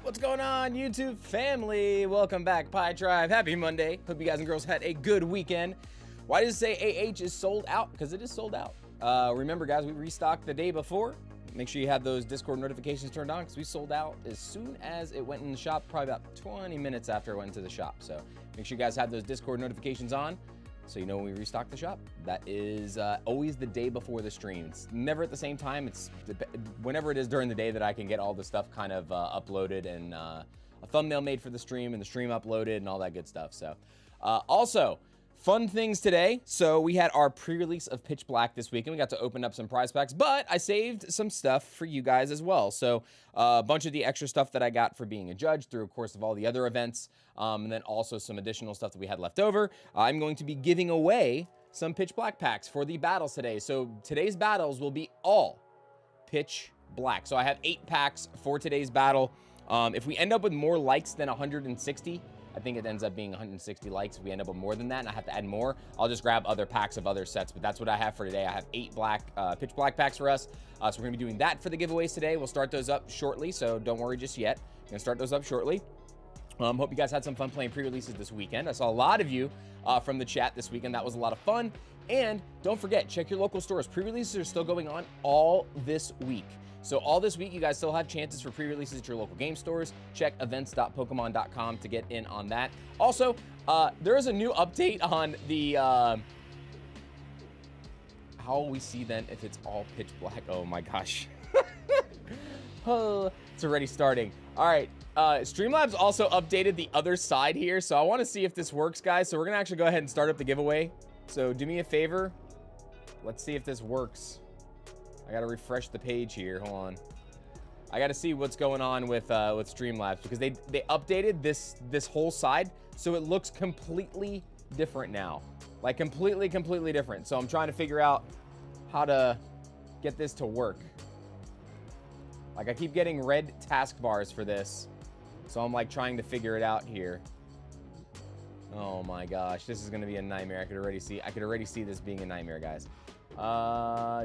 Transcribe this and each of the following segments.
What's going on, YouTube family? Welcome back, Pi Tribe. Happy Monday. Hope you guys and girls had a good weekend. Why does it say AH is sold out? Because it is sold out. Remember, guys, we restocked the day before. Make sure you have those Discord notifications turned on because we sold out as soon as it went in the shop, probably about 20 minutes after it went into the shop. So make sure you guys have those Discord notifications on so you know when we restock the shop. That is always the day before the stream. It's never at the same time. It's whenever it is during the day that I can get all the stuff kind of uploaded and a thumbnail made for the stream and the stream uploaded and all that good stuff. So also, fun things today. So we had our pre-release of Pitch Black this week, and we got to open up some prize packs, but I saved some stuff for you guys as well. So a bunch of the extra stuff that I got for being a judge through, of course, of all the other events, and then also some additional stuff that we had left over. I'm going to be giving away some Pitch Black packs for the battles today. So today's battles will be all Pitch Black. So I have 8 packs for today's battle. If we end up with more likes than 160, I think it ends up being 160 likes. If we end up with more than that and I have to add more, I'll just grab other packs of other sets. But that's what I have for today. I have 8 Pitch Black packs for us. So we're going to be doing that for the giveaways today. We'll start those up shortly, so don't worry just yet. We're going to start those up shortly. Hope you guys had some fun playing pre-releases this weekend. I saw a lot of you from the chat this weekend. That was a lot of fun. And don't forget, check your local stores. Pre-releases are still going on all this week. So all this week, you guys still have chances for pre-releases at your local game stores. Check events.pokemon.com to get in on that. Also, there is a new update on the how we see then if it's all Pitch Black. Oh my gosh. Oh, it's already starting. All right. Streamlabs also updated the other side here, so I want to see if this works, guys. So we're gonna actually go ahead and start up the giveaway. So do me a favor. Let's see if this works. I gotta refresh the page here. Hold on. I gotta see what's going on with Streamlabs because they updated this whole side, so it looks completely different now. Like completely different. So I'm trying to figure out how to get this to work. Like I keep getting red taskbars for this, so I'm like trying to figure it out here. Oh my gosh, this is gonna be a nightmare. I could already see this being a nightmare, guys.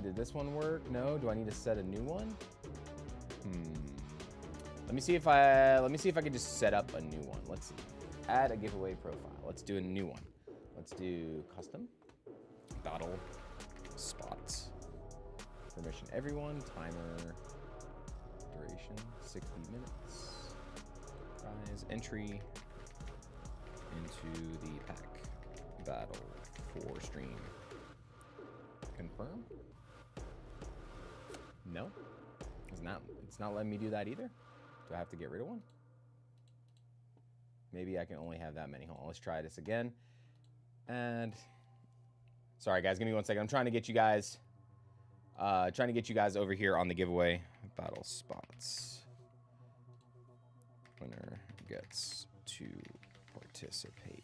Did this one work? No. Do I need to set a new one? Let me see if I can just set up a new one. Let's see. Add a giveaway profile. Let's do a new one. Let's do custom battle spots. Permission everyone. Timer. Duration 60 minutes. Prize entry into the pack battle for stream. Confirm? No, it's not letting me do that either. Do I have to get rid of one? Maybe I can only have that many. Hold on, let's try this again. And sorry guys, give me 1 second. I'm trying to get you guys over here on the giveaway battle spots. Winner gets to participate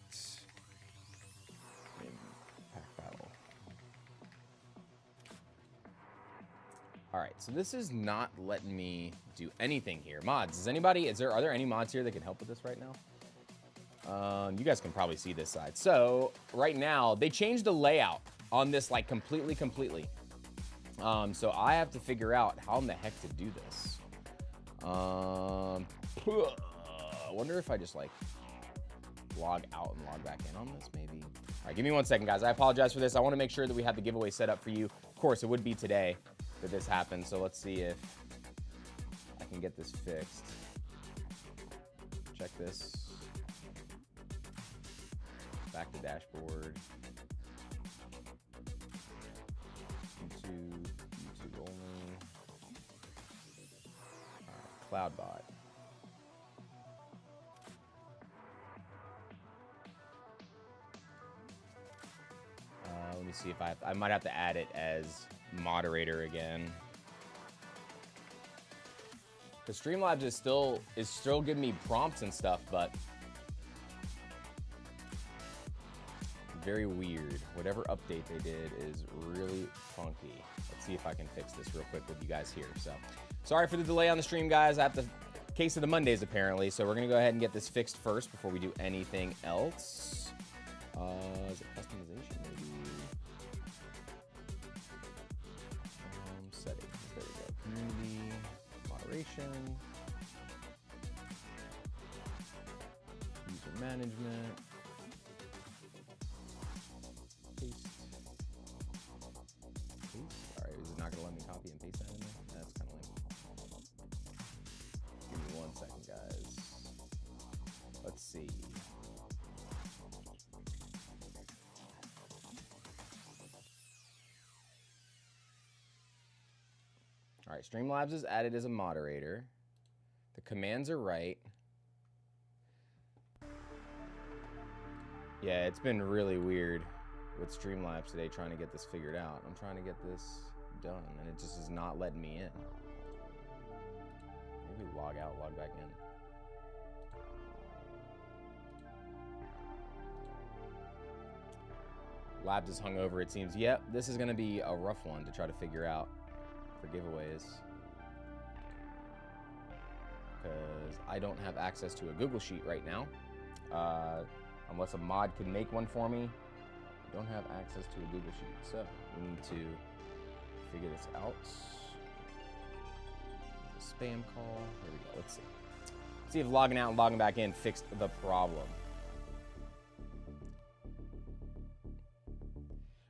in pack battle. All right, so this is not letting me do anything here. Mods, are there any mods here that can help with this right now? You guys can probably see this side. So right now they changed the layout on this like completely. So I have to figure out how in the heck to do this. I wonder if I just like log out and log back in on this maybe. All right, give me 1 second, guys. I apologize for this. I want to make sure that we have the giveaway set up for you. Of course, it would be today that this happens. So let's see if I can get this fixed. Check this. Back to dashboard. YouTube only. CloudBot. Let me see if I might have to add it as moderator again. The Streamlabs is still giving me prompts and stuff, but very weird. Whatever update they did is really funky. Let's see if I can fix this real quick with you guys here. So sorry for the delay on the stream, guys. I have the case of the Mondays apparently, so we're gonna go ahead and get this fixed first before we do anything else. Is it customization maybe? Settings. There we go. Community moderation. management. Paste. All right, is it not gonna let me copy and paste that in there? That's kind of like. Give me 1 second, guys. Let's see. All right, Streamlabs is added as a moderator. The commands are right. Yeah, it's been really weird with Streamlabs today trying to get this figured out. I'm trying to get this done, and it just is not letting me in. Maybe log out, log back in. Labs is hungover, it seems. Yep, this is going to be a rough one to try to figure out for giveaways. Because I don't have access to a Google Sheet right now. Unless a mod can make one for me. I don't have access to a Google Sheet. So we need to figure this out. There's a spam call. Here we go. Let's see. Let's see if logging out and logging back in fixed the problem.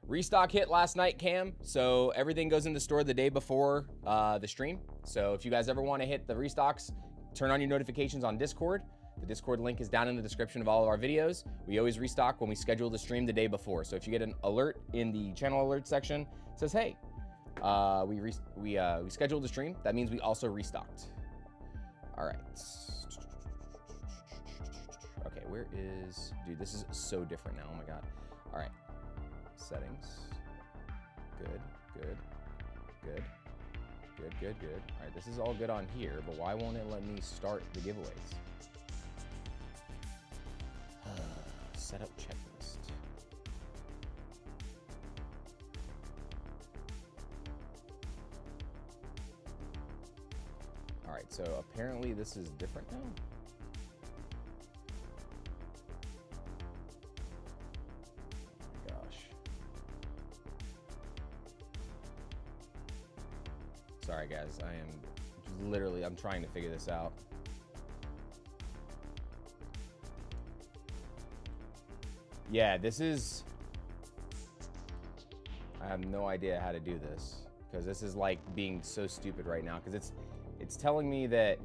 Restock hit last night, Cam. So everything goes in the store the day before the stream. So if you guys ever want to hit the restocks, turn on your notifications on Discord. The Discord link is down in the description of all of our videos. We always restock when we schedule the stream the day before. So if you get an alert in the channel alert section, it says, hey, we scheduled the stream. That means we also restocked. All right. Okay, where is, dude, this is so different now. Oh my God. All right. Settings. Good, good, good, good, good, good. All right, this is all good on here, but why won't it let me start the giveaways? Setup checklist. All right, so apparently this is different now. Sorry guys, I am literally, I'm trying to figure this out. Yeah, this is, I have no idea how to do this because this is like being so stupid right now because it's telling me that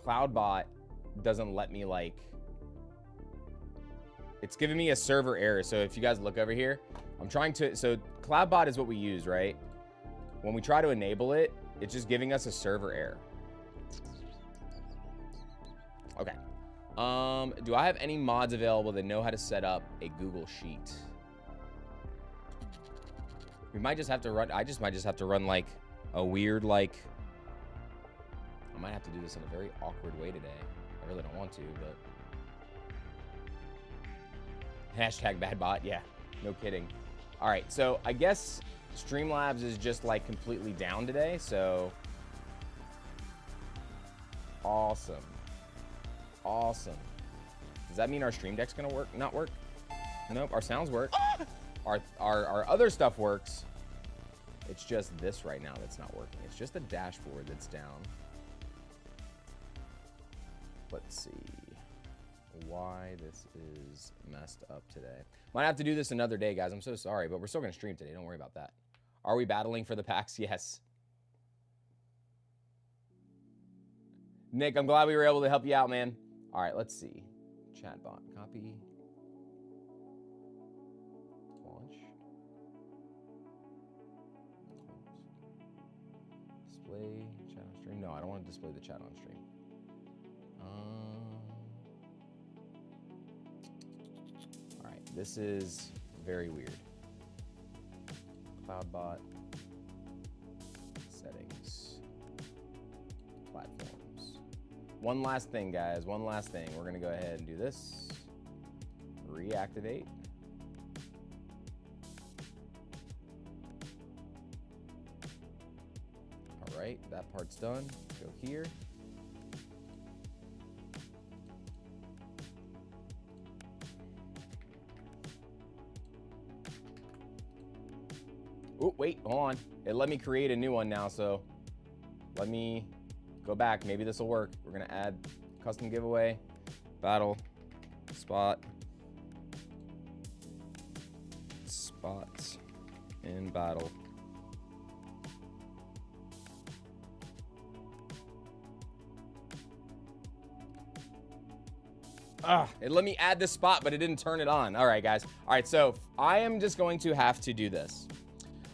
CloudBot doesn't let me like, it's giving me a server error. So if you guys look over here, I'm trying to, so CloudBot is what we use, right? When we try to enable it, it's just giving us a server error. Okay. Do I have any mods available that know how to set up a Google Sheet? We might just have to run, I might just have to run like a weird, like, I might have to do this in a very awkward way today. I really don't want to, but. Hashtag bad bot, yeah, no kidding. All right, so I guess Streamlabs is just like completely down today, so. Awesome. Awesome. Does that mean our stream deck's gonna work? Not work? Nope, our sounds work. Our other stuff works. It's just this right now that's not working. It's just the dashboard that's down. Let's see why this is messed up today. Might have to do this another day, guys. I'm so sorry, but we're still gonna stream today. Don't worry about that. Are we battling for the packs? Yes. Nick, I'm glad we were able to help you out, man. All right, let's see. Chatbot, copy. Launch. Display chat on stream. No, I don't want to display the chat on stream. All right, this is very weird. CloudBot. Settings. Platforms. One last thing, guys. One last thing. We're going to go ahead and do this. Reactivate. All right, that part's done. Go here. Oh, wait, hold on. It let me create a new one now, so let me go back. Maybe this will work. We're gonna add custom giveaway. Battle. Spot. Spots in battle. It let me add this spot, but it didn't turn it on. All right, guys. All right, so I am just going to have to do this.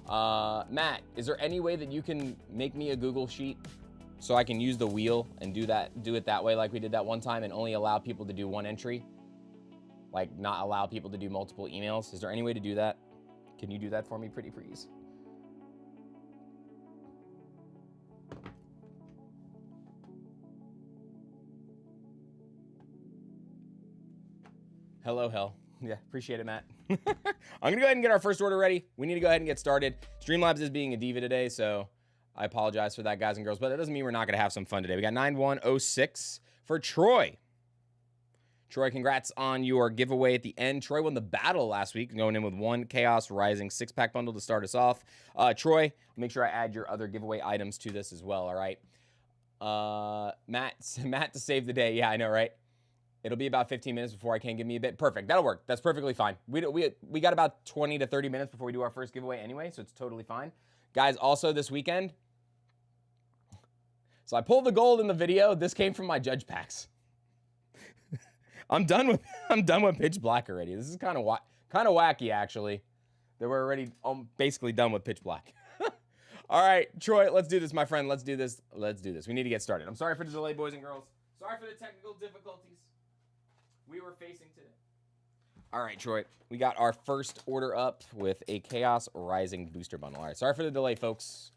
Matt, is there any way that you can make me a Google Sheet so I can use the wheel and do it that way like we did that one time and only allow people to do one entry? Like not allow people to do multiple emails? Is there any way to do that? Can you do that for me, pretty please? Hello, hell. Yeah, appreciate it, Matt. I'm gonna go ahead and get our first order ready. We need to go ahead and get started. Streamlabs is being a diva today, so I apologize for that, guys and girls, but that doesn't mean we're not gonna have some fun today. We got 9106 for Troy. Troy, congrats on your giveaway at the end. Troy won the battle last week, going in with one Chaos Rising 6-pack bundle to start us off. Troy, make sure I add your other giveaway items to this as well, all right? Matt to save the day. Yeah, I know, right? It'll be about 15 minutes before I can give me a bit. Perfect. That'll work. That's perfectly fine. We got about 20 to 30 minutes before we do our first giveaway anyway, so it's totally fine. Guys, also this weekend, so I pulled the gold in the video. This came from my judge packs. I'm done with Pitch Black already. This is kind of wacky, actually. That we're already basically done with Pitch Black. All right, Troy, let's do this, my friend. Let's do this. Let's do this. We need to get started. I'm sorry for the delay, boys and girls. Sorry for the technical difficulties we were facing today. All right, Troy, we got our first order up with a Chaos Rising booster bundle. All right, sorry for the delay, folks.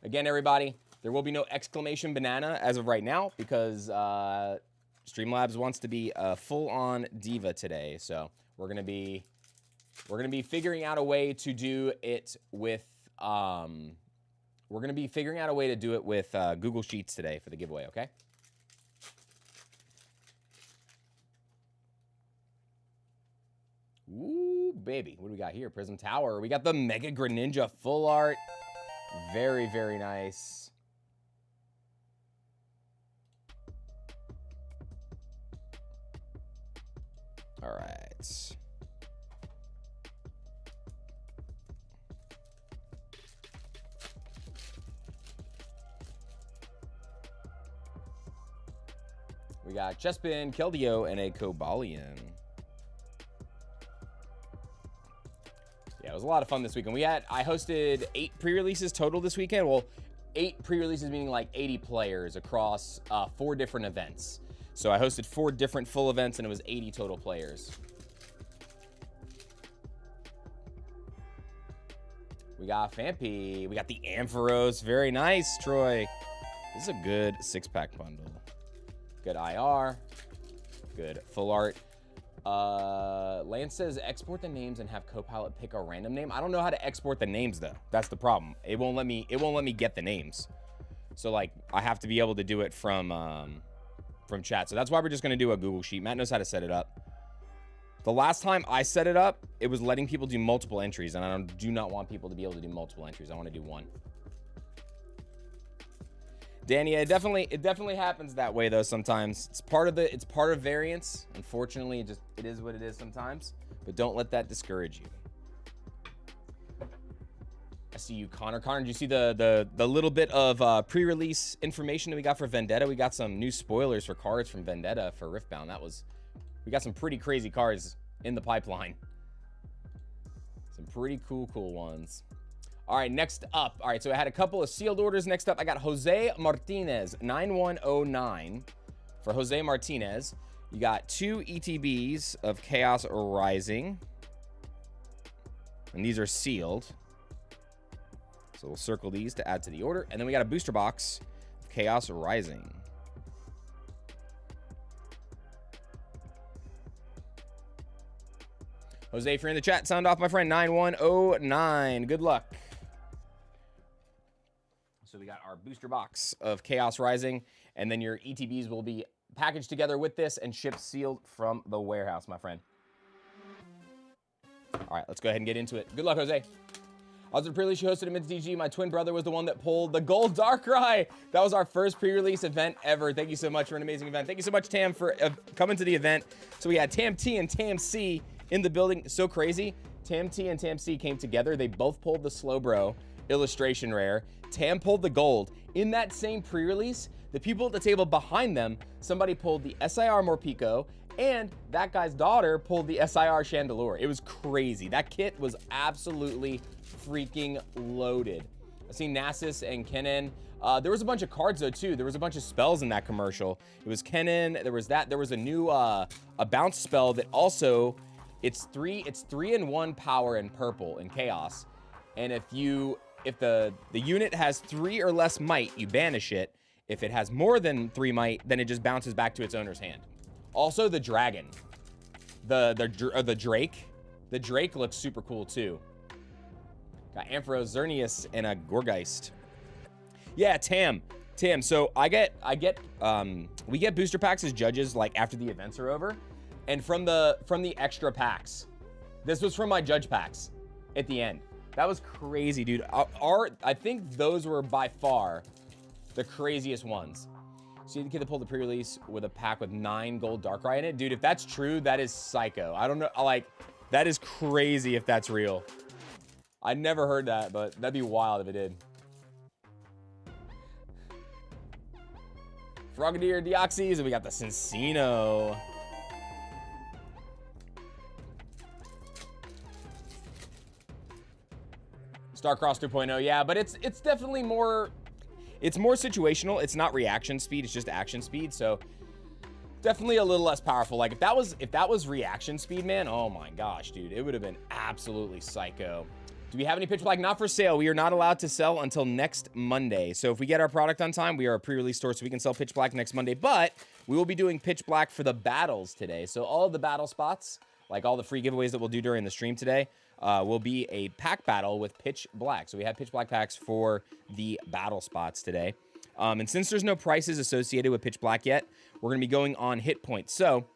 Again, everybody, there will be no exclamation banana as of right now because Streamlabs wants to be a full-on diva today. So we're gonna be figuring out a way to do it with Google Sheets today for the giveaway. Okay. Ooh, baby. What do we got here? Prism Tower. We got the Mega Greninja full art. Very, very nice. All right. We got Chespin, Keldeo, and a Cobalion. Yeah, it was a lot of fun this weekend. I hosted 8 pre-releases total this weekend. Well, 8 pre-releases meaning like 80 players across 4 different events. So I hosted 4 different full events and it was 80 total players. We got Fampi. We got the Ampharos. Very nice, Troy. This is a good 6-pack bundle. Good IR. Good full art. Lance says export the names and have Copilot pick a random name. I don't know how to export the names though. That's the problem. It won't let me get the names. So like I have to be able to do it from chat. So that's why we're just gonna do a Google Sheet. Matt knows how to set it up. The last time I set it up, it was letting people do multiple entries, and I do not want people to be able to do multiple entries. I want to do one. Danny, it definitely happens that way though sometimes. It's part of variance. Unfortunately, it is what it is sometimes. But don't let that discourage you. I see you, Connor. Connor, did you see the little bit of pre-release information that we got for Vendetta? We got some new spoilers for cards from Vendetta for Riftbound. We got some pretty crazy cards in the pipeline. Some pretty cool ones. All right, next up. All right, so I had a couple of sealed orders. Next up, I got Jose Martinez, 9109 for Jose Martinez. You got 2 ETBs of Chaos Rising, and these are sealed. So we'll circle these to add to the order. And then we got a booster box of Chaos Rising. Jose, if you're in the chat, sound off, my friend. 9109. Good luck. So we got our booster box of Chaos Rising, and then your ETBs will be packaged together with this and shipped sealed from the warehouse, my friend. All right, let's go ahead and get into it. Good luck, Jose. I was at a pre-release you hosted at MidTG. My twin brother was the one that pulled the gold Darkrai. That was our first pre-release event ever. Thank you so much for an amazing event. Thank you so much, Tam, for coming to the event. So we had Tam T and Tam C in the building. So crazy. Tam T and Tam C came together. They both pulled the Slowbro illustration rare. Tam pulled the gold. In that same pre-release, the people at the table behind them, somebody pulled the SIR Morpeko, and that guy's daughter pulled the SIR Chandelure. It was crazy. That kit was absolutely freaking loaded. I seen Nasus and Kennen. There was a bunch of cards though too. There was a bunch of spells in that commercial. It was Kennen. There was that. There was a new a bounce spell that also it's 3-in-1 power in purple in chaos. And if the unit has 3 or less might, you banish it. If it has more than 3 might, then it just bounces back to its owner's hand. Also the dragon, the Drake. The Drake looks super cool too. Got Ampharos, Xerneas, and a Gorgeist. Yeah, Tam. So we get booster packs as judges like after the events are over, and from the extra packs. This was from my judge packs at the end. That was crazy, dude. I think those were by far the craziest ones. See the kid that pulled the pre-release with a pack with 9 gold Darkrai in it. Dude, if that's true, that is psycho. I don't know, like, that is crazy if that's real. I never heard that, but that'd be wild if it did. Frogadier, Deoxys, and we got the Cincino. Starcross 2.0, yeah, but it's definitely more... It's more situational. It's not reaction speed. It's just action speed. So definitely a little less powerful. Like if that was reaction speed, man, oh my gosh, dude, it would have been absolutely psycho. Do we have any pitch black? Not for sale. We are not allowed to sell until next Monday. So if we get our product on time, we are a pre-release store, so we can sell pitch black next Monday. But we will be doing pitch black for the battles today. So all the battle spots, like all the free giveaways that we'll do during the stream today, will be a pack battle with pitch black. So we have pitch black packs for the battle spots today. And since there's no prices associated with pitch black yet, we're going to be going on hit points. So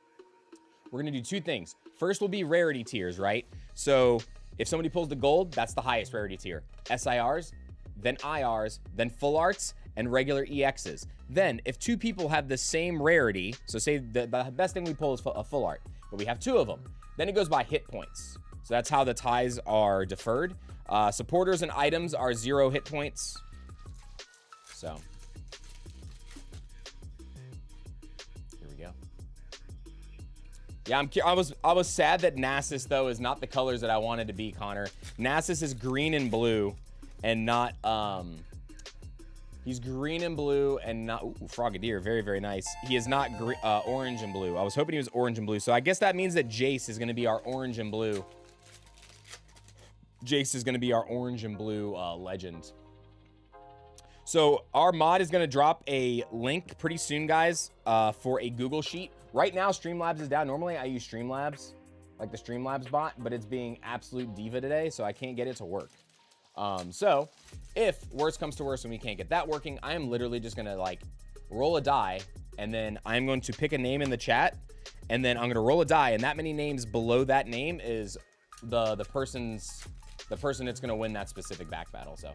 we're going to do 2 things. First will be rarity tiers, right? So if somebody pulls the gold, that's the highest rarity tier. SIRs, then IRs, then full arts, and regular EXs. Then if 2 people have the same rarity, so say the best thing we pull is a full art, but we have 2 of them, then it goes by hit points. So that's how the ties are deferred. Supporters and items are 0 hit points. So here we go. Yeah, I was sad that Nasus though is not the colors that I wanted to be, Connor. Nasus is green and blue, and not he's green and blue and not Frogadier, very very nice. He is not orange and blue. I was hoping he was orange and blue. So I guess that means that Jace is going to be our orange and blue. Jace is going to be our orange and blue legend. So our mod is going to drop a link pretty soon, guys, for a Google Sheet. Right now, Streamlabs is down. Normally, I use Streamlabs, like the Streamlabs bot, but it's being absolute diva today, so I can't get it to work. So if worst comes to worst and we can't get that working, I am literally just going to, like, roll a die, and then I'm going to pick a name in the chat, and then I'm going to roll a die, and that many names below that name is the person that's going to win that specific back battle. So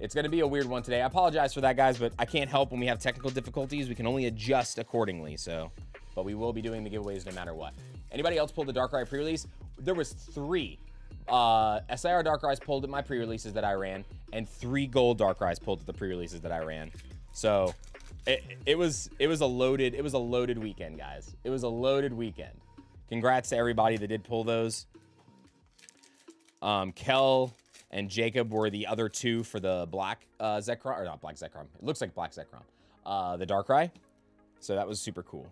it's going to be a weird one today. I apologize for that, guys, but I can't help when we have technical difficulties. We can only adjust accordingly. So, but we will be doing the giveaways no matter what. Anybody else pulled the Darkrai pre-release? There was 3 SIR Darkrai's pulled at my pre-releases that I ran, and 3 gold Darkrai's pulled at the pre-releases that I ran. So it was a loaded weekend, guys. It was a loaded weekend. Congrats to everybody that did pull those. Kel and Jacob were the other 2 for the black Zekrom, or not black Zekrom. It looks like black Zekrom. The Darkrai. So that was super cool.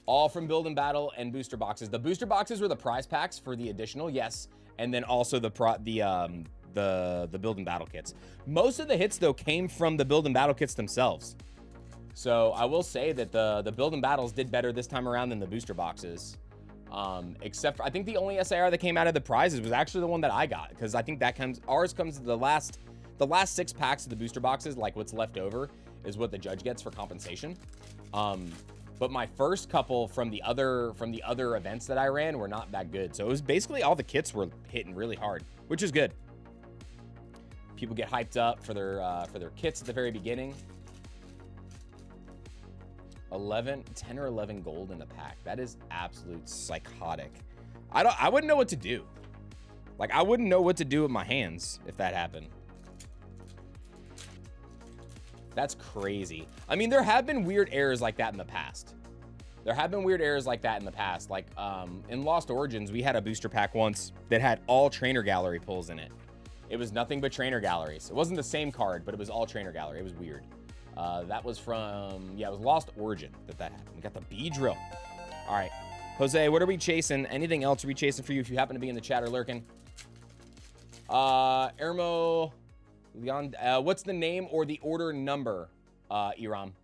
All from build and battle and booster boxes. The booster boxes were the prize packs for the additional, yes, and then also the build and battle kits. Most of the hits though came from the build and battle kits themselves. So I will say that the build and battles did better this time around than the booster boxes. Except for, I think the only SIR that came out of the prizes was actually the one that I got, because I think ours comes the last 6 packs of the booster boxes, like what's left over is what the judge gets for compensation. But my first couple from the other events that I ran were not that good. So it was basically all the kits were hitting really hard, which is good. People get hyped up for their kits at the very beginning. 10 or 11 gold in the pack. That is absolute psychotic. I wouldn't know what to do. Like, I wouldn't know what to do with my hands if that happened. That's crazy. I mean, there have been weird errors like that in the past. Like, in Lost Origins, we had a booster pack once that had all trainer gallery pulls in it. It was nothing but trainer galleries. It wasn't the same card, but it was all trainer gallery. It was weird. That was from, yeah, it was Lost Origin that happened. We got the B drill. All right. Jose, what are we chasing? Anything else are we chasing for you if you happen to be in the chat or lurking? Ermo, Leon, what's the name or the order number, Iram?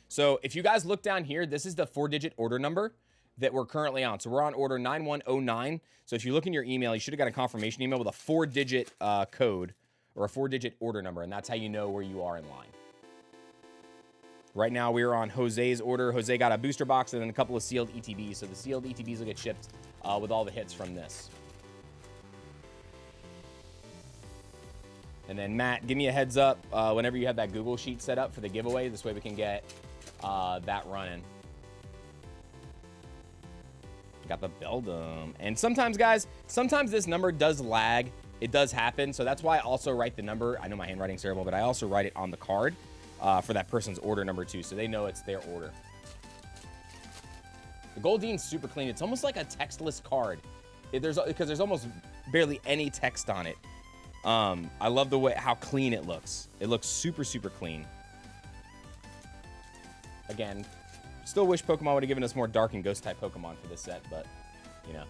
So if you guys look down here, this is the 4-digit order number that we're currently on. So we're on order 9109. So if you look in your email, you should have got a confirmation email with a 4-digit code or a 4-digit order number, and that's how you know where you are in line. Right now, we are on Jose's order. Jose got a booster box and then a couple of sealed ETBs. So the sealed ETBs will get shipped with all the hits from this. And then, Matt, give me a heads up whenever you have that Google Sheet set up for the giveaway. This way we can get that running. Got the Beldum. And sometimes, guys, sometimes this number does lag. It does happen. So that's why I also write the number. I know my handwriting's terrible, but I also write it on the card for that person's order number too. So they know it's their order. The Goldine's super clean. It's almost like a textless card. Because there's almost barely any text on it. I love the way how clean it looks. It looks super, super clean. Again, still wish Pokemon would have given us more Dark and Ghost type Pokemon for this set, but you know,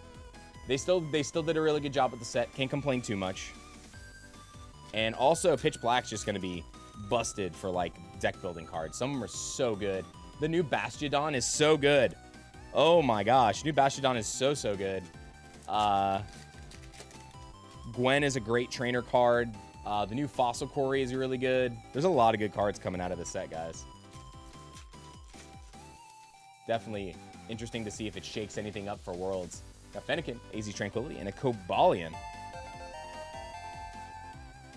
they still did a really good job with the set. Can't complain too much. And also, Pitch Black's just going to be busted for like deck building cards. Some of them are so good. The new Bastiodon is so good. Oh my gosh, new Bastiodon is so good. Gwen is a great trainer card. The new Fossil Quarry is really good. There's a lot of good cards coming out of this set, guys. Definitely interesting to see if it shakes anything up for Worlds. Got Fennekin, AZ Tranquility, and a Cobalion.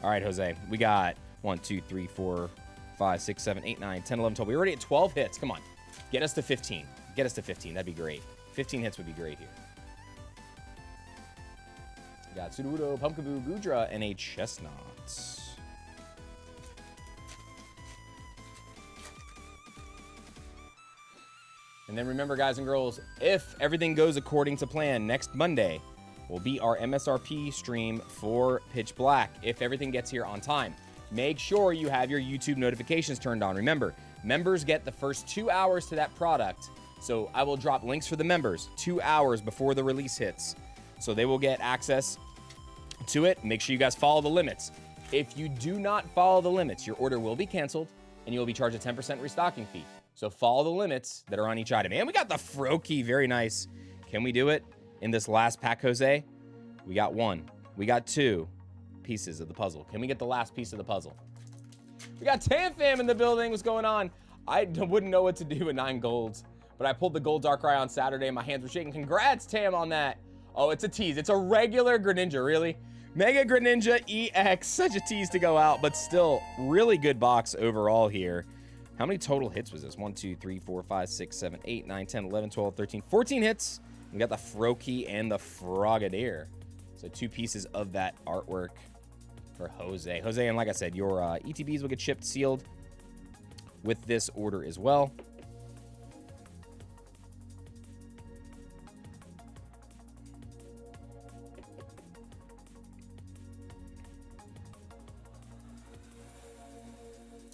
All right, Jose. We got 1, 2, 3, 4, 5, 6, 7, 8, 9, 10, 11, 12. We're already at 12 hits. Come on. Get us to 15. Get us to 15. That'd be great. 15 hits would be great here. We got Sudowoodo, Pumpkaboo, Goodra, and a Chestnut. And then remember, guys and girls, if everything goes according to plan, next Monday will be our MSRP stream for Pitch Black, if everything gets here on time. Make sure you have your YouTube notifications turned on. Remember, members get the first 2 hours to that product. So I will drop links for the members 2 hours before the release hits. So they will get access to it. Make sure you guys follow the limits. If you do not follow the limits, your order will be canceled and you will be charged a 10% restocking fee. So follow the limits that are on each item. And we got the Froakie. Very nice. Can we do it in this last pack, Jose? We got 1. We got 2 pieces of the puzzle. Can we get the last piece of the puzzle? We got Tamfam in the building. What's going on? I wouldn't know what to do with 9 golds, but I pulled the gold Darkrai on Saturday and my hands were shaking. Congrats, Tam, on that. Oh, it's a tease. It's a regular Greninja, really? Mega Greninja EX. Such a tease to go out, but still really good box overall here. How many total hits was this? 1, 2, 3, 4, 5, 6, 7, 8, 9, 10, 11, 12, 13, 14 hits. We got the Froakie and the Frogadier. So 2 pieces of that artwork for Jose. Jose, and like I said, your ETBs will get shipped sealed with this order as well.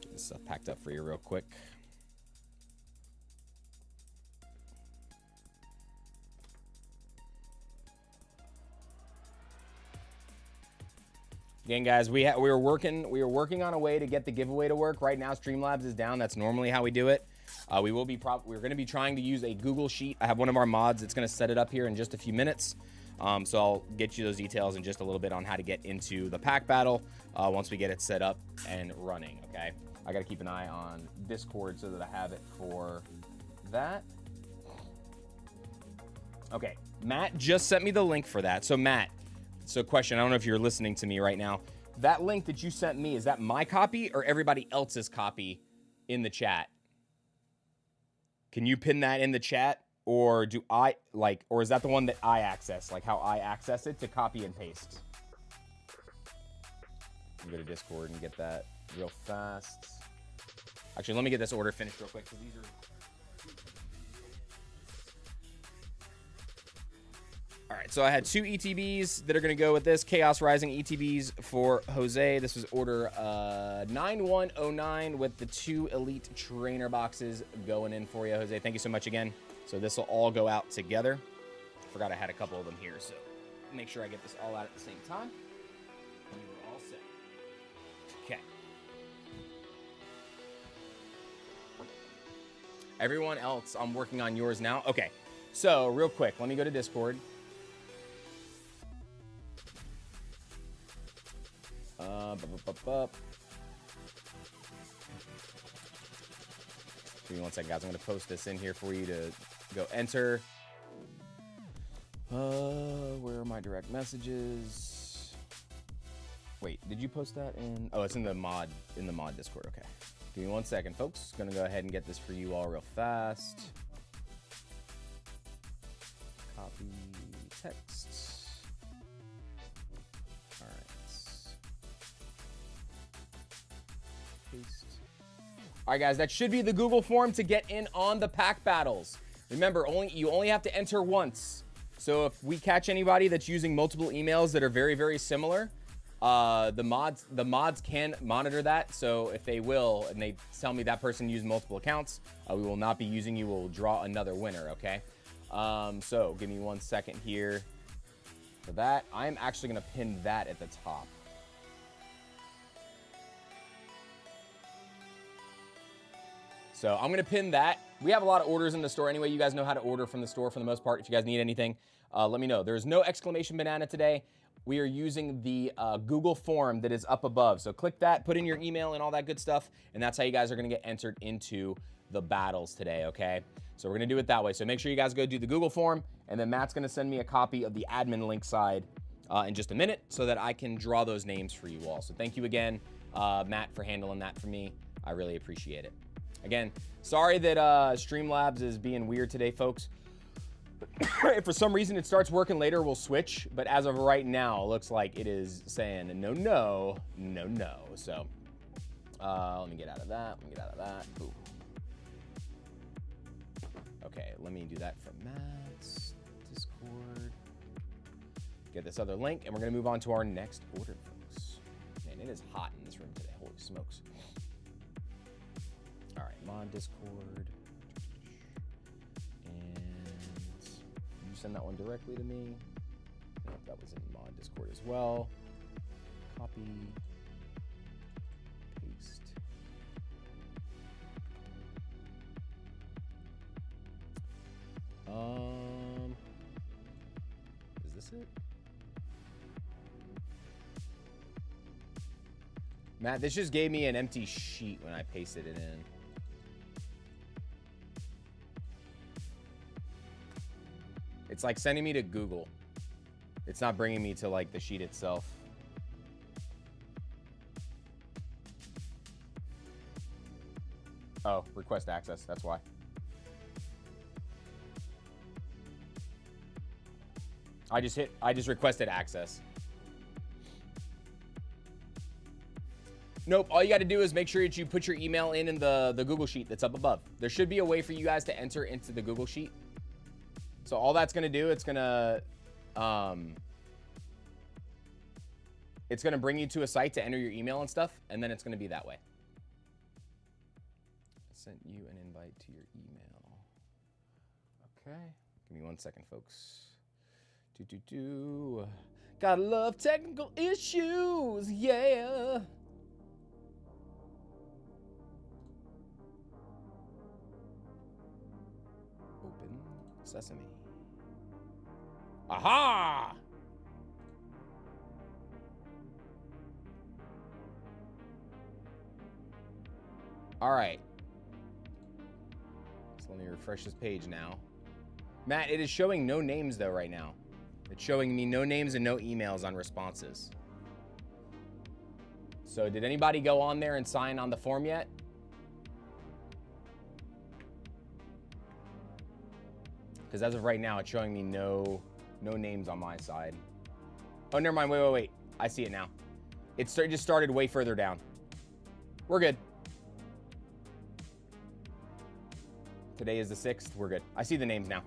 Get this stuff packed up for you real quick. Again, guys, we were working on a way to get the giveaway to work. Right now, Streamlabs is down. That's normally how we do it. We're going to be trying to use a Google Sheet. I have one of our mods that's going to set it up here in just a few minutes. So I'll get you those details in just a little bit on how to get into the pack battle once we get it set up and running. Okay. I gotta keep an eye on Discord so that I have it for that. Okay, Matt just sent me the link for that. So Matt, so question, I don't know if you're listening to me right now. That link that you sent me, is that my copy or everybody else's copy in the chat? Can you pin that in the chat? Or do I, like, or is that the one that I access? Like how I access it to copy and paste? Go to Discord and get that real fast. Actually, let me get this order finished real quick because these are... All right, so I had 2 ETBs that are going to go with this. Chaos Rising ETBs for Jose. This was order 9109 with the 2 Elite Trainer boxes going in for you, Jose. Thank you so much again. So this will all go out together. Forgot I had a couple of them here, so make sure I get this all out at the same time. And we're all set. Okay. Everyone else, I'm working on yours now. Okay, so real quick, let me go to Discord. Give me one second, guys. I'm going to post this in here for you to go enter. Where are my direct messages? Wait, did you post that in? Oh, it's in the mod Discord. Okay. Give me one second, folks. Going to go ahead and get this for you all real fast. Copy text. All right. Paste. All right, guys, that should be the Google form to get in on the pack battles. Remember, you only have to enter once. So if we catch anybody that's using multiple emails that are very, very similar, the mods can monitor that. So if they will, and they tell me that person used multiple accounts, we will not be using you. We'll draw another winner, okay? So give me one second here for that. I'm actually going to pin that at the top. So I'm going to pin that. We have a lot of orders in the store anyway. You guys know how to order from the store for the most part. If you guys need anything, let me know. There's no exclamation banana today. We are using the Google form that is up above. So click that, put in your email and all that good stuff, and that's how you guys are going to get entered into the battles today, okay? So we're going to do it that way. So make sure you guys go do the Google form, and then Matt's going to send me a copy of the admin link side in just a minute so that I can draw those names for you all. So thank you again, Matt, for handling that for me. I really appreciate it. Again, sorry that Streamlabs is being weird today, folks. If for some reason it starts working later, we'll switch. But as of right now, it looks like it is saying no, no, no, no. So let me get out of that. Let me get out of that. Ooh. Okay, let me do that from Matt's Discord. Get this other link, and we're going to move on to our next order, folks. Man, it is hot in this room today. Holy smokes. All right, mod Discord. And you send that one directly to me. Nope, that was in mod Discord as well. Copy. Paste. Is this it? Matt, this just gave me an empty sheet when I pasted it in. It's like sending me to Google. It's not bringing me to like the sheet itself. Oh, request access, that's why. I just requested access. Nope, all you got to do is make sure that you put your email in the Google Sheet that's up above. There should be a way for you guys to enter into the Google Sheet. So all that's going to do, it's going to bring you to a site to enter your email and stuff, and then it's going to be that way. I sent you an invite to your email. Okay, give me one second, folks. Gotta love technical issues, yeah. Open Sesame. Aha! All right. So let me refresh this page now. Matt, it is showing no names though right now. It's showing me no names and no emails on responses. So did anybody go on there and sign on the form yet? Because as of right now, it's showing me no names on my side. Oh, never mind. Wait. I see it now. It just started way further down. We're good. Today is the 6th. We're good. I see the names now.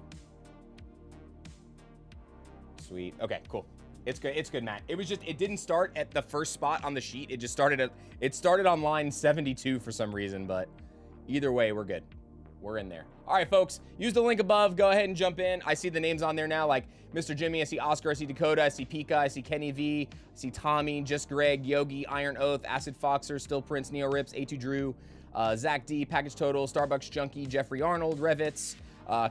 Sweet. Okay, cool. It's good. It's good, Matt. It was just, it didn't start at the first spot on the sheet. It just started it started on line 72 for some reason, but either way, we're good. We're in there. All right, folks, use the link above. Go ahead and jump in. I see the names on there now, like Mr. Jimmy. I see Oscar. I see Dakota. I see Pika. I see Kenny V. I see Tommy, Just Greg, Yogi, Iron Oath, Acid Foxer, Still Prince, Neo Rips, A2 Drew, Zach D, Package Total, Starbucks Junkie, Jeffrey Arnold, Revitz,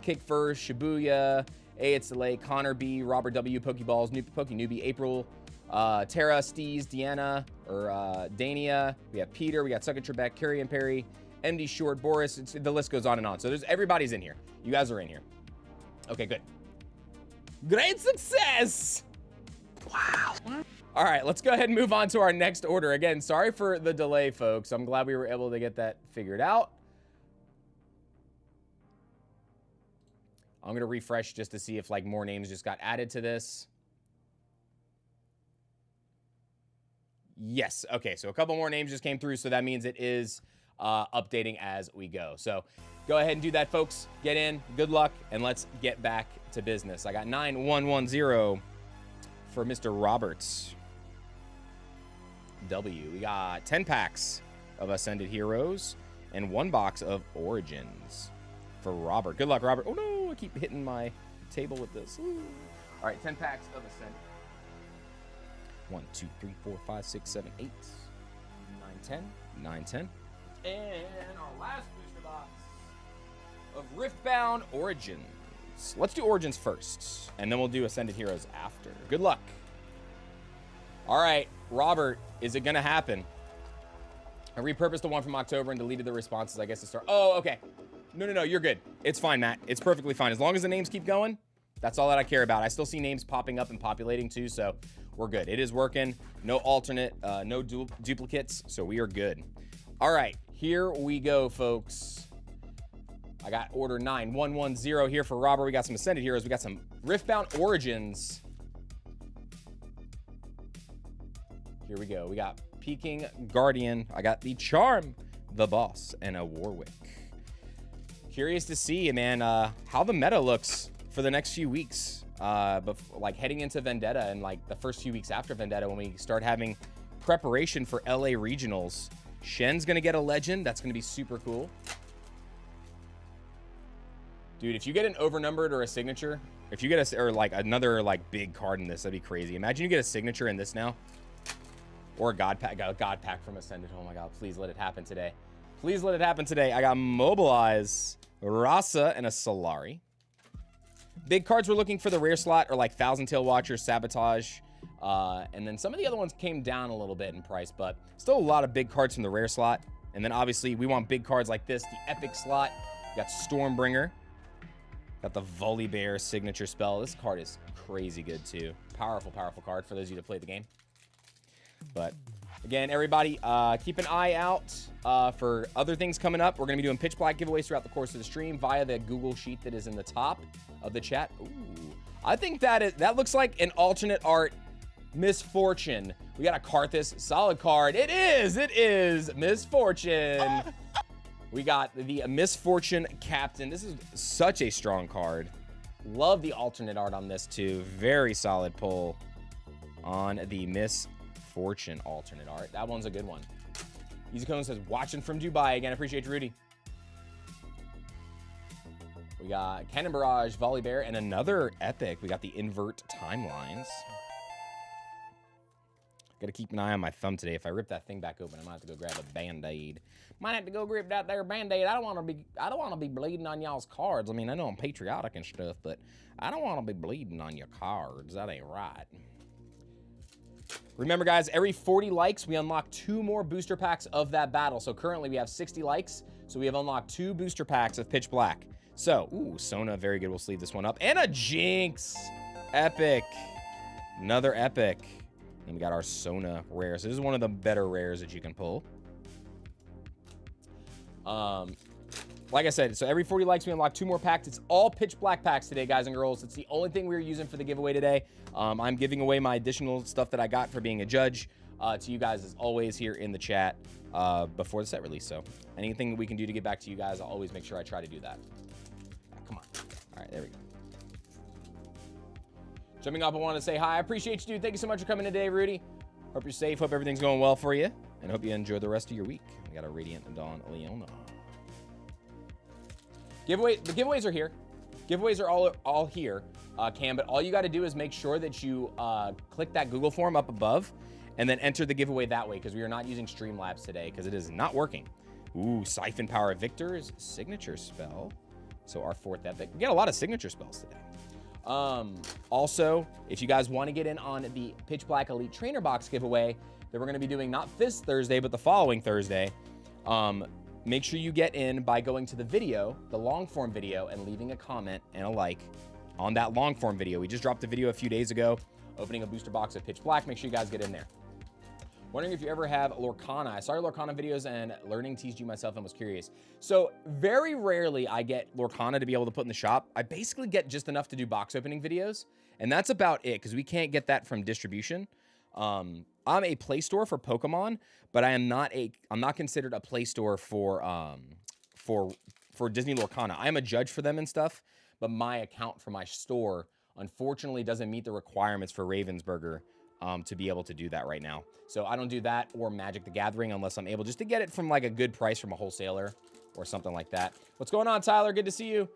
Kick First, Shibuya, A. It's Delay, Connor B, Robert W, Pokeballs, Poke Newbie, April, Tara, Steez, Deanna, or Dania. We have Peter. We got Sucker Trebek, Carrie and Perry, MD Short, Boris. The list goes on and on. So everybody's in here. You guys are in here. Okay, good. Great success. Wow. All right, let's go ahead and move on to our next order. Again, sorry for the delay, folks. I'm glad we were able to get that figured out. I'm going to refresh just to see if like more names just got added to this. Yes. Okay, so a couple more names just came through, so that means it is updating as we go. So go ahead and do that, folks. Get in. Good luck, and let's get back to business. I got 9110 for Mr. Roberts W. We got 10 packs of Ascended Heroes and 1 box of Origins for Robert. Good luck, Robert. Oh, no, I keep hitting my table with this. Ooh. All right, 10 packs of Ascended. 1, 2, 3, 4, 5, 6, 7, 8, 9, 10, 9, 10. And our last booster box of Riftbound Origins. Let's do Origins first, and then we'll do Ascended Heroes after. Good luck. All right, Robert, is it going to happen? I repurposed the one from October and deleted the responses, I guess, to start. Oh, okay. No, you're good. It's fine, Matt. It's perfectly fine. As long as the names keep going, that's all that I care about. I still see names popping up and populating too, so we're good. It is working. No alternate, no duplicates, so we are good. All right, here we go, folks. I got order 9110 here for Robert. We got some Ascended Heroes. We got some Riftbound Origins. Here we go. We got Peking Guardian. I got the Charm, the Boss, and a Warwick. Curious to see, man, how the meta looks for the next few weeks. But like heading into Vendetta and like the first few weeks after Vendetta, when we start having preparation for LA Regionals. Shen's gonna get a legend. That's gonna be super cool. Dude, if you get an overnumbered or a signature, if you get or like another like big card in this, that'd be crazy. Imagine you get a signature in this now. Or a God pack from Ascended. Oh my God, please let it happen today. Please let it happen today. I got Mobilize, Rasa, and a Solari. Big cards we're looking for the rare slot are like Thousand Tail Watcher, Sabotage, and then some of the other ones came down a little bit in price, but still a lot of big cards from the rare slot. And then obviously we want big cards like this, the epic slot. We got Stormbringer. Got the Volibear signature spell. This card is crazy good too. Powerful, powerful card for those of you that play the game. But again, everybody, keep an eye out for other things coming up. We're going to be doing pitch black giveaways throughout the course of the stream via the Google sheet that is in the top of the chat. Ooh, I think that looks like an alternate art Misfortune. We got a Karthus, solid card. It is Misfortune. We got the Misfortune Captain. This is such a strong card. Love the alternate art on this too. Very solid pull on the Misfortune alternate art. That one's a good one. Easy Cone says, watching from Dubai. Again, appreciate you, Rudy. We got Cannon Barrage, Volibear, and another epic. We got the Invert Timelines. Gotta keep an eye on my thumb today. If I rip that thing back open, I might have to go grab a Band-Aid. Might have to go grab that there Band-Aid. I don't want to be bleeding on y'all's cards. I mean, I know I'm patriotic and stuff, but I don't want to be bleeding on your cards. That ain't right. Remember, guys, every 40 likes, we unlock 2 more booster packs of that battle. So currently we have 60 likes, so we have unlocked 2 booster packs of Pitch Black. So, ooh, Sona, very good. We'll sleeve this one up. And a Jinx. Epic. Another epic. And we got our Sona rare. So this is one of the better rares that you can pull. Like I said, so every 40 likes, we unlock 2 more packs. It's all Pitch Black packs today, guys and girls. It's the only thing we're using for the giveaway today. I'm giving away my additional stuff that I got for being a judge to you guys, as always, here in the chat before the set release. So anything that we can do to get back to you guys, I'll always make sure I try to do that. Come on. All right, there we go. Jumping up, I want to say hi. I appreciate you, dude. Thank you so much for coming today, Rudy. Hope you're safe. Hope everything's going well for you. And hope you enjoy the rest of your week. We got a Radiant and Dawn Leona. The giveaways are here. Giveaways are all here, Cam, but all you got to do is make sure that you click that Google form up above and then enter the giveaway that way, because we are not using Streamlabs today because it is not working. Ooh, Siphon Power Victor's signature spell. So our 4th epic. We got a lot of signature spells today. Also, if you guys want to get in on the Pitch Black Elite Trainer Box giveaway that we're going to be doing not this Thursday, but the following Thursday, make sure you get in by going to the video, the long form video, and leaving a comment and a like on that long form video. We just dropped a video a few days ago, opening a booster box of Pitch Black. Make sure you guys get in there. Wondering if you ever have Lorcana. I saw your Lorcana videos and learning TCG myself and was curious. So very rarely I get Lorcana to be able to put in the shop. I basically get just enough to do box opening videos, and that's about it, because we can't get that from distribution. I'm a Play Store for Pokemon, but I'm not considered a Play Store for Disney Lorcana. I'm a judge for them and stuff, but my account for my store unfortunately doesn't meet the requirements for Ravensburger to be able to do that right now. So I don't do that or Magic the Gathering unless I'm able just to get it from like a good price from a wholesaler or something like that. What's going on, Tyler? Good to see you.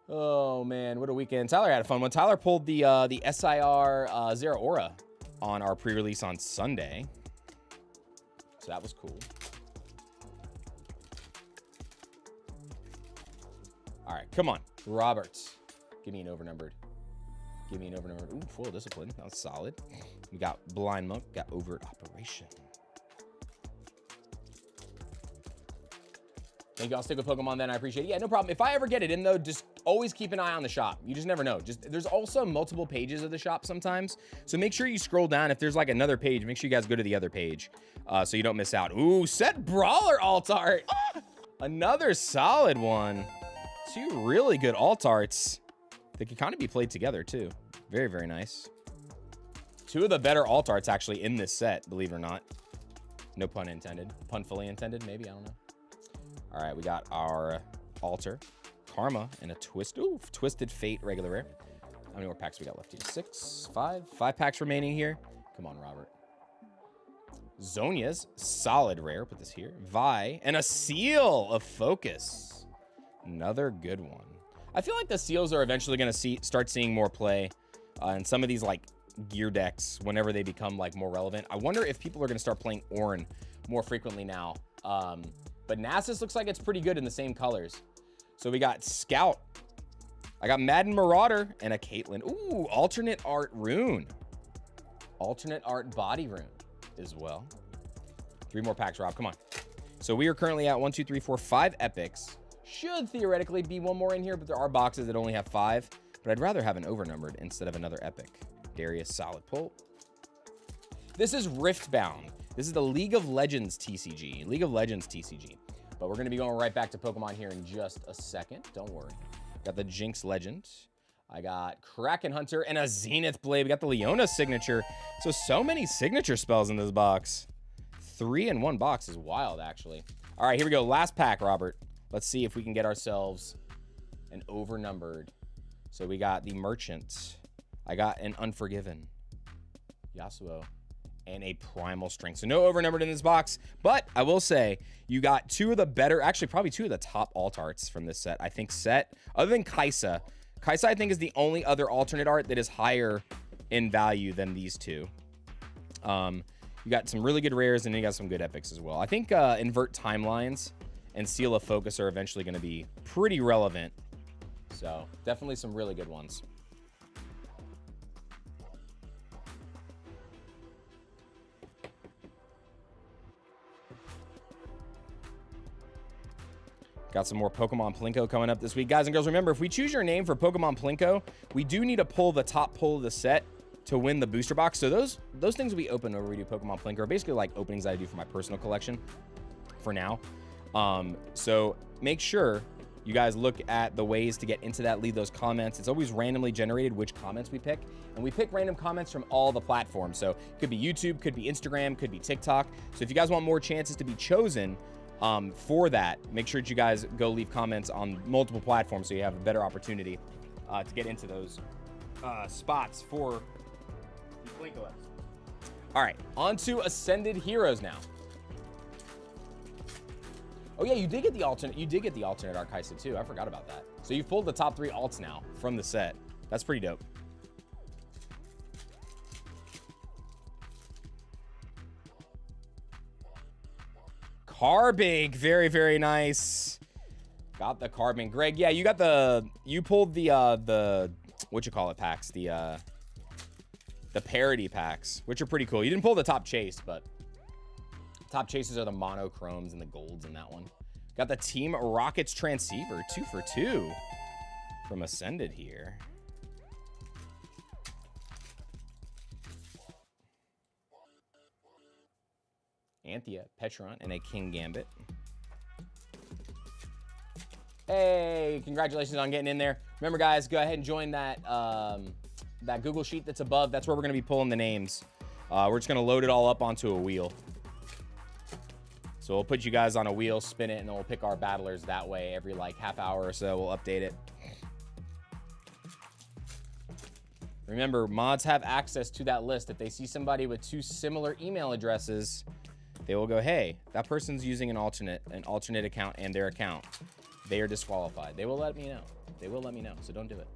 Oh man, what a weekend. Tyler had a fun one. Tyler pulled the SIR Zero Aura on our pre-release on Sunday. So that was cool. All right, come on. Roberts. Give me an overnumbered. Give me an overnumbered. Ooh, full discipline. That was solid. We got Blind Monk. Got Overt Operation. Thank you. I'll stick with Pokemon then. I appreciate it. Yeah, no problem. If I ever get it in, though, just always keep an eye on the shop. You just never know. There's also multiple pages of the shop sometimes. So make sure you scroll down. If there's like another page, make sure you guys go to the other page so you don't miss out. Ooh, Set Brawler alt art. Another solid one. 2 really good alt arts. They can kind of be played together, too. Very, very nice. 2 of the better alt arts, actually, in this set, believe it or not. No pun intended. Pun fully intended, maybe. I don't know. All right, we got our Altar, Karma, and a Twisted Fate regular rare. How many more packs we got left here? 6, 5. 5 packs remaining here. Come on, Robert. Zonia's solid rare. Put this here. Vi, and a Seal of Focus. Another good one. I feel like the seals are eventually going to start seeing more play in some of these like gear decks whenever they become like more relevant. I wonder if people are going to start playing Orin more frequently now. But Nasus looks like it's pretty good in the same colors. So we got Scout. I got Madden Marauder and a Caitlyn. Ooh, alternate art rune. Alternate art body rune as well. 3 more packs, Rob. Come on. So we are currently at 1, 2, 3, 4, 5 epics. Should theoretically be 1 more in here, but there are boxes that only have 5. But I'd rather have an overnumbered instead of another epic. Darius, solid pull. This is Riftbound. This is the League of Legends TCG. League of Legends TCG. But we're going to be going right back to Pokemon here in just a second. Don't worry. Got the Jinx Legend. I got Kraken Hunter and a Zenith Blade. We got the Leona signature. So many signature spells in this box. 3 in 1 box is wild, actually. All right, here we go. Last pack, Robert. Let's see if we can get ourselves an overnumbered. So we got the Merchant. I got an Unforgiven. Yasuo. And a Primal Strength. So no overnumbered in this box. But I will say, you got 2 of the better, actually probably 2 of the top alt arts from this set. I think other than Kaisa. Kaisa, I think, is the only other alternate art that is higher in value than these 2. You got some really good rares, and then you got some good epics as well. I think Invert Timelines and Seal of Focus are eventually going to be pretty relevant. So definitely some really good ones. Got some more Pokemon Plinko coming up this week. Guys and girls, remember, if we choose your name for Pokemon Plinko, we do need to pull the top pull of the set to win the booster box. So those things we open whenever we do Pokemon Plinko are basically like openings that I do for my personal collection for now. So make sure you guys look at the ways to get into that. Leave those comments. It's always randomly generated which comments we pick. And we pick random comments from all the platforms. So it could be YouTube, could be Instagram, could be TikTok. So if you guys want more chances to be chosen for that, make sure that you guys go leave comments on multiple platforms so you have a better opportunity to get into those spots for the Plinko episodes. All right, on to Ascended Heroes now. Oh yeah, you did get the alternate. You did get the alternate Arkaisa too. I forgot about that. So you've pulled the top 3 alts now from the set. That's pretty dope. Carbink, very, very nice. Got the Carbink. Greg, yeah, you got the, you pulled the what you call it packs, the parody packs, which are pretty cool. You didn't pull the top chase, but top chases are the monochromes and the golds in that one. Got the Team Rockets transceiver, 2 for 2 from Ascended here. Anthea, Petron, and a King Gambit. Hey, congratulations on getting in there. Remember, guys, go ahead and join that that Google Sheet that's above. That's where we're going to be pulling the names. We're just going to load it all up onto a wheel. So we'll put you guys on a wheel, spin it, and then we'll pick our battlers that way. Every like half hour or so, we'll update it. Remember, mods have access to that list. If they see somebody with 2 similar email addresses, they will go, hey, that person's using an alternate account and their account. They are disqualified. They will let me know. They will let me know. So don't do it.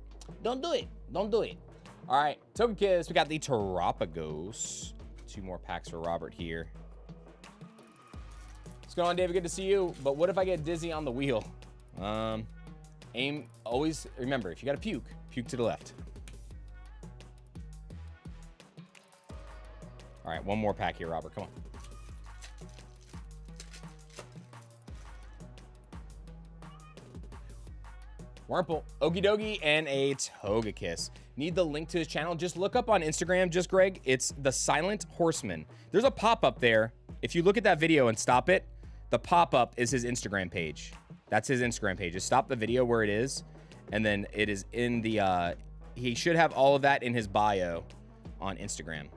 Don't do it. Don't do it. All right, Token Kiss. We got the Terapagos. 2 more packs for Robert here. What's going on, David? Good to see you. But what if I get dizzy on the wheel? Aim. Always remember, if you got to puke, puke to the left. All right, 1 more pack here, Robert. Come on. Wurmple, Okie Dokie, and a Togekiss. Need the link to his channel? Just look up on Instagram, just Greg. It's the Silent Horseman. There's a pop-up there. If you look at that video and stop it, the pop-up is his Instagram page. That's his Instagram page. Just stop the video where it is, and then it is in the, he should have all of that in his bio on Instagram.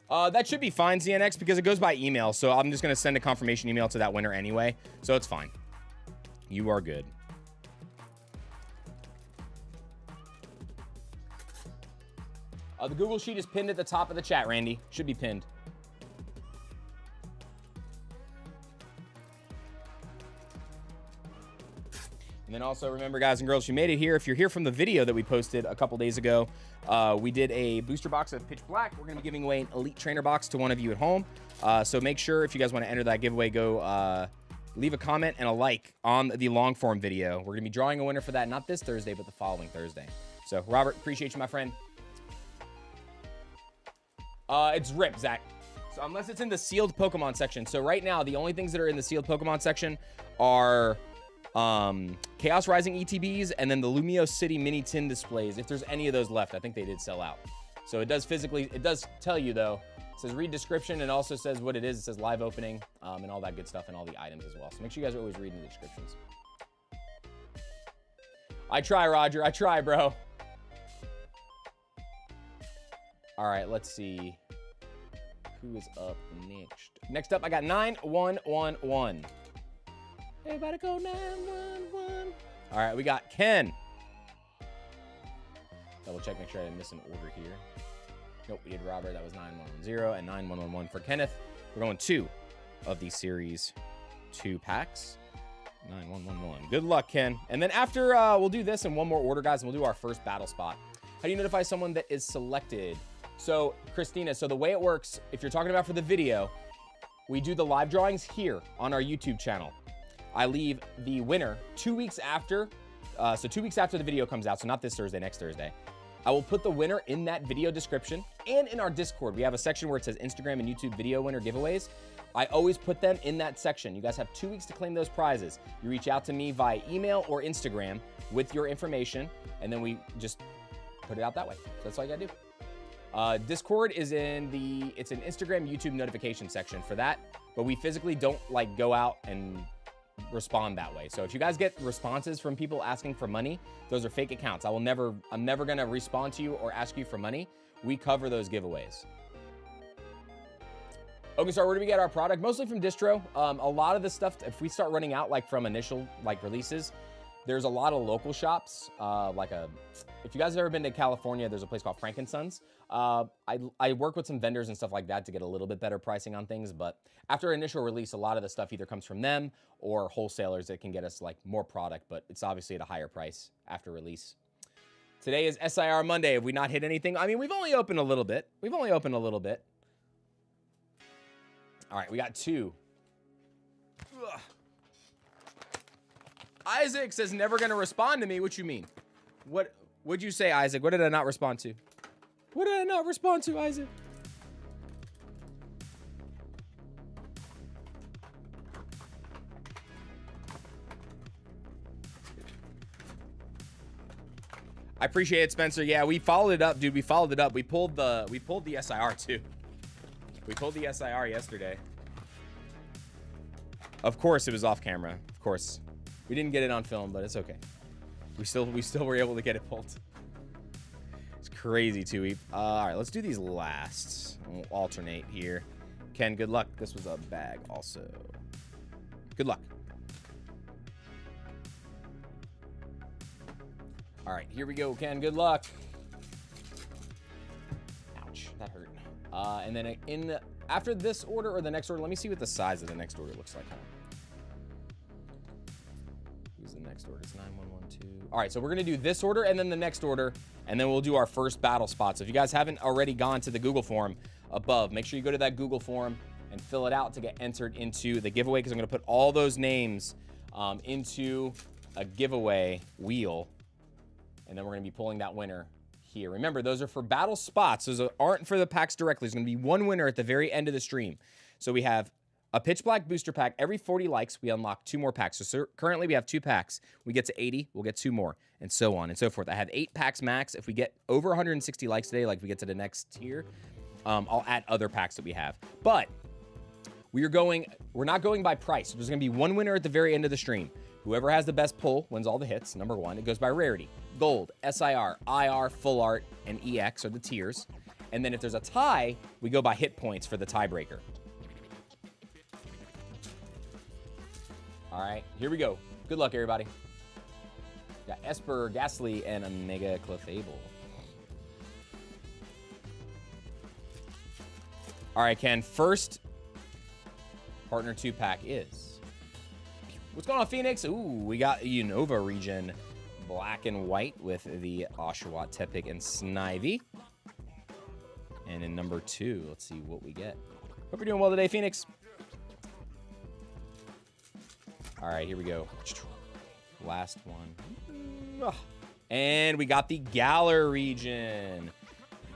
That should be fine, ZNX, because it goes by email. So I'm just going to send a confirmation email to that winner anyway. So it's fine. You are good. The Google Sheet is pinned at the top of the chat, Randy. Should be pinned. And then also remember, guys and girls, if you made it here, if you're here from the video that we posted a couple days ago, we did a booster box of Pitch Black. We're going to be giving away an Elite Trainer box to one of you at home. So make sure if you guys want to enter that giveaway, go leave a comment and a like on the long form video. We're going to be drawing a winner for that, not this Thursday, but the following Thursday. So Robert, appreciate you, my friend. It's ripped, Zach. So unless it's in the sealed Pokemon section. So right now, the only things that are in the sealed Pokemon section are Chaos Rising ETBs and then the Lumio City mini tin displays. If there's any of those left, I think they did sell out. So it does physically, it does tell you though. It says read description and also says what it is. It says live opening and all that good stuff and all the items as well. So make sure you guys are always reading the descriptions. I try, Roger. I try, bro. All right, let's see. Who is up next? Next up, I got 9111. Everybody go 911. All right, we got Ken. Double check, make sure I didn't miss an order here. Nope, we did Robert. That was 9110 and 9111 for Kenneth. We're going 2 of these series 2 packs. 9111. Good luck, Ken. And then after, we'll do this in one more order, guys, and we'll do our first battle spot. How do you notify someone that is selected? So, Christina, so the way it works, if you're talking about for the video, we do the live drawings here on our YouTube channel. I leave the winner 2 weeks after So 2 weeks after the video comes out, so not this Thursday, next Thursday, I will put the winner in that video description and in our Discord. We have a section where it says Instagram and YouTube video winner giveaways. I always put them in that section. You guys have 2 weeks to claim those prizes. You reach out to me via email or Instagram with your information, and then we just put it out that way. So that's all you gotta do. Discord is it's an Instagram, YouTube notification section for that, but we physically don't like go out and respond that way. So if you guys get responses from people asking for money, those are fake accounts. I'm never gonna respond to you or ask you for money. We cover those giveaways. Okay, so where do we get our product? Mostly from distro. A lot of the stuff, if we start running out like from initial like releases, there's a lot of local shops. If you guys have ever been to California, there's a place called Frankensons. I work with some vendors and stuff like that to get a little bit better pricing on things, but after initial release, a lot of the stuff either comes from them or wholesalers that can get us like more product, but it's obviously at a higher price after release. Today is SIR Monday. Have we not hit anything? I mean, we've only opened a little bit. All right, we got 2. Ugh. Isaac says never gonna respond to me. What you mean? What'd you say, Isaac? What did I not respond to? What did I not respond to, Isaac? I appreciate it, Spencer. Yeah, we followed it up, dude. We followed it up. We pulled the SIR too. We pulled the SIR yesterday. Of course, it was off camera. Of course, we didn't get it on film, but it's okay. We still were able to get it pulled. It's crazy, too. All right, let's do these last. We'll alternate here. Ken, good luck. This was a bag, also. Good luck. All right, here we go, Ken. Good luck. Ouch, that hurt. And then after this order or the next order, let me see what the size of the next order looks like. Who's the next order? It's 9112. All right, so we're gonna do this order and then the next order, and then we'll do our first battle spot. So if you guys haven't already gone to the Google form above, make sure you go to that Google form and fill it out to get entered into the giveaway, because I'm gonna put all those names into a giveaway wheel, and then we're gonna be pulling that winner here. Remember, those are for battle spots. Those aren't for the packs directly. There's gonna be one winner at the very end of the stream. So we have a pitch black booster pack. Every 40 likes, we unlock 2 more packs. So currently we have 2 packs. We get to 80, we'll get 2 more, and so on and so forth. I have 8 packs max. If we get over 160 likes today, like we get to the next tier, I'll add other packs that we have. But we're not going by price. So there's gonna be one winner at the very end of the stream. Whoever has the best pull wins all the hits, number 1. It goes by rarity. Gold, SIR, IR, Full Art, and EX are the tiers. And then if there's a tie, we go by hit points for the tiebreaker. All right, here we go. Good luck, everybody. Got Esper, Ghastly, and Omega Clefable. All right, Ken, first partner 2-pack is... What's going on, Phoenix? Ooh, we got Unova region black and white with the Oshawott, Tepig, and Snivy. And in number 2, let's see what we get. Hope you're doing well today, Phoenix. All right, here we go. Last one. And we got the Galar region.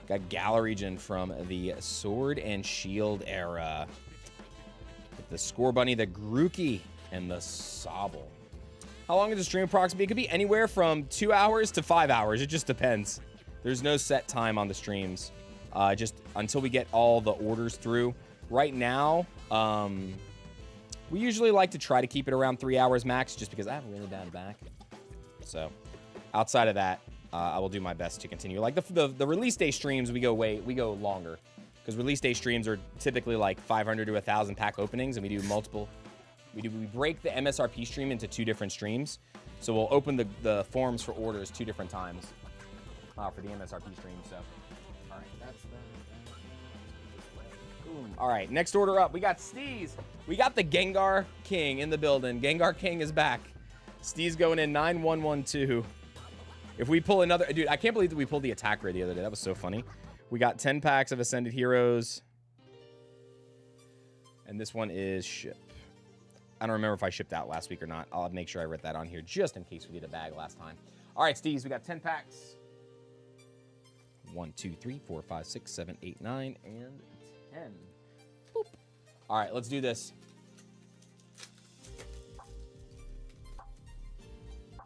Got Galar region from the Sword and Shield era. With the Score Bunny, the Grookey, and the Sobble. How long is the stream approximately? It could be anywhere from 2 hours to 5 hours. It just depends. There's no set time on the streams. Just until we get all the orders through. Right now, we usually like to try to keep it around 3 hours max, just because I have a really bad back. So outside of that, I will do my best to continue. Like the release day streams, we go longer, because release day streams are typically like 500 to 1,000 pack openings, and we do multiple. We break the MSRP stream into 2 different streams. So we'll open the forms for orders 2 different times for the MSRP stream. So, all right, that's that. Boom. All right, next order up. We got Steez. We got the Gengar King in the building. Gengar King is back. Steez going in 9112. If we pull another, dude, I can't believe that we pulled the attack rate the other day. That was so funny. We got 10 packs of Ascended Heroes. And this one is ship. I don't remember if I shipped out last week or not. I'll make sure I write that on here just in case we did a bag last time. All right, Steves, we got 10 packs. 1, 2, 3, 4, 5, 6, 7, 8, 9, and 10. Boop. All right, let's do this.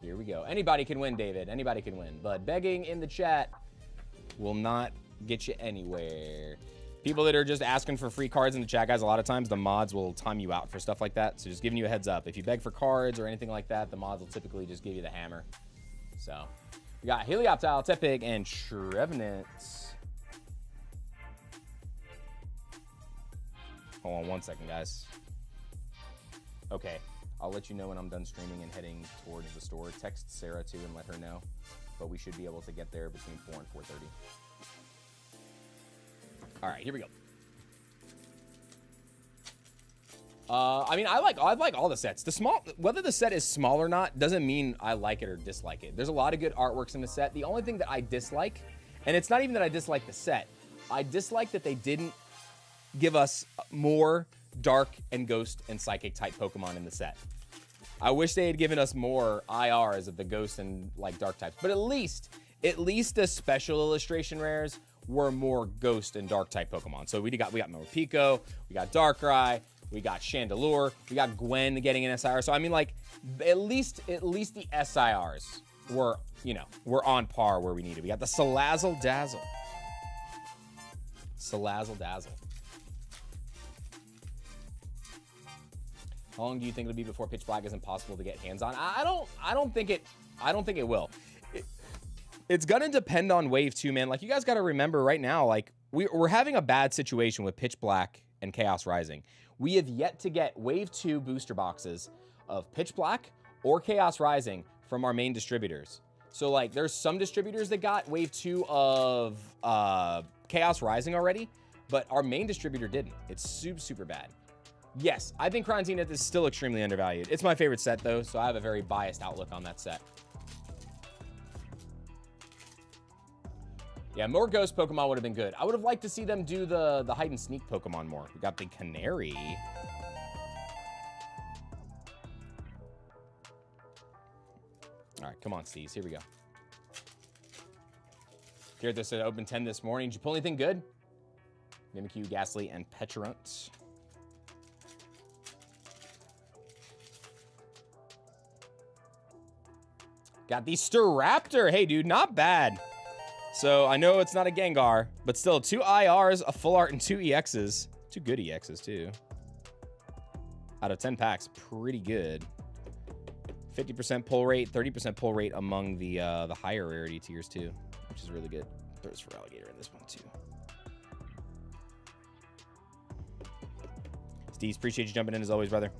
Here we go. Anybody can win, David. Anybody can win. But begging in the chat will not get you anywhere. People that are just asking for free cards in the chat, guys, a lot of times the mods will time you out for stuff like that. So just giving you a heads up. If you beg for cards or anything like that, the mods will typically just give you the hammer. So we got Helioptile, Tepig, and Trevenant. Hold on one second, guys. Okay, I'll let you know when I'm done streaming and heading towards the store. Text Sarah too and let her know. But we should be able to get there between 4 and 4:30. All right, here we go. I mean, I like all the sets. Whether the set is small or not doesn't mean I like it or dislike it. There's a lot of good artworks in the set. The only thing that I dislike, and it's not even that I dislike the set, I dislike that they didn't give us more Dark and Ghost and Psychic type Pokemon in the set. I wish they had given us more IRs of the Ghost and like Dark types, but at least the special illustration rares were more Ghost and Dark type Pokemon. So we got Morpeko, we got Darkrai, we got Chandelure, we got Gwen getting an SIR. So I mean, like, at least the SIRs were, you know, were on par where we needed. We got the Salazzle Dazzle. Salazzle Dazzle. How long do you think it'll be before Pitch Black is impossible to get hands on? I don't think it will. It's gonna depend on Wave 2, man. Like, you guys gotta remember right now, like, we're having a bad situation with Pitch Black and Chaos Rising. We have yet to get Wave 2 booster boxes of Pitch Black or Chaos Rising from our main distributors. So, like, there's some distributors that got Wave 2 of Chaos Rising already, but our main distributor didn't. It's super bad. Yes, I think Crown Zenith is still extremely undervalued. It's my favorite set, though, so I have a very biased outlook on that set. Yeah, more Ghost Pokemon would have been good. I would have liked to see them do the Hide and Sneak Pokemon more. We got the Canary. All right, come on, Steez. Here we go. Garrett said open 10 this morning. Did you pull anything good? Mimikyu, Ghastly, and Pecharunt. Got the Staraptor. Hey, dude, not bad. So I know it's not a Gengar, but still 2 IRs, a full art, and 2 EXs. 2 good EXs, too. Out of 10 packs, pretty good. 50% pull rate, 30% pull rate among the higher rarity tiers, too, which is really good. Throws for Alligator in this one, too. Steve, appreciate you jumping in as always, brother.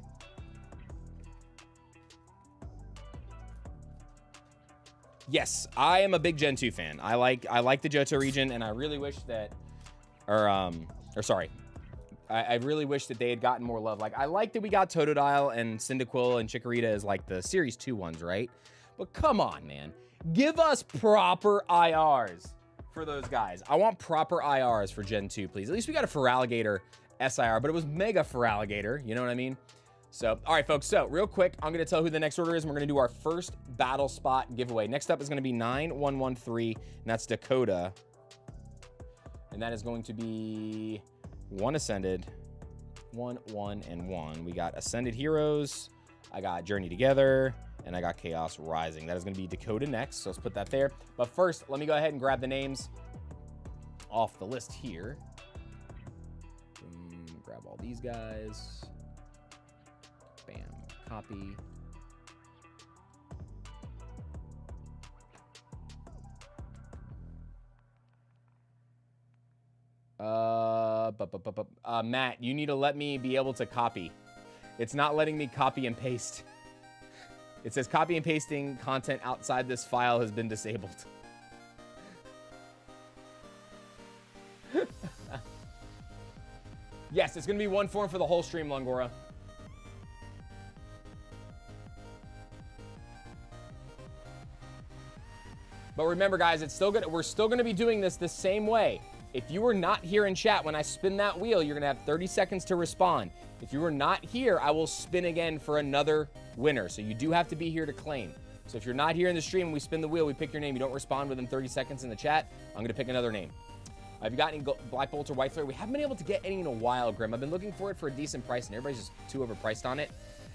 Yes, I am a big Gen 2 fan. I like the Johto region, and I really wish that, I really wish that they had gotten more love. Like, I like that we got Totodile and Cyndaquil and Chikorita as like the Series 2 ones, right? But come on, man. Give us proper IRs for those guys. I want proper IRs for Gen 2, please. At least we got a Feraligatr SIR, but it was Mega Feraligatr, you know what I mean? So, all right, folks. So, real quick, I'm going to tell who the next order is, and we're going to do our first battle spot giveaway. Next up is going to be 9113, and that's Dakota. And that is going to be 1 Ascended, 1, 1, and 1. We got Ascended Heroes, I got Journey Together, and I got Chaos Rising. That is going to be Dakota next, so let's put that there. But first, let me go ahead and grab the names off the list here. Grab all these guys. Bam. Copy. Matt, you need to let me be able to copy. It's not letting me copy and paste. It says copy and pasting content outside this file has been disabled. Yes, it's going to be one form for the whole stream, Longora. But remember, guys, it's still good. We're still going to be doing this the same way. If you were not here in chat when I spin that wheel, you're gonna have 30 seconds to respond. If you were not here, I will spin again for another winner. So you do have to be here to claim. So if you're not here in the stream, we spin the wheel, we pick your name, you don't respond within 30 seconds in the chat, I'm gonna pick another name. Have you got any Black Bolt or White Flare? We haven't been able to get any in a while, Grim. I've been looking for it for a decent price, and everybody's just too overpriced on it.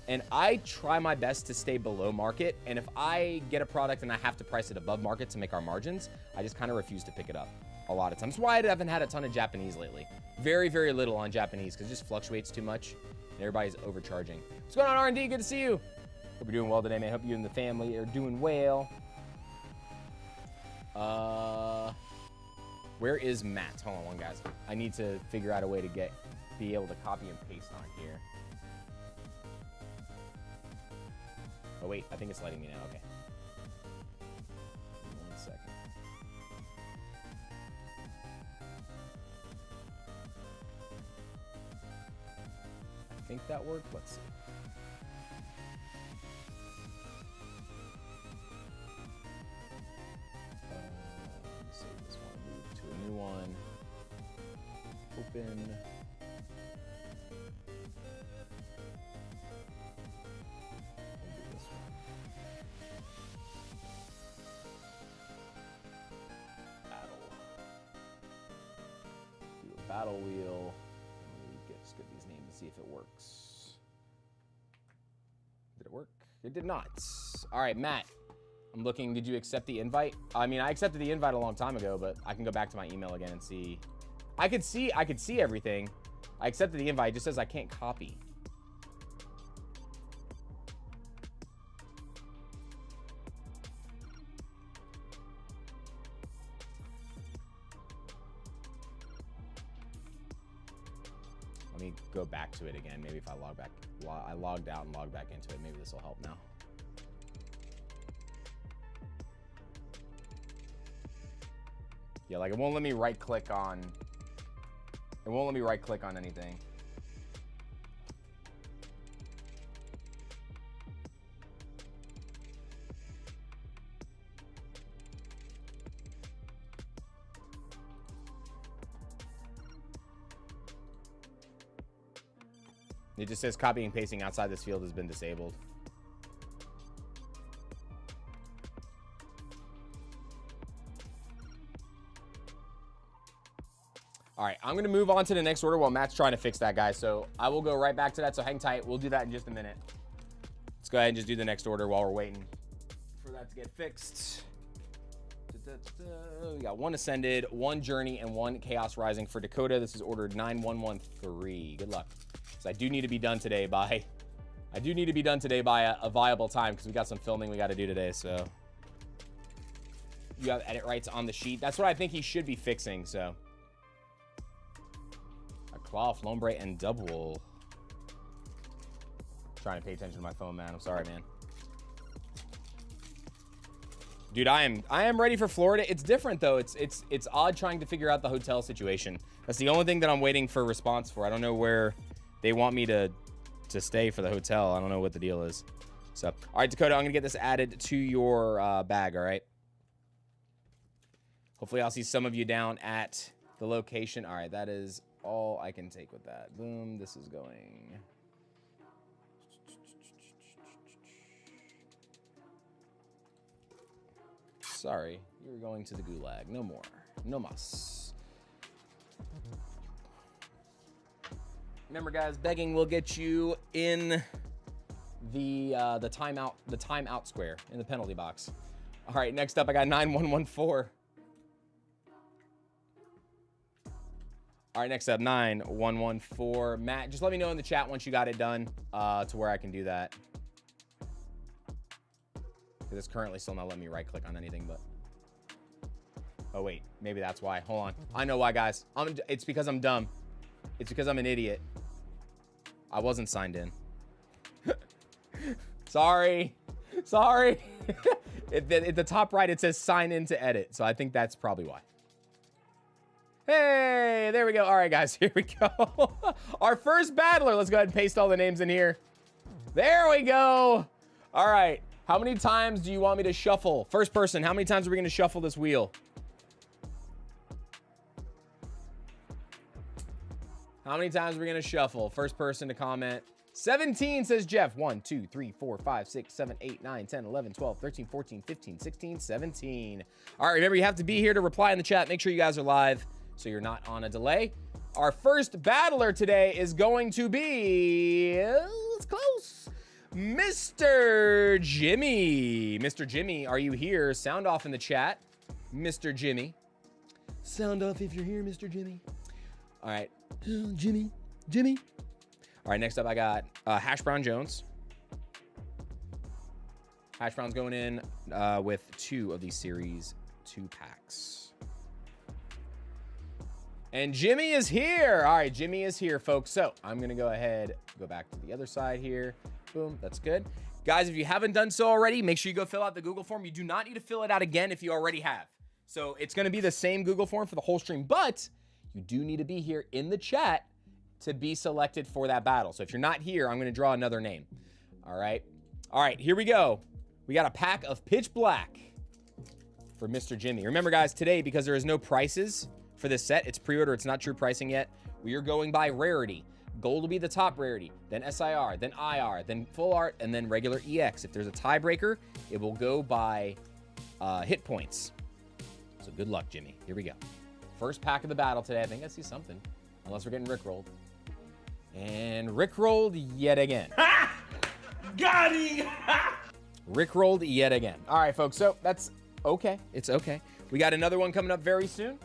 And I try my best to stay below market, and if I get a product and I have to price it above market to make our margins, I just kind of refuse to pick it up a lot of times. That's why I haven't had a ton of Japanese lately. Very, very little on Japanese, because it just fluctuates too much, and everybody's overcharging. What's going on, R&D? Good to see you. Hope you're doing well today, man. Hope you and the family are doing well. Where is Matt? Hold on one, guys. I need to figure out a way to be able to copy and paste on here. Oh, wait. I think it's letting me now. Okay. 1 second. I think that worked. Let's see. New one. Open. And do this one. Battle. Do a battle wheel. Let's get these names and see if it works. Did it work? It did not. All right, Matt. I'm looking, did you accept the invite? I mean, I accepted the invite a long time ago, but I can go back to my email again and see. I could see everything. I accepted the invite, it just says I can't copy. Let me go back to it again. Maybe if I logged out and logged back into it, maybe this will help now. Yeah, like it won't let me right click on anything. It just says copying and pasting outside this field has been disabled. All right, I'm gonna move on to the next order while Matt's trying to fix that, guys. So I will go right back to that, so hang tight. We'll do that in just a minute. Let's go ahead and just do the next order while we're waiting for that to get fixed. We got 1 Ascended, 1 Journey, and 1 Chaos Rising for Dakota. This is ordered 9113. Good luck. So I do need to be done today by a viable time, because we got some filming we got to do today, so. You have edit rights on the sheet. That's what I think he should be fixing, so. Claw, Lombre, and Double. Trying to pay attention to my phone, man. I'm sorry, man. Dude, I am ready for Florida. It's different though. It's odd trying to figure out the hotel situation. That's the only thing that I'm waiting for a response for. I don't know where they want me to stay for the hotel. I don't know what the deal is. So, all right, Dakota, I'm gonna get this added to your bag. All right. Hopefully, I'll see some of you down at the location. All right, that is all I can take with that. Boom, this is going. Sorry, you're going to the gulag. No more. No mas. Remember, guys, begging will get you in the timeout square in the penalty box. All right, next up, I got 9114. All right, next up, 9114. Matt, just let me know in the chat once you got it done to where I can do that. Because it's currently still not letting me right-click on anything, but... Oh, wait. Maybe that's why. Hold on. I know why, guys. It's because I'm dumb. It's because I'm an idiot. I wasn't signed in. Sorry. Sorry. At the top right, it says sign in to edit. So I think that's probably why. Hey, there we go. All right, guys, here we go. Our first battler. Let's go ahead and paste all the names in here. There we go. All right. How many times do you want me to shuffle? First person, how many times are we going to shuffle this wheel? How many times are we going to shuffle? First person to comment. 17 says Jeff. 1, 2, 3, 4, 5, 6, 7, 8, 9, 10, 11, 12, 13, 14, 15, 16, 17. All right, remember, you have to be here to reply in the chat. Make sure you guys are live so you're not on a delay. Our first battler today is going to be, it's close, Mr. Jimmy. Mr. Jimmy, are you here? Sound off in the chat, Mr. Jimmy. Sound off if you're here, Mr. Jimmy. All right, Jimmy. All right, next up I got Hash Brown Jones. Hash Brown's going in with 2 of these series 2 packs. And Jimmy is here. All right, Jimmy is here, folks. So I'm gonna go ahead, go back to the other side here. Boom, that's good. Guys, if you haven't done so already, make sure you go fill out the Google form. You do not need to fill it out again if you already have. So it's gonna be the same Google form for the whole stream, but you do need to be here in the chat to be selected for that battle. So if you're not here, I'm gonna draw another name. All right, here we go. We got a pack of Pitch Black for Mr. Jimmy. Remember, guys, today, because there is no prices for this set, it's pre-order, it's not true pricing yet. We are going by rarity. Gold will be the top rarity, then SIR, then IR, then full art, and then regular EX. If there's a tiebreaker, it will go by hit points. So good luck, Jimmy. Here we go. First pack of the battle today. I think I see something, unless we're getting rickrolled. And rickrolled yet again. Got him! Rickrolled yet again. All right, folks, so that's okay. It's okay. We got another one coming up very soon.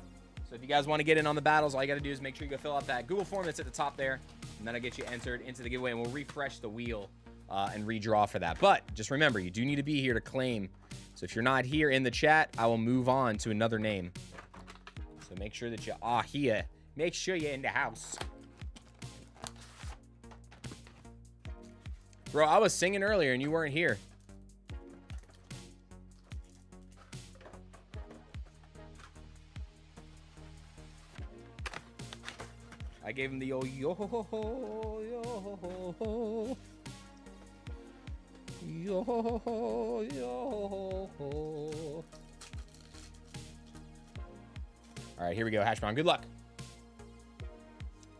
So if you guys want to get in on the battles, all you got to do is make sure you go fill out that Google form that's at the top there, and that'll get you entered into the giveaway, and we'll refresh the wheel and redraw for that. But just remember, you do need to be here to claim. So if you're not here in the chat, I will move on to another name. So make sure that you are here. Make sure you're in the house. Bro, I was singing earlier and you weren't here. I gave him the yo yo ho ho ho yo ho ho ho yo ho ho yo ho ho. All right, here we go. Hash Brown, good luck.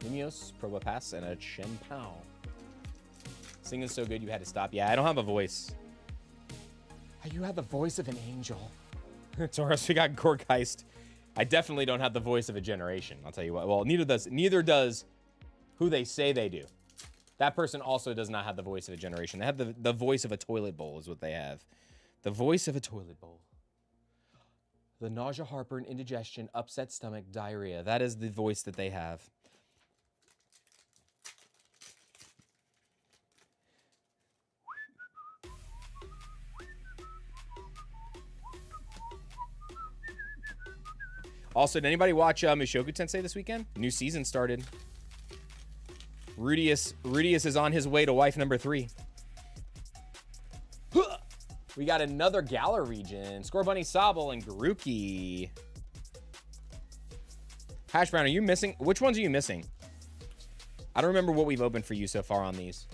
Lumios, Probopass, and a Chen Pao. Singing so good you had to stop. Yeah, I don't have a voice. You have the voice of an angel. Taurus, we got Gorgeist. I definitely don't have the voice of a generation. I'll tell you what. Well, neither does who they say they do. That person also does not have the voice of a generation. They have the voice of a toilet bowl is what they have. The voice of a toilet bowl. The nausea, heartburn, indigestion, upset stomach, diarrhea. That is the voice that they have. Also, did anybody watch Mushoku Tensei this weekend? New season started. Rudius is on his way to wife number 3. We got another Galar region. Scorbunny, Sobble, and Garuki. Hash Brown, are you missing? Which ones are you missing? I don't remember what we've opened for you so far on these.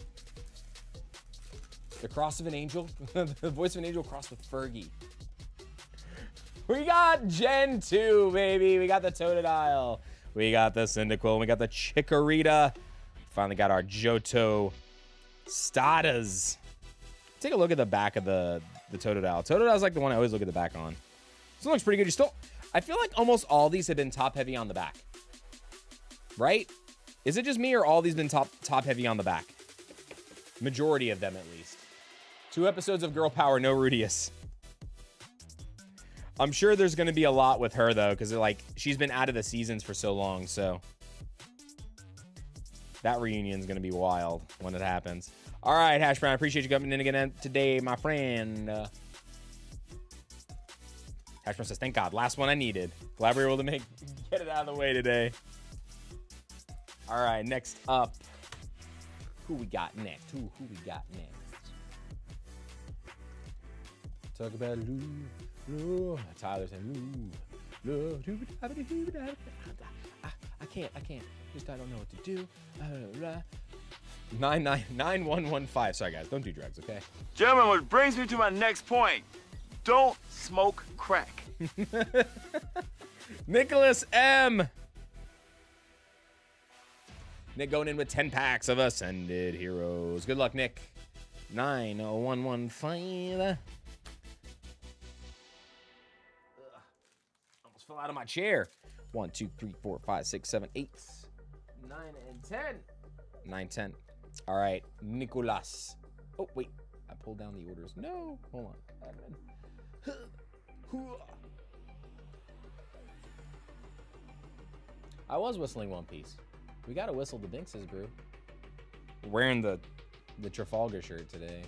The cross of an angel. The voice of an angel crossed with Fergie. We got Gen 2, baby. We got the Totodile. We got the Cyndaquil. We got the Chikorita. Finally got our Johto Stadas. Take a look at the back of the Totodile. Totodile's like the one I always look at the back on. This one looks pretty good. You still, I feel like almost all these have been top heavy on the back. Right? Is it just me or all these been top heavy on the back? Majority of them, at least. 2 episodes of Girl Power, no Rudius. I'm sure there's going to be a lot with her, though, because like she's been out of the seasons for so long, so that reunion's going to be wild when it happens. All right, Hash Brown, I appreciate you coming in again today, my friend. Hash Brown says, thank God, last one I needed. Glad we were able to get it out of the way today. All right, next up, who we got next? Who we got next? Talk about Lou. Tyler saying, Lou. I can't. Just I don't know what to do. 9115. Sorry, guys. Don't do drugs, okay? Gentlemen, which brings me to my next point. Don't smoke crack. Nicholas M. Nick going in with 10 packs of Ascended Heroes. Good luck, Nick. 90115. Almost fell out of my chair. 1, 2, 3, 4, 5, 6, 7, 8, 9, and 10. 9, 10. All right, Nicolas. Oh, wait. I pulled down the orders. No. Hold on. I was whistling One Piece. We got to whistle the Binxes, bro. Wearing the Trafalgar shirt today.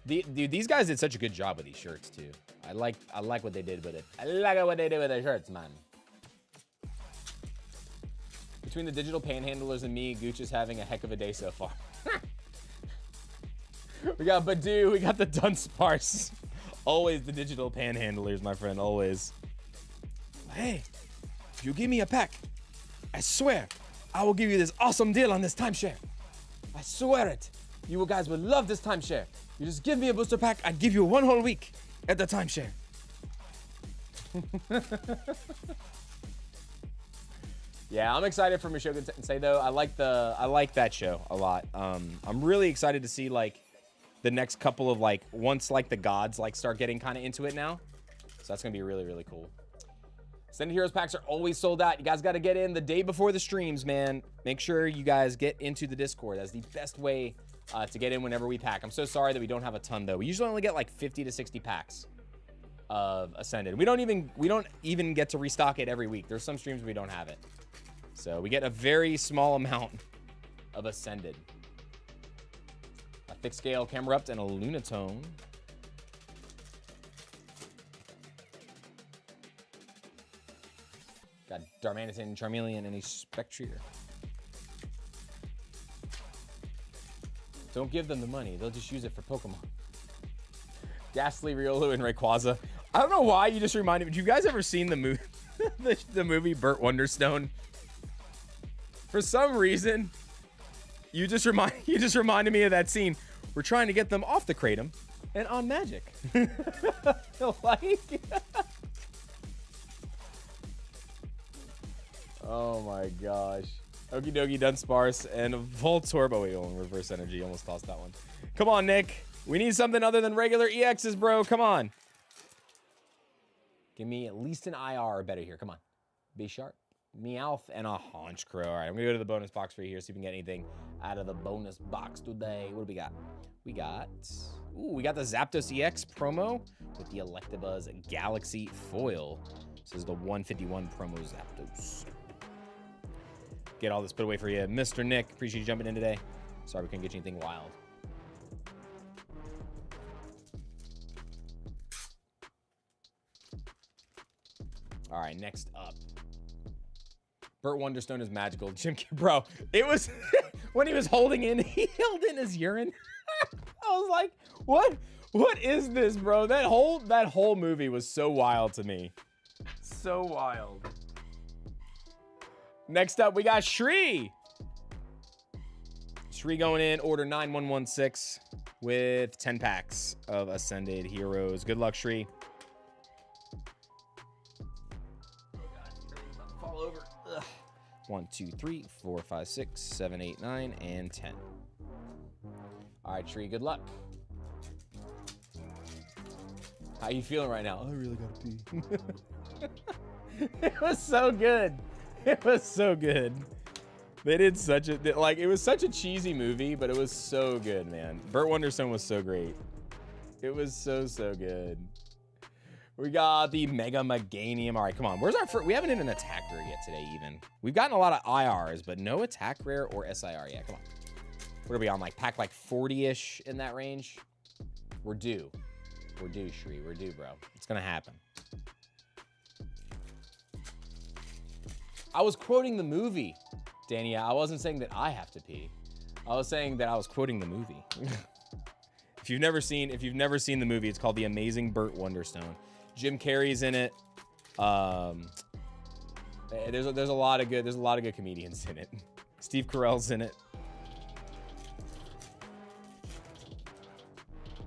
Dude, these guys did such a good job with these shirts, too. I like what they did with it. I like what they did with their shirts, man. Between the digital panhandlers and me, Gooch is having a heck of a day so far. We got Badu, we got the Dunsparce. Always the digital panhandlers, my friend, always. Hey, if you give me a pack, I swear, I will give you this awesome deal on this timeshare. I swear it. You guys would love this timeshare. You just give me a booster pack, I'd give you 1 whole week at the timeshare. Yeah, I'm excited for Mushoku Tensei though. I like that show a lot. I'm really excited to see like the next couple of like once like the gods like start getting kind of into it now. So that's gonna be really, really cool. Ascended Heroes packs are always sold out. You guys got to get in the day before the streams, man. Make sure you guys get into the Discord. That's the best way to get in whenever we pack. I'm so sorry that we don't have a ton though. We usually only get like 50 to 60 packs of Ascended. We don't even get to restock it every week. There's some streams we don't have it. So we get a very small amount of Ascended. A thick scale Camerupt and a Lunatone. Got Darmanitan, Charmeleon, and a Spectrier. Don't give them the money. They'll just use it for Pokemon. Ghastly, Riolu, and Rayquaza. I don't know why you just reminded me. Have you guys ever seen the movie, the movie Burt Wonderstone? For some reason, you just reminded me of that scene. We're trying to get them off the Kratom and on Magic. Like, oh my gosh. Okie dokie, Dunsparce, and Voltorb. Wait, reverse energy. Almost tossed that one. Come on, Nick. We need something other than regular EXs, bro. Come on. Give me at least an IR or better here. Come on. Be sharp. Meowth and a Honchkrow. All right, I'm going to go to the bonus box for you here, see if we can get anything out of the bonus box today. What do we got? We got the Zapdos EX promo with the Electabuzz Galaxy foil. This is the 151 promo Zapdos. Get all this put away for you. Mr. Nick, appreciate you jumping in today. Sorry we couldn't get you anything wild. All right, next up. Burt Wonderstone is magical. Jim, bro, it was when he was holding in, he held in his urine. I was like, what is this, bro? That whole movie was so wild to me. So wild. Next up, we got Shri. Shri going in, order 9116 with 10 packs of Ascended Heroes. Good luck, Shri. Oh, God. Fall over. Ugh. 1, 2, 3, 4, 5, 6, 7, 8, 9, and 10. All right, Shri, good luck. How you feeling right now? I really gotta pee. It was so good. It was so good. They did such a, like, it was such a cheesy movie, but it was so good, man. Burt Wonderstone was so great. It was so good. We got the Mega Meganium. All right, come on. Where's our first? We haven't hit an attack rare yet today, even. We've gotten a lot of IRs, but no attack rare or SIR yet. Come on. What are we on? Like, pack like 40-ish in that range? We're due. We're due, Shri. We're due, bro. It's gonna happen. I was quoting the movie, Danny. I wasn't saying that I have to pee. I was saying that I was quoting the movie. If you've never seen the movie, it's called The Amazing Burt Wonderstone. Jim Carrey's in it. There's a lot of good comedians in it. Steve Carell's in it.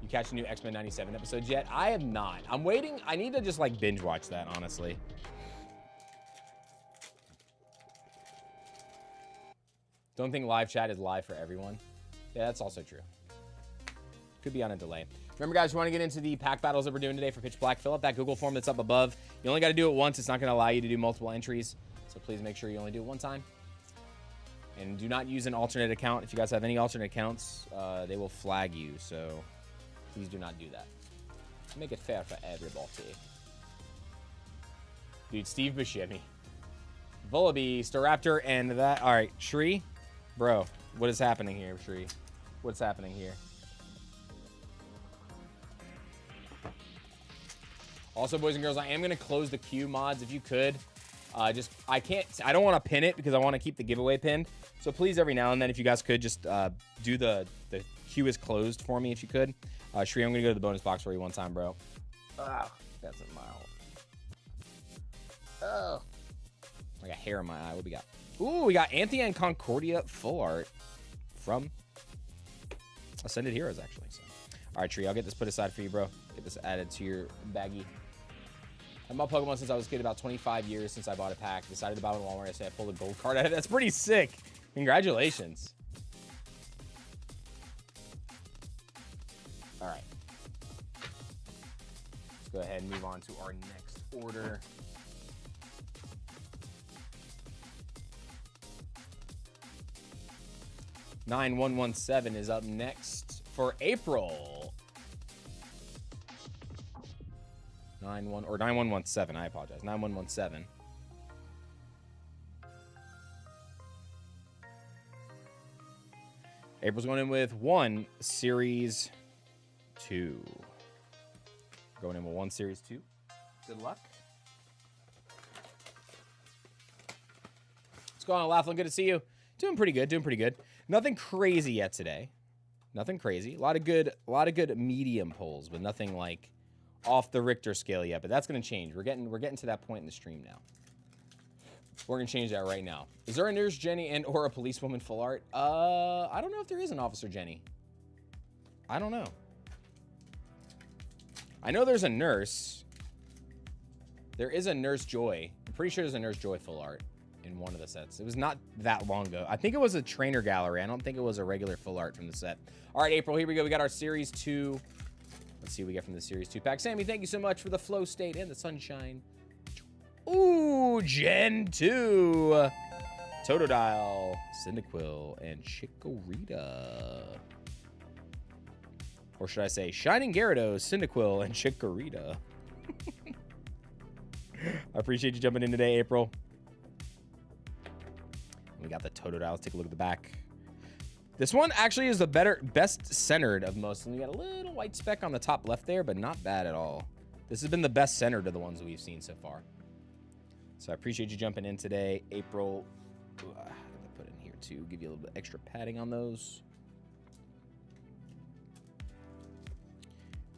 You catch the new X-Men 97 episodes yet? I have not. I'm waiting. I need to just like binge watch that, honestly. Don't think live chat is live for everyone. Yeah, that's also true. Could be on a delay. Remember, guys, you want to get into the pack battles that we're doing today for Pitch Black, fill up that Google form that's up above. You only got to do it once. It's not going to allow you to do multiple entries. So please make sure you only do it one time. And do not use an alternate account. If you guys have any alternate accounts, they will flag you. So please do not do that. Make it fair for everybody. Dude, Steve Buscemi. Vullaby, Staraptor, and that. All right, Shri. Bro, what is happening here, Shri? What's happening here? Also, boys and girls, I am going to close the queue mods if you could. I don't want to pin it because I want to keep the giveaway pinned. So please, every now and then, if you guys could just do the queue is closed for me if you could. Shri, I'm going to go to the bonus box for you one time, bro. Ah, that's a mile. Oh. I got hair in my eye. What we got? Ooh, we got Anthea and Concordia full art from Ascended Heroes, actually. So. All right, Tree, I'll get this put aside for you, bro. Get this added to your baggie. I've bought Pokemon since I was a kid, about 25 years since I bought a pack. Decided to buy one at Walmart. I say I pulled a gold card out of it. That's pretty sick. Congratulations. All right. Let's go ahead and move on to our next order. $9,117 is up next for April. 9117. I apologize. 9117. April's going in with 1 Series 2. Going in with 1 Series 2. Good luck. What's going on, Laughlin? Good to see you. Doing pretty good. Doing pretty good. Nothing crazy yet today. Nothing crazy. A lot of good medium pulls, but nothing like off the Richter scale yet. But that's going to change. We're getting to that point in the stream now. We're going to change that right now. Is there a Nurse Jenny and or a policewoman full art? I don't know if there is an Officer Jenny. I don't know. I know there's a nurse. There is a Nurse Joy. I'm pretty sure there's a Nurse Joy full art in one of the sets. It was not that long ago. I think it was a trainer gallery. I don't think it was a regular full art from the set. All right, April, here we go. We got our Series 2. Let's see what we get from the Series 2 pack. Sammy, thank you so much for the Flow State and the Sunshine. Ooh, Gen 2. Totodile, Cyndaquil, and Chikorita. Or should I say Shining Gyarados, Cyndaquil, and Chikorita. I appreciate you jumping in today, April. We got the Totodile. Let's take a look at the back. This one actually is the best centered of most. And we got a little white speck on the top left there, but not bad at all. This has been the best centered of the ones we've seen so far. So I appreciate you jumping in today, April. Ooh, I'm gonna put in here too, give you a little bit extra padding on those.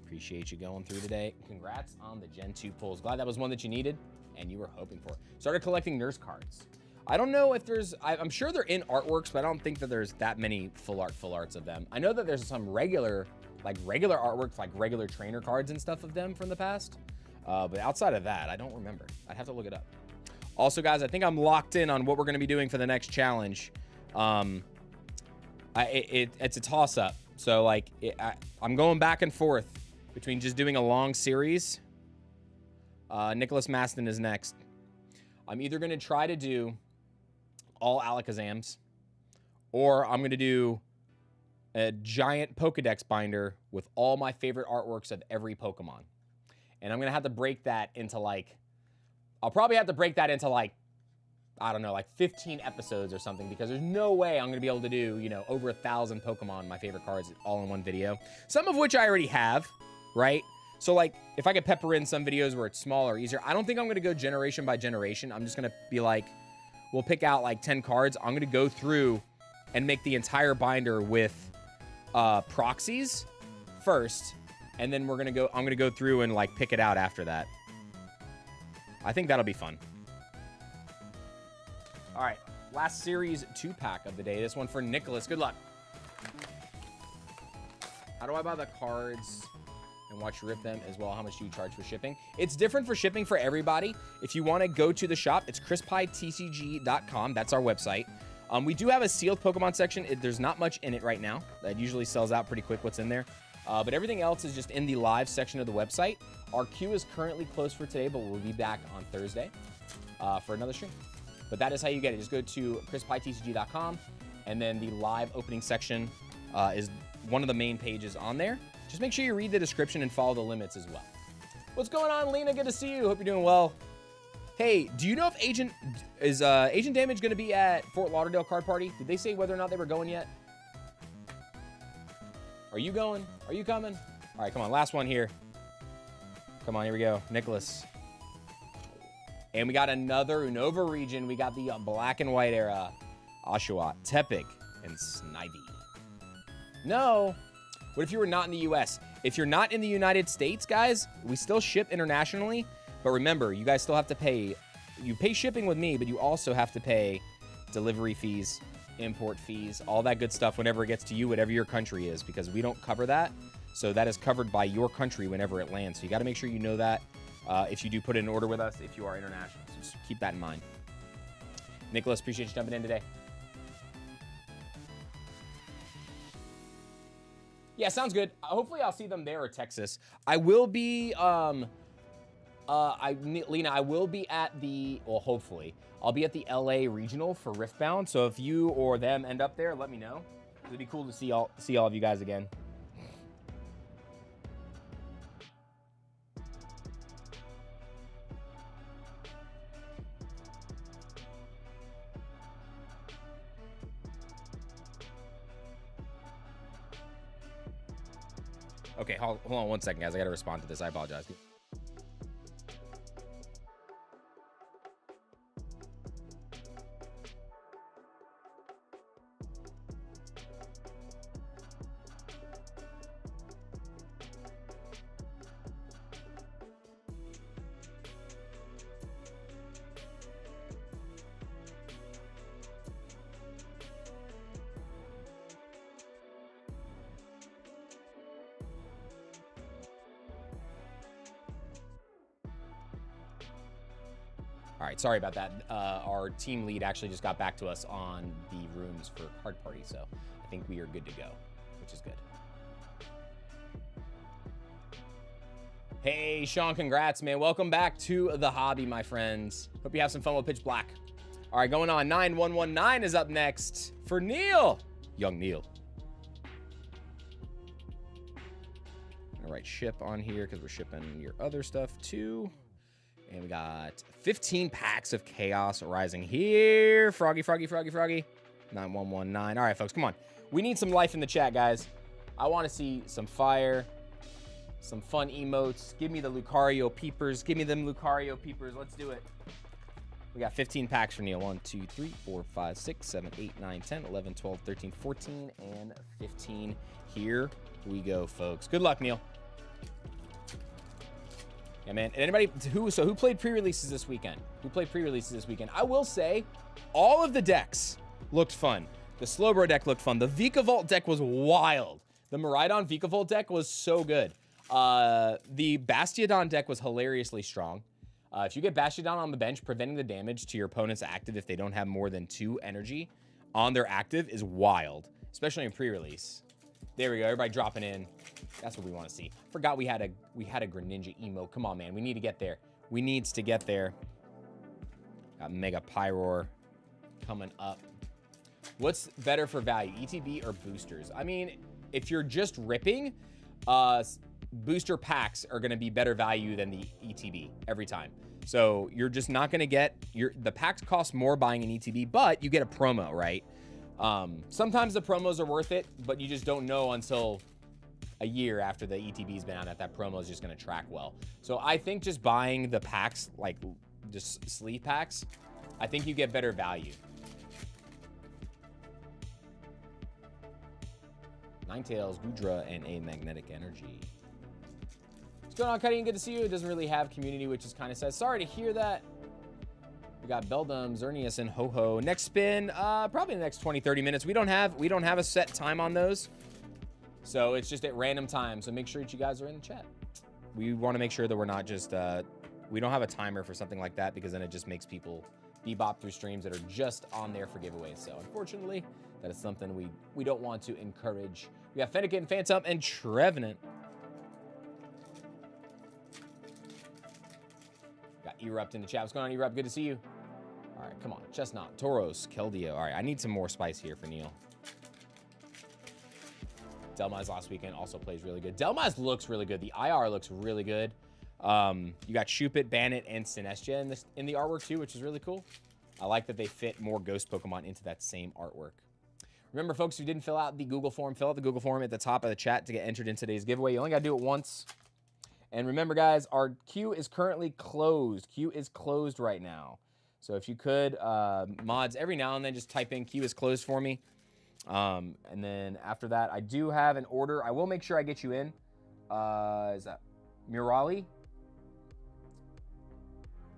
Appreciate you going through today. Congrats on the Gen 2 pulls. Glad that was one that you needed and you were hoping for. Started collecting nurse cards. I don't know if there's, I'm sure they're in artworks, but I don't think that there's that many full arts of them. I know that there's some regular artworks, like regular trainer cards and stuff of them from the past. But outside of that, I don't remember. I'd have to look it up. Also, guys, I think I'm locked in on what we're going to be doing for the next challenge. It's a toss-up. So, like, I'm going back and forth between just doing a long series. Nicholas Maston is next. I'm either going to try to do all Alakazams, or I'm going to do a giant Pokedex binder with all my favorite artworks of every Pokemon. And I'm going to have to break that into, like, I'll probably have to break that into, like, I don't know, like 15 episodes or something, because there's no way I'm going to be able to do, you know, over 1,000 Pokemon, my favorite cards, all in one video. Some of which I already have, right? So, like, if I could pepper in some videos where it's smaller, easier, I don't think I'm going to go generation by generation. I'm just going to be like, we'll pick out like 10 cards. I'm going to go through and make the entire binder with proxies first, and then I'm going to go through and like pick it out after that. I think that'll be fun. All right, last series 2-pack of the day. This one for Nicholas. Good luck. How do I buy the cards and watch you rip them as well? How much do you charge for shipping? It's different for shipping for everybody. If you want to go to the shop, it's chrispytcg.com. That's our website. We do have a sealed Pokemon section. There's not much in it right now. That usually sells out pretty quick what's in there. But everything else is just in the live section of the website. Our queue is currently closed for today, but we'll be back on Thursday for another stream. But that is how you get it. Just go to chrispytcg.com, and then the live opening section is one of the main pages on there. Just make sure you read the description and follow the limits as well. What's going on, Lena? Good to see you. Hope you're doing well. Hey, do you know if Agent Damage going to be at Fort Lauderdale Card Party? Did they say whether or not they were going yet? Are you going? Are you coming? All right, come on. Last one here. Come on, here we go. Nicholas. And we got another Unova region. We got the black and white era. Oshawott, Tepig, and Snivy. No. What if you were not in the U.S.? If you're not in the United States, guys, we still ship internationally. But remember, you guys still have to pay. You pay shipping with me, but you also have to pay delivery fees, import fees, all that good stuff whenever it gets to you, whatever your country is, because we don't cover that. So that is covered by your country whenever it lands. So you got to make sure you know that if you do put in an order with us, if you are international. So just keep that in mind. Nicholas, appreciate you jumping in today. Yeah, sounds good. Hopefully I'll see them there or Texas. I will be, Lena, I will be at the, well, hopefully, I'll be at the LA regional for Riftbound. So if you or them end up there, let me know. It'd be cool to see all of you guys again. Okay, hold on one second, guys. I got to respond to this. I apologize. All right, sorry about that. Our team lead actually just got back to us on the rooms for Card Party, so I think we are good to go, which is good. Hey, Sean, congrats, man. Welcome back to the hobby, my friends. Hope you have some fun with Pitch Black. All right, going on. 9119 is up next for Neil. Young Neil. All right, ship on here because we're shipping your other stuff too. And we got 15 packs of Chaos Rising here. Froggy. 9119. All right, folks, come on. We need some life in the chat, guys. I want to see some fire, some fun emotes. Give me the Lucario peepers. Give me them Lucario peepers. Let's do it. We got 15 packs for Neil. 1, 2, 3, 4, 5, 6, 7, 8, 9, 10, 11, 12, 13, 14, and 15. Here we go, folks. Good luck, Neil. Yeah, man. And anybody who played pre-releases this weekend? Who played pre-releases this weekend? I will say, all of the decks looked fun. The Slowbro deck looked fun. The Vikavolt deck was wild. The Miraidon Vikavolt deck was so good. The Bastiodon deck was hilariously strong. If you get Bastiodon on the bench, preventing the damage to your opponent's active if they don't have more than 2 energy on their active is wild, especially in pre-release. There we go. Everybody dropping in. That's what we want to see. Forgot we had a Greninja emo. Come on, man. We need to get there. We needs to get there. Got Mega Pyroar coming up. What's better for value, ETB or boosters? I mean, if you're just ripping, booster packs are going to be better value than the ETB every time. So you're just not going to get the packs cost more buying an ETB, but you get a promo, right? Sometimes the promos are worth it, but you just don't know until a year after the ETB's been out that promo is just going to track well. So I think just buying the packs, like just sleeve packs, I think you get better value. Ninetales, Goodra, and a Magnetic Energy. What's going on, Cuddy? Good to see you. It doesn't really have community, which is kind of sad. Sorry to hear that. We got Beldum, Xerneas, and Ho-Ho. Next spin, probably in the next 20-30 minutes. We don't have a set time on those. So it's just at random times. So make sure that you guys are in the chat. We want to make sure that we're not just, we don't have a timer for something like that because then it just makes people bebop through streams that are just on there for giveaways. So unfortunately, that is something we don't want to encourage. We got Fennekin, Phantom, and Trevenant. Got Erupt in the chat. What's going on, Erupt? Good to see you. All right, come on. Chestnut, Tauros, Keldeo. All right, I need some more spice here for Neil. Delmize last weekend also plays really good. Delmize looks really good. The IR looks really good. You got Shuppet, Bannet, and Sinestria in the artwork too, which is really cool. I like that they fit more ghost Pokemon into that same artwork. Remember, folks, if you didn't fill out the Google form, fill out the Google form at the top of the chat to get entered in today's giveaway. You only got to do it once. And remember, guys, our queue is currently closed. Queue is closed right now. So if you could, mods, every now and then just type in queue is closed for me. And then after that, I do have an order. I will make sure I get you in. Is that Murali?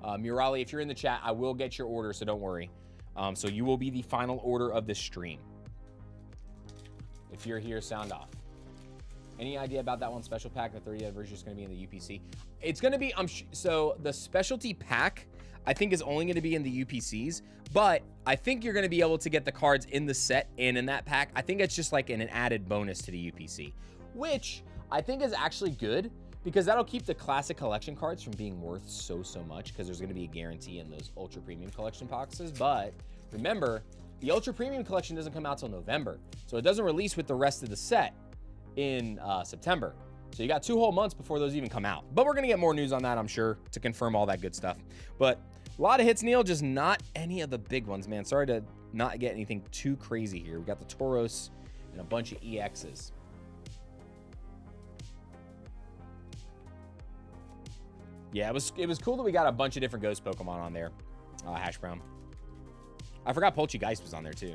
Murali, if you're in the chat, I will get your order, so don't worry. So you will be the final order of this stream. If you're here, sound off. Any idea about that one special pack? The 30th version is going to be in the UPC. It's going to be, so the specialty pack, I think, is only going to be in the UPCs, but I think you're going to be able to get the cards in the set and in that pack. I think it's just like an added bonus to the UPC, which I think is actually good because that'll keep the classic collection cards from being worth so much because there's going to be a guarantee in those ultra premium collection boxes. But remember, the ultra premium collection doesn't come out till November, so it doesn't release with the rest of the set in September. So you got 2 whole months before those even come out. But we're going to get more news on that, I'm sure, to confirm all that good stuff. But a lot of hits, Neil, just not any of the big ones, man. Sorry to not get anything too crazy here. We got the Tauros and a bunch of EXs. Yeah, it was cool that we got a bunch of different ghost Pokemon on there. Hash Brown. I forgot Poltergeist was on there too.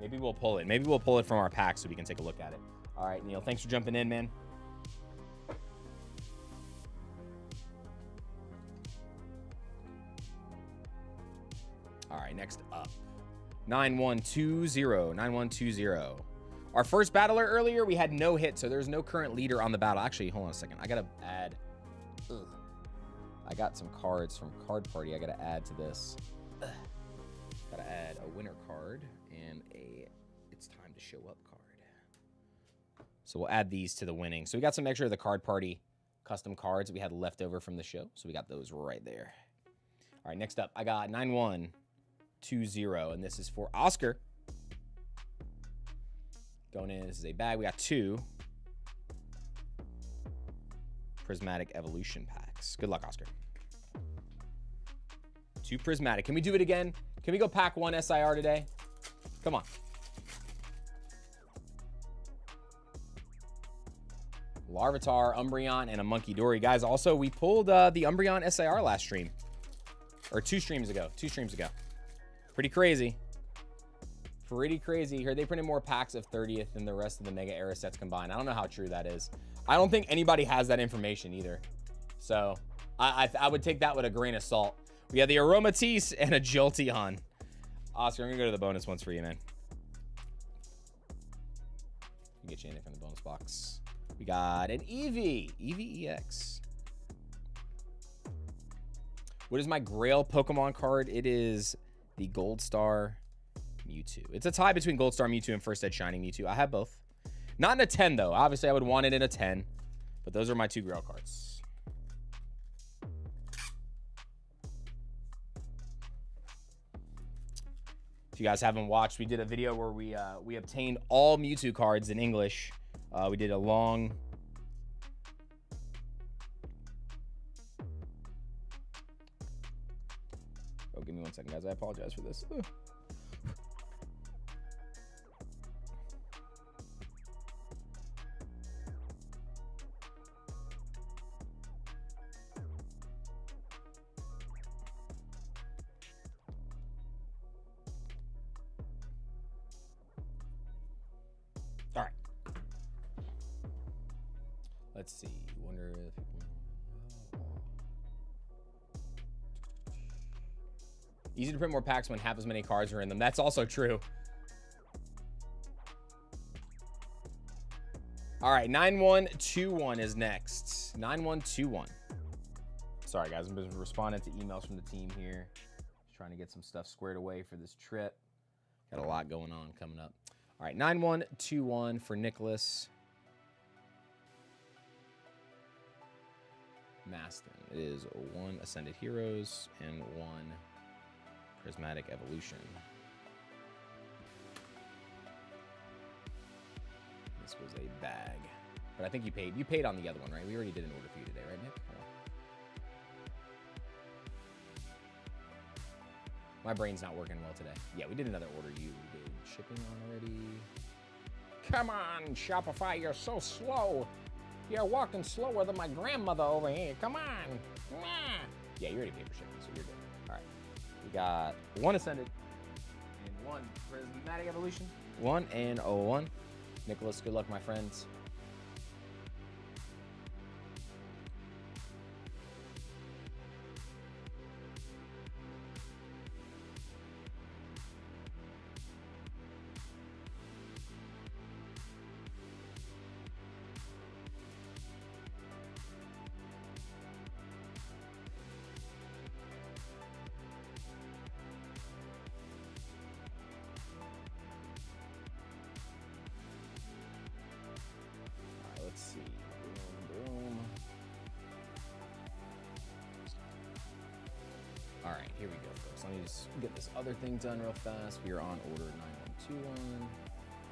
Maybe we'll pull it. Maybe we'll pull it from our pack so we can take a look at it. All right, Neil, thanks for jumping in, man. All right, next up. 9120. 9120. Our first battler earlier, we had no hit, so there's no current leader on the battle. Actually, hold on a second. I got to add... Ugh. I got some cards from Card Party I got to add to this. Got to add a winner card and a it's time to show up card. So we'll add these to the winning. So we got some extra of the Card Party custom cards that we had left over from the show. So we got those right there. All right, next up, I got 9120, and this is for Oscar. Going in, this is a bag. We got 2 prismatic evolution packs. Good luck, Oscar. 2 prismatic. Can we do it again? Can we go pack 1 SIR today? Come on. Larvitar, Umbreon, and a Monkey Dory. Guys, also, we pulled the Umbreon SIR last stream. Or 2 streams ago. 2 streams ago. Pretty crazy. Pretty crazy. Heard they printed more packs of 30th than the rest of the Mega Era sets combined. I don't know how true that is. I don't think anybody has that information either. So I would take that with a grain of salt. We have the Aromatisse and a Jolteon. Oscar, I'm going to go to the bonus ones for you, man. Get you in it from the bonus box. We got an Eevee. Eevee EX. What is my Grail Pokemon card? It is the Gold Star Mewtwo. It's a tie between Gold Star Mewtwo and First Ed Shining Mewtwo. I have both. Not in a 10, though. Obviously, I would want it in a 10. But those are my 2 Grail cards. If you guys haven't watched, we did a video where we obtained all Mewtwo cards in English. We did a long... Oh, give me 1 second, guys. I apologize for this. Ugh. All right. Let's see. Wonder if people... Easy to print more packs when half as many cards are in them. That's also true. All right, 9121 is next. 9121. Sorry, guys. I'm just responding to emails from the team here. Just trying to get some stuff squared away for this trip. Got a lot going on coming up. All right, 9121 for Nicholas. Maston. It is 1 Ascended Heroes and 1 Prismatic Evolution. This was a bag. But I think you paid. You paid on the other one, right? We already did an order for you today, right, Nick? My brain's not working well today. Yeah, we did another order. You did shipping on already. Come on, Shopify, you're so slow. You're walking slower than my grandmother over here. Come on. Yeah, you already paid for shipping, so you're good. All right. We got 1 Ascended and 1 Prismatic Evolution. 1 and 1. Nicholas, good luck, my friends. Let's see. Boom, boom. All right, here we go, folks. Let me just get this other thing done real fast. We are on order 9121.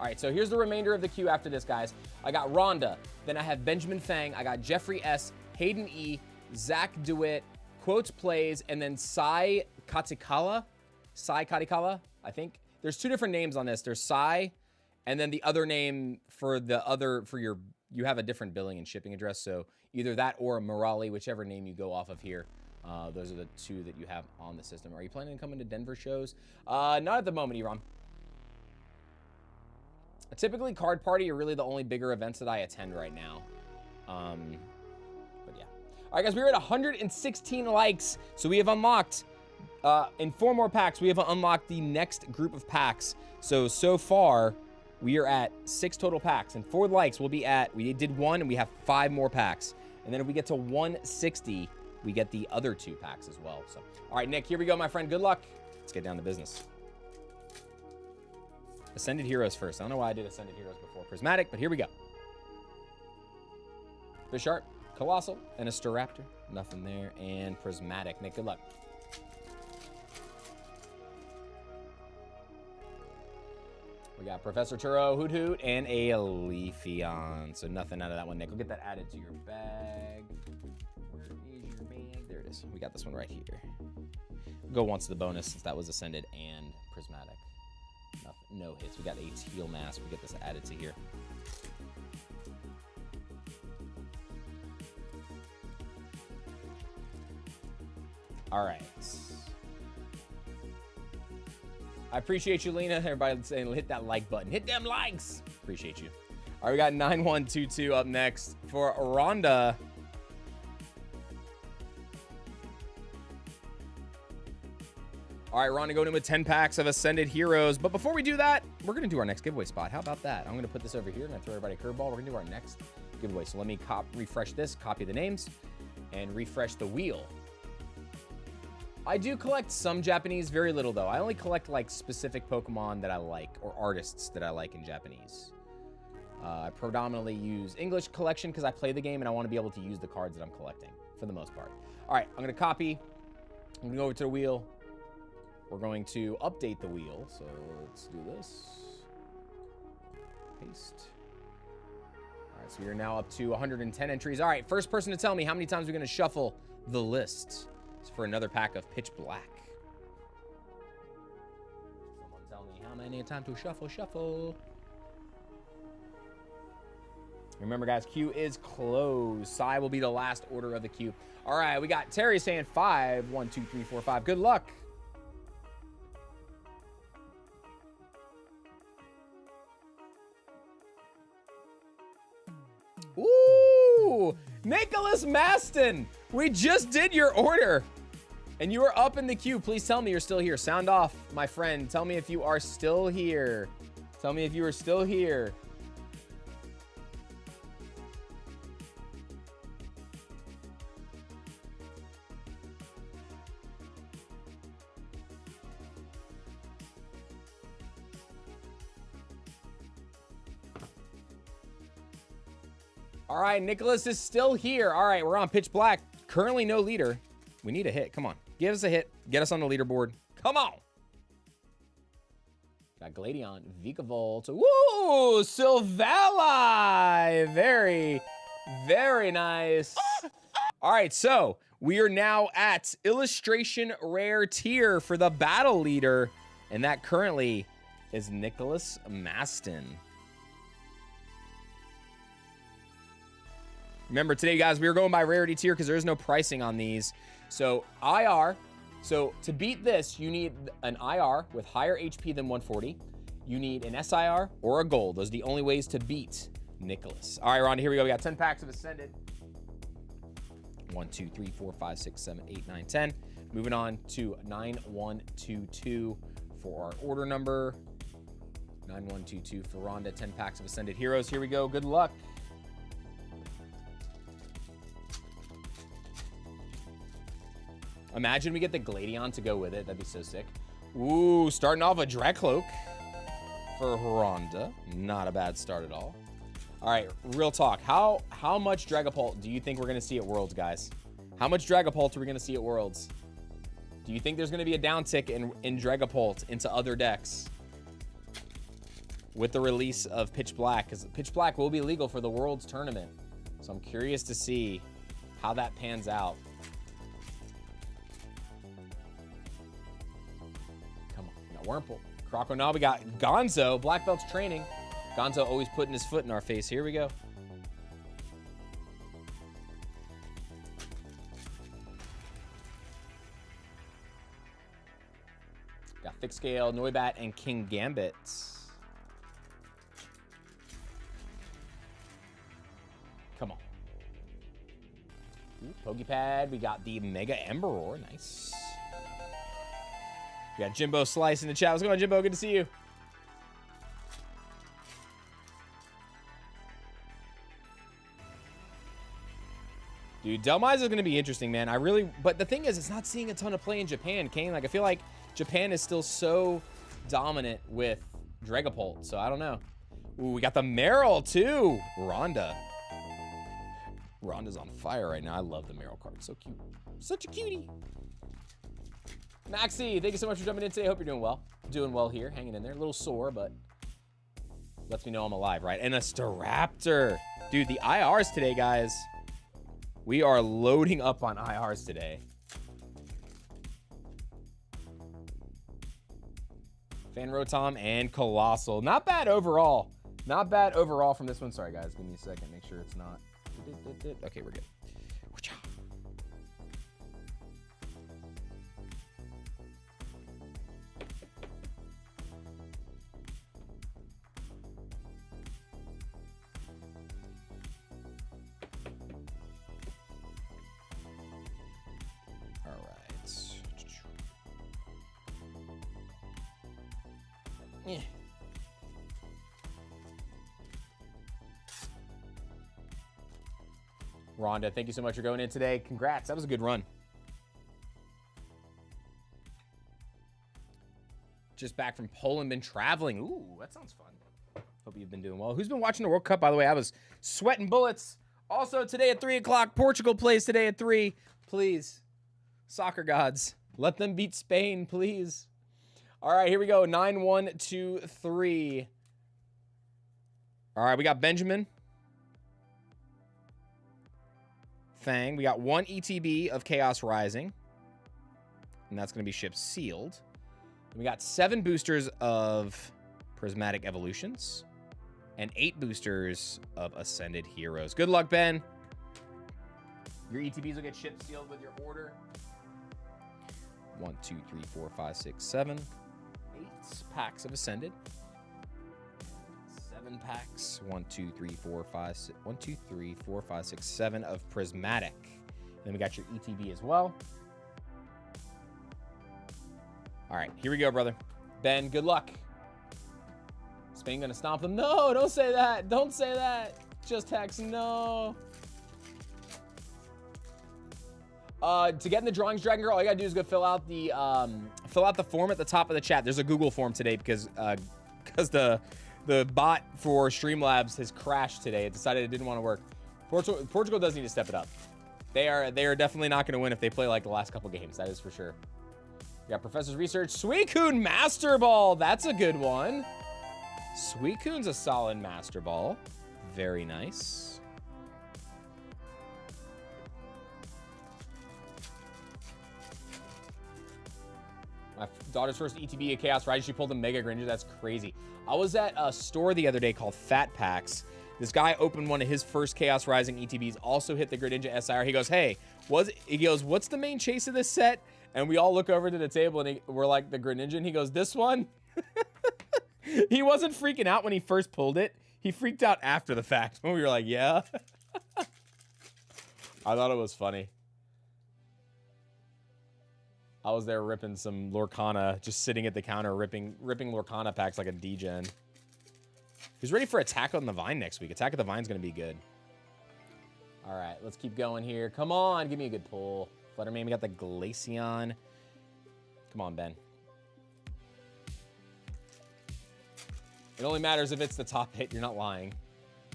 All right, so here's the remainder of the queue after this, guys. I got Rhonda. Then I have Benjamin Fang. I got Jeffrey S., Hayden E., Zach DeWitt, Quotes Plays, and then Sai Katikala. Sai Katikala, I think. There's 2 different names on this. There's Sai, and then the other name for the other, for your, you have a different billing and shipping address, so either that or Morali, whichever name you go off of here. Those are the 2 that you have on the system. Are you planning on coming to Denver shows? Not at the moment, Iran. Typically, Card Party are really the only bigger events that I attend right now. But yeah. All right, guys, we're at 116 likes, so we have unlocked, in 4 more packs, we have unlocked the next group of packs. So far, we are at 6 total packs, and 4 likes we'll be at, we did 1, and we have 5 more packs. And then if we get to 160, we get the other 2 packs as well. So, all right, Nick, here we go, my friend. Good luck. Let's get down to business. Ascended Heroes first. I don't know why I did Ascended Heroes before Prismatic, but here we go. Bisharp, Colossal, and a Staraptor. Nothing there. And Prismatic. Nick, good luck. We got Professor Turo, Hoot Hoot, and a Leafeon. So nothing out of that one, Nick. We'll get that added to your bag. Where is your bag? There it is. We got this one right here. We'll go once to the bonus since that was Ascended and Prismatic. Nothing, no hits. We got a Teal Mask. We get this added to here. All right. I appreciate you, Lena. Everybody saying hit that like button. Hit them likes. Appreciate you. All right, we got 9122 up next for Rhonda. All right, Rhonda going in with 10 packs of Ascended Heroes. But before we do that, we're going to do our next giveaway spot. How about that? I'm going to put this over here. I'm going to throw everybody a curveball. We're going to do our next giveaway. So let me refresh this, copy the names, and refresh the wheel. I do collect some Japanese, very little though. I only collect like specific Pokemon that I like or artists that I like in Japanese. I predominantly use English collection because I play the game and I want to be able to use the cards that I'm collecting for the most part. All right, I'm going to copy. I'm going to go over to the wheel. We're going to update the wheel. So let's do this. Paste. All right, so we are now up to 110 entries. All right, first person to tell me how many times we're going to shuffle the list for another pack of Pitch Black. Someone tell me how many times to shuffle. Remember, guys, queue is closed. Sai will be the last order of the queue. All right, we got Terry saying 5. 1, 2, 3, 4, 5. Good luck. Ooh, Nicholas Maston. We just did your order. And you are up in the queue. Please tell me you're still here. Sound off, my friend. Tell me if you are still here. Tell me if you are still here. All right, Nicholas is still here. All right, we're on pitch black. Currently no leader. We need a hit. Come on. Give us a hit. Get us on the leaderboard. Come on. Got Gladion, Vikavolt. Woo! Silvally. Very, very nice. All right, so we are now at illustration rare tier for the battle leader. And that currently is Nicholas Maston. Remember today, guys, we were going by rarity tier because there is no pricing on these. So IR, so to beat this, you need an IR with higher HP than 140. You need an SIR or a gold. Those are the only ways to beat Nicholas. All right, Rhonda, here we go. We got 10 packs of Ascended. 1, 2, 3, 4, 5, 6, 7, 8, 9, 10. Moving on to 9122 for our order number. 9122 for Rhonda. 10 packs of Ascended Heroes. Here we go. Good luck. Imagine we get the Gladion to go with it. That'd be so sick. Ooh, starting off a Dracloak for Rhonda. Not a bad start at all. All right, real talk. How much Dragapult do you think we're going to see at Worlds, guys? How much Dragapult are we going to see at Worlds? Do you think there's going to be a downtick in Dragapult into other decks with the release of Pitch Black? Because Pitch Black will be legal for the Worlds tournament. So I'm curious to see how that pans out. Wurmple, Croconaw, we got Gonzo, Black Belt's training. Gonzo always putting his foot in our face. Here we go. Got Thick Scale, Noibat, and King Gambit. Come on. Ooh, Pokepad, we got the Mega Emperor, nice. We got Jimbo Slice in the chat. What's going on, Jimbo? Good to see you. Dude, Delmise is going to be interesting, man. But the thing is, it's not seeing a ton of play in Japan, Kane. Like, I feel like Japan is still so dominant with Dragapult, so I don't know. Ooh, we got the Meryl, too. Rhonda. Rhonda's on fire right now. I love the Meryl card. So cute. Such a cutie. Maxie, thank you so much for jumping in today. Hope you're doing well. Doing well here, hanging in there. A little sore, but lets me know I'm alive, right? And a Staraptor. Dude, the IRs today, guys. We are loading up on IRs today. Fan Rotom and Colossal. Not bad overall. Not bad overall from this one. Sorry, guys. Give me a second. Make sure it's not. Okay, we're good. Yeah. Rhonda, thank you so much for going in today. Congrats. That was a good run. Just back from Poland, been traveling. Ooh, that sounds fun. Hope you've been doing well. Who's been watching the World Cup, by the way? I was sweating bullets. Also, today at 3 o'clock, Portugal plays today at 3. Please, soccer gods, let them beat Spain, please. All right, here we go. 9, 1, 2, 3. All right, we got Benjamin. Fang. We got 1 ETB of Chaos Rising. And that's going to be shipped sealed. And we got 7 boosters of Prismatic Evolutions. And 8 boosters of Ascended Heroes. Good luck, Ben. Your ETBs will get shipped sealed with your order. 1, 2, 3, 4, 5, 6, 7. 8 packs of Ascended. 7 packs. 1, 2, 3, 4, 5, 6. 1, 2, 3, 4, 5, 6, 7 of Prismatic. Then we got your ETB as well. All right, here we go, brother. Ben, good luck. Spain gonna stomp them? No, don't say that. Don't say that. Just hex, no. To get in the drawings, Dragon Girl, all you gotta do is go fill out the form at the top of the chat. There's a Google form today because the bot for Streamlabs has crashed today. It decided it didn't want to work. Portugal does need to step it up. They are definitely not going to win if they play like the last couple games. That is for sure. We got Professor's Research. Suicune Master Ball. That's a good one. Suicune's a solid Master Ball. Very nice. My daughter's first ETB at Chaos Rise, she pulled a Mega Greninja. That's crazy. I was at a store the other day called Fat Packs. This guy opened one of his first Chaos Rising ETBs, also hit the Greninja SIR. He goes, hey, what's the main chase of this set? And we all look over to the table and we're like, the Greninja? And he goes, this one? He wasn't freaking out when he first pulled it. He freaked out after the fact when we were like, yeah. I thought it was funny. I was there ripping some Lorcana, just sitting at the counter, ripping Lorcana packs like a degen. He's ready for Attack on the Vine next week. Attack of the Vine's going to be good. All right, let's keep going here. Come on, give me a good pull. Fluttermane, we got the Glaceon. Come on, Ben. It only matters if it's the top hit. You're not lying.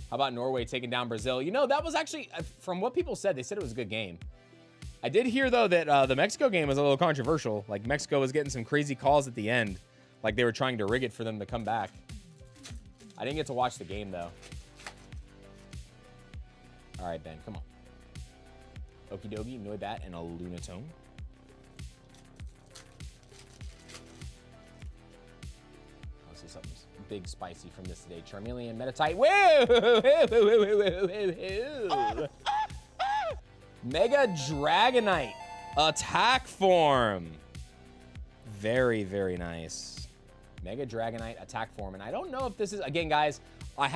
How about Norway taking down Brazil? You know, that was actually, from what people said, they said it was a good game. I did hear, though, that the Mexico game was a little controversial. Like, Mexico was getting some crazy calls at the end. Like, they were trying to rig it for them to come back. I didn't get to watch the game, though. All right, Ben, come on. Okie dokie, Noibat, and a Lunatone. Let's see something big spicy from this today. Charmeleon, Metatite. Whoa! Mega Dragonite. Attack form. Very, very nice. Mega Dragonite attack form. And I don't know if this is, again, guys, I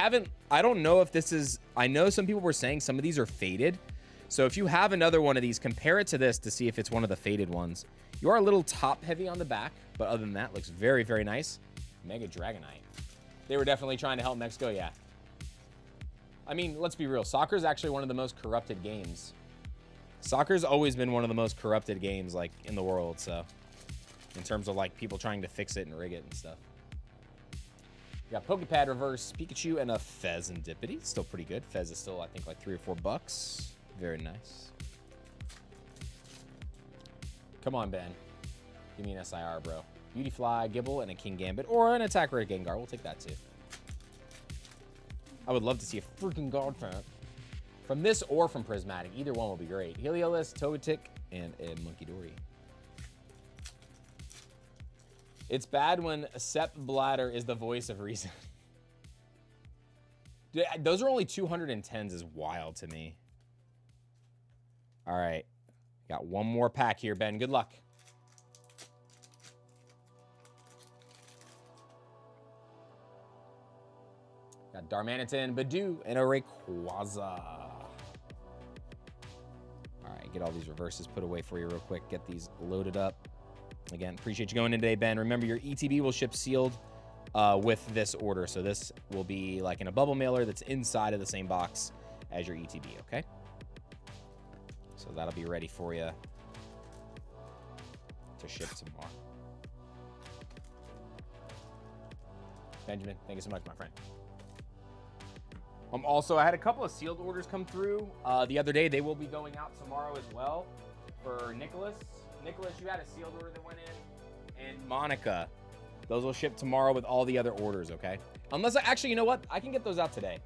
don't know if this is, I know some people were saying some of these are faded. So if you have another one of these, compare it to this to see if it's one of the faded ones. You are a little top heavy on the back, but other than that, looks very, very nice. Mega Dragonite. They were definitely trying to help Mexico, yeah. I mean, let's be real. Soccer is actually one of the most corrupted games. Soccer's always been one of the most corrupted games, like, in the world, so. In terms of, like, people trying to fix it and rig it and stuff. We got Pokepad Reverse, Pikachu, and a Fezandipity. Still pretty good. Fez is still, I think, like $3 or $4. Very nice. Come on, Ben. Give me an SIR, bro. Beautyfly, Gibble, and a King Gambit. Or an Attack Rate Gengar. We'll take that, too. I would love to see a freaking guard pack. From this or from Prismatic. Either one will be great. Heliolisk, Togetic, and a Munkidori. It's bad when Sepp Blatter is the voice of reason. Dude, those are only 210s is wild to me. All right. Got one more pack here, Ben. Good luck. Got Darmanitan, Badoo, and a Rayquaza. All right, get all these reverses put away for you real quick. Get these loaded up. Again, appreciate you going in today, Ben. Remember, your ETB will ship sealed with this order. So this will be like in a bubble mailer that's inside of the same box as your ETB, okay? So that'll be ready for you to ship tomorrow. Benjamin, thank you so much, my friend. Also, I had a couple of sealed orders come through the other day. They will be going out tomorrow as well for Nicholas. Nicholas, you had a sealed order that went in. And Monica. Those will ship tomorrow with all the other orders, okay? Unless, actually, you know what? I can get those out today.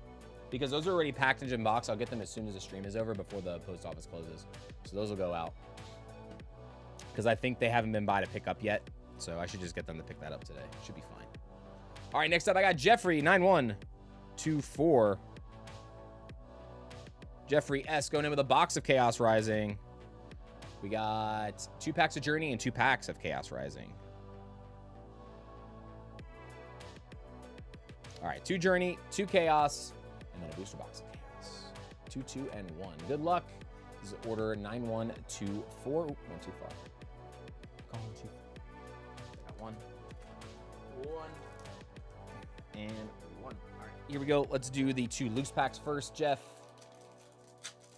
Because those are already packaged in box. I'll get them as soon as the stream is over before the post office closes. So those will go out. Because I think they haven't been by to pick up yet. So I should just get them to pick that up today. Should be fine. All right, next up, I got Jeffrey, 9124. Jeffrey S. going in with a box of Chaos Rising. We got 2 packs of Journey and 2 packs of Chaos Rising. All right, 2 Journey, 2 Chaos, and then a booster box of Chaos. 2, 2, and 1. Good luck. This is order 9124. Ooh, 125. Call 125. Got 1. 1. And 1. All right, here we go. Let's do the 2 loose packs first, Jeff.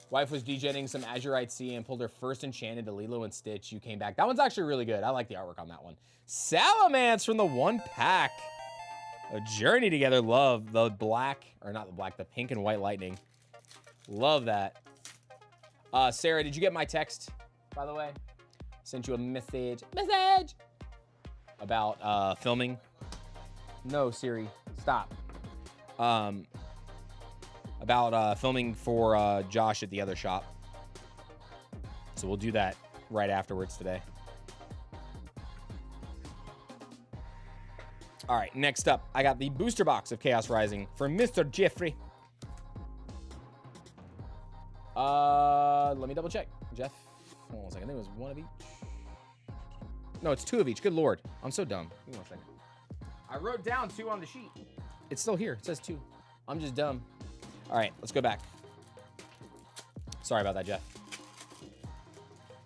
Wife was degenning some Azurite Sea and pulled her first enchanted to Lilo and Stitch. You came back. That one's actually really good. I like the artwork on that one. Salamence from the 1 pack. A Journey together. Love the black, or not the black, the pink and white lightning. Love that. Sarah, did you get my text, by the way? Sent you a message. About filming. No, Siri, stop. About filming for Josh at the other shop. So we'll do that right afterwards today. All right, next up, I got the booster box of Chaos Rising from Mr. Jeffrey. Let me double check. Jeff, hold on a second. I think it was one of each. No, it's 2 of each. Good Lord. I'm so dumb. Give me 1 second. I wrote down 2 on the sheet. It's still here. It says 2. I'm just dumb. All right, let's go back. Sorry about that, Jeff.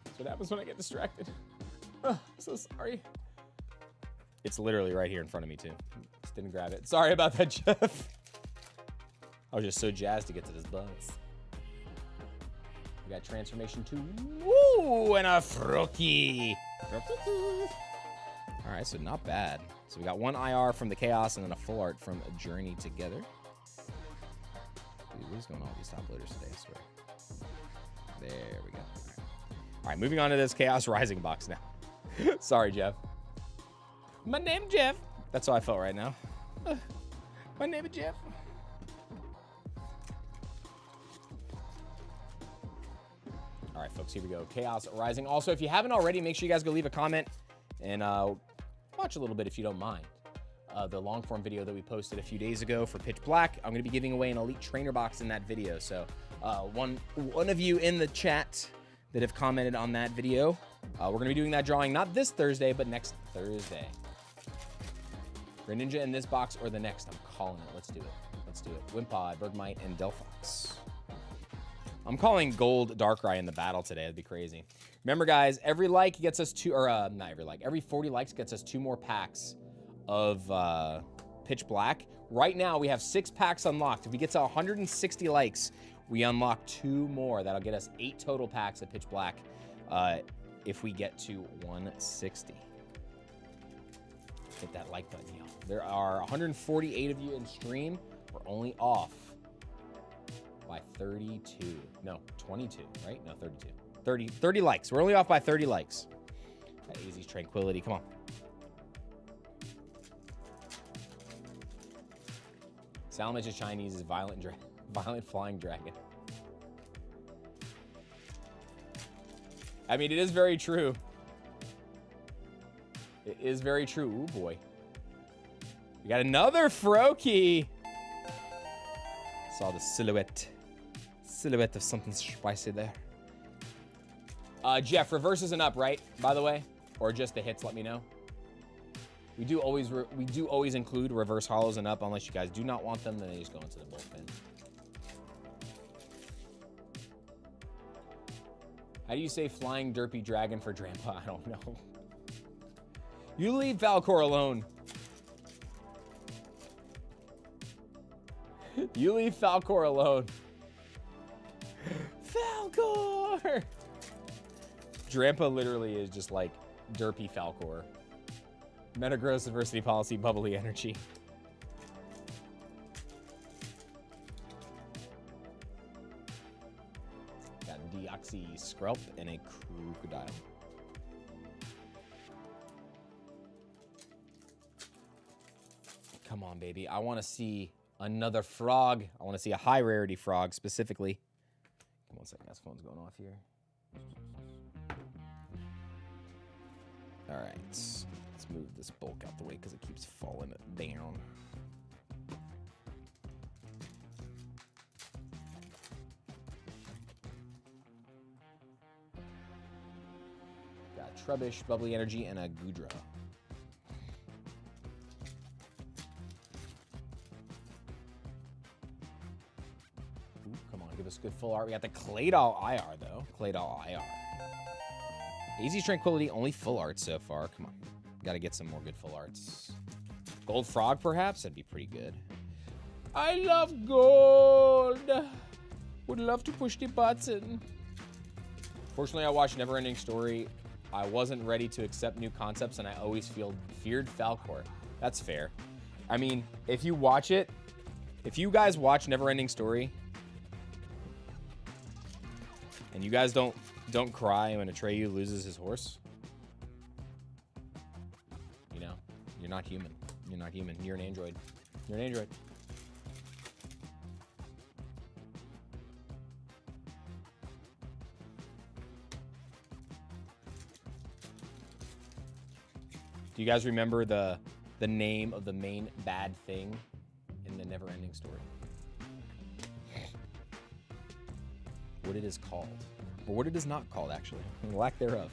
That's what happens when I get distracted. Oh, so sorry. It's literally right here in front of me, too. Just didn't grab it. Sorry about that, Jeff. I was just so jazzed to get to this buzz. We got Transformation 2. Woo! And a Froakie. All right, so not bad. So we got 1 IR from the Chaos and then a full art from A Journey Together. Dude, what is going on with these top loaders today, I swear. There we go. All right, moving on to this Chaos Rising box now. Sorry, Jeff. My name is Jeff. That's how I felt right now. My name is Jeff. All right, folks, here we go. Chaos Rising. Also, if you haven't already, make sure you guys go leave a comment and watch a little bit if you don't mind. The long form video that we posted a few days ago for Pitch Black. I'm going to be giving away an Elite Trainer box in that video. So one of you in the chat that have commented on that video, we're going to be doing that drawing not this Thursday, but next Thursday. Greninja in this box or the next. I'm calling it. Let's do it. Let's do it. Wimpod, Bergmite, and Delphox. I'm calling Gold Darkrai in the battle today. That'd be crazy. Remember, guys, every like gets us 2, or not every like, every 40 likes gets us 2 more packs of Pitch Black. Right now, we have 6 packs unlocked. If we get to 160 likes, we unlock 2 more. That'll get us 8 total packs of Pitch Black if we get to 160. Hit that like button, y'all. There are 148 of you in stream. We're only off by 32. No, 22, right? No, 32. 30 likes. We're only off by 30 likes. That Easy's Tranquility. Come on. Salamence Chinese is Violent Flying Dragon. I mean, it is very true. It is very true. Ooh, boy. We got another Froakie. Saw the silhouette of something spicy there. Jeff, reverses and up, right? By the way, or just the hits. Let me know. We do always include reverse hollows and up, unless you guys do not want them. Then they just go into the bullpen. How do you say Flying Derpy Dragon for Drampa? I don't know. You leave Falcor alone. You leave Falcor alone. Falcor! Drampa literally is just like derpy Falcor. Metagross Diversity Policy, Bubbly Energy. Got Deoxy Skrelp and a Crocodile. Come on, baby. I want to see another frog. I want to see a high rarity frog specifically. One second, this phone's going off here. All right, let's move this bulk out the way because it keeps falling down. Got Trubbish, Bubbly Energy, and a Goodra. Give us good full art. We got the Claydol IR, though. Claydol IR. Easy Tranquility, only full art so far. Come on. Got to get some more good full arts. Gold Frog, perhaps? That'd be pretty good. I love gold. Would love to push the button. Fortunately, I watched Neverending Story. I wasn't ready to accept new concepts, and I always feared Falcor. That's fair. I mean, if you watch it, if you guys watch Neverending Story, And you guys don't cry when Atreyu loses his horse? You know, you're not human. You're not human. You're an android. You're an android. Do you guys remember the name of the main bad thing in the never-ending story? What it is called. Or what it is not called, actually. Lack thereof.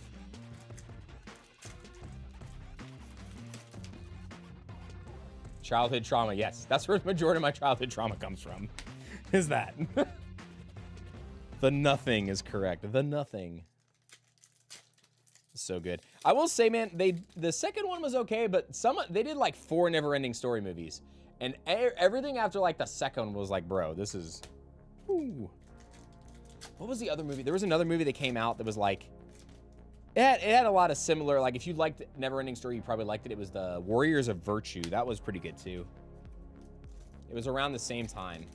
Childhood trauma, yes. That's where the majority of my childhood trauma comes from. Is that. The nothing is correct. The nothing. So good. I will say, man, the second one was okay, but they did like 4 never-ending story movies. And everything after like the second one was like, bro, this is... Ooh. What was the other movie? There was another movie that came out that was like... It had a lot of similar... Like, if you liked Neverending Story, you probably liked it. It was the Warriors of Virtue. That was pretty good, too. It was around the same time.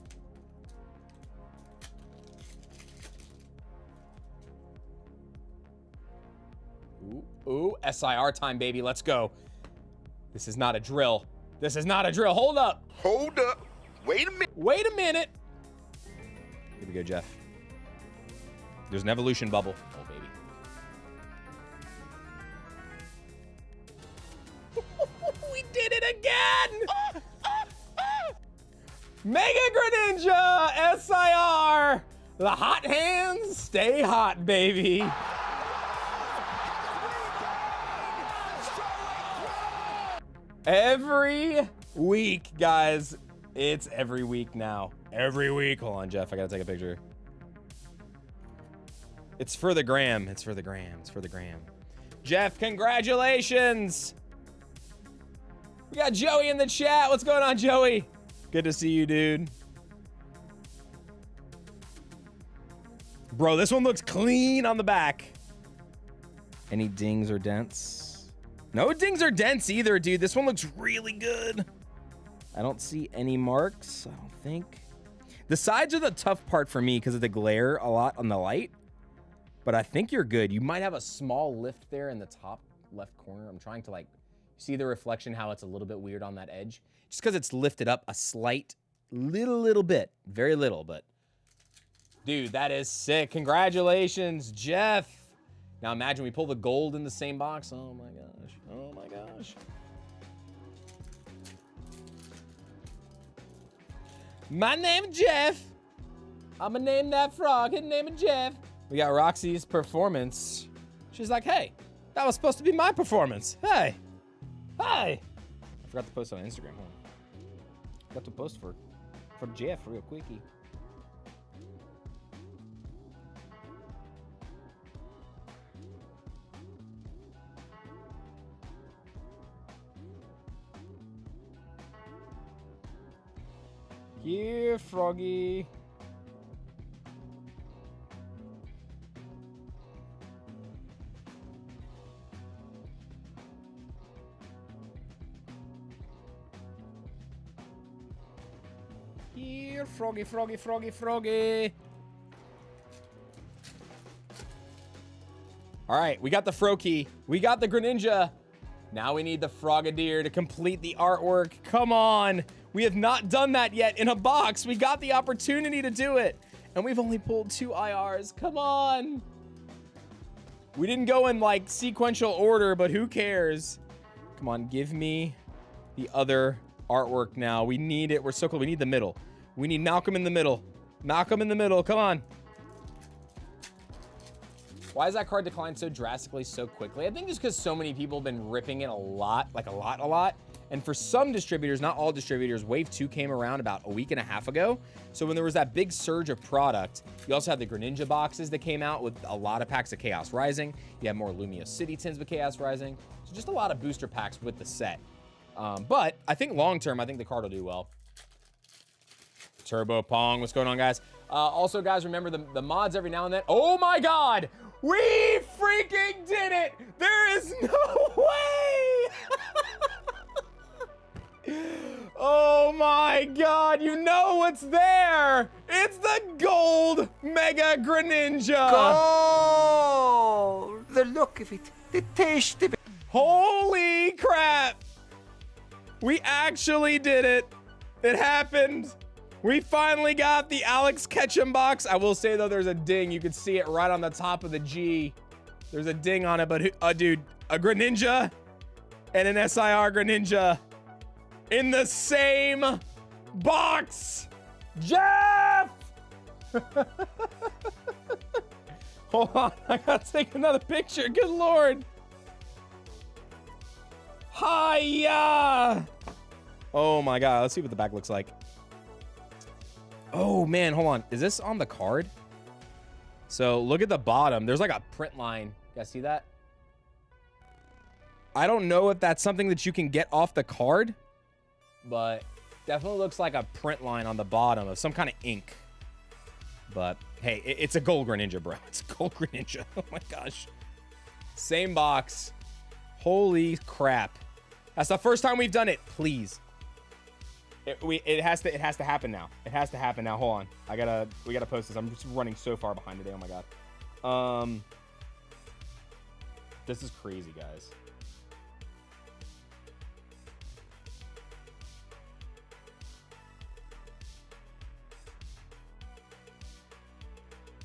Ooh, SIR time, baby. Let's go. This is not a drill. This is not a drill. Hold up. Hold up. Wait a minute. Wait a minute. Here we go, Jeff. There's an evolution bubble. Oh, baby. We did it again! Mega Greninja SIR! The hot hands stay hot, baby. Every week, guys. It's every week now. Every week. Hold on, Jeff. I gotta take a picture. It's for the gram. It's for the gram. It's for the gram. Jeff, congratulations. We got Joey in the chat. What's going on, Joey? Good to see you, dude. Bro, this one looks clean on the back. Any dings or dents? No dings or dents either, dude. This one looks really good. I don't see any marks, I don't think. The sides are the tough part for me because of the glare a lot on the light. But I think you're good. You might have a small lift there in the top left corner. I'm trying to like see the reflection, how it's a little bit weird on that edge. Just because it's lifted up a slight, little bit. Very little, but. Dude, that is sick. Congratulations, Jeff. Now imagine we pull the gold in the same box. Oh my gosh. Oh my gosh. My name's Jeff. I'ma name that frog. His name is Jeff. We got Roxy's performance. She's like, hey, that was supposed to be my performance. Hey. Hey. I forgot to post on Instagram. Hold on. Got to post for Jeff real quickie. Here, Froggy. Here, Froggy, Froggy, Froggy, Froggy. All right, we got the Froakie. We got the Greninja. Now we need the Frogadier to complete the artwork. Come on. We have not done that yet in a box. We got the opportunity to do it. And we've only pulled 2 IRs. Come on. We didn't go in like sequential order, but who cares? Come on, give me the other artwork now. We need it. We're so close. We need the middle. We need Malcolm in the middle. Malcolm in the middle. Come on. Why is that card declined so drastically so quickly? I think just because so many people have been ripping it a lot, like a lot. And for some distributors, not all distributors, Wave 2 came around about a week and a half ago. So when there was that big surge of product, you also had the Greninja boxes that came out with a lot of packs of Chaos Rising. You have more Lumio City tins with Chaos Rising. So just a lot of booster packs with the set. But I think long-term, I think the card will do well. Turbo Pong, what's going on, guys? Also, guys, remember the mods every now and then. Oh my God! We freaking did it! There is no way! Oh my God, you know what's there. It's the gold Mega Greninja. Oh, the look of it, the taste of it. Holy crap. We actually did it. It happened. We finally got the Alex Ketchum box. I will say, though, there's a ding. You can see it right on the top of the G. There's a ding on it, but dude, a Greninja and an SIR Greninja in the same box. Jeff! Hold on, I gotta take another picture. Good Lord. Hiya! Oh my God, let's see what the back looks like. Oh man, hold on. Is this on the card? So look at the bottom. There's like a print line. You guys see that? I don't know if that's something that you can get off the card, but definitely looks like a print line on the bottom of some kind of ink. But hey, it's a gold Greninja, bro. It's a gold Greninja. Oh my gosh. Same box. Holy crap. That's the first time we've done it. Please. It has to happen now. It has to happen now. Hold on. We gotta post this. I'm just running so far behind today. Oh my God. This is crazy, guys.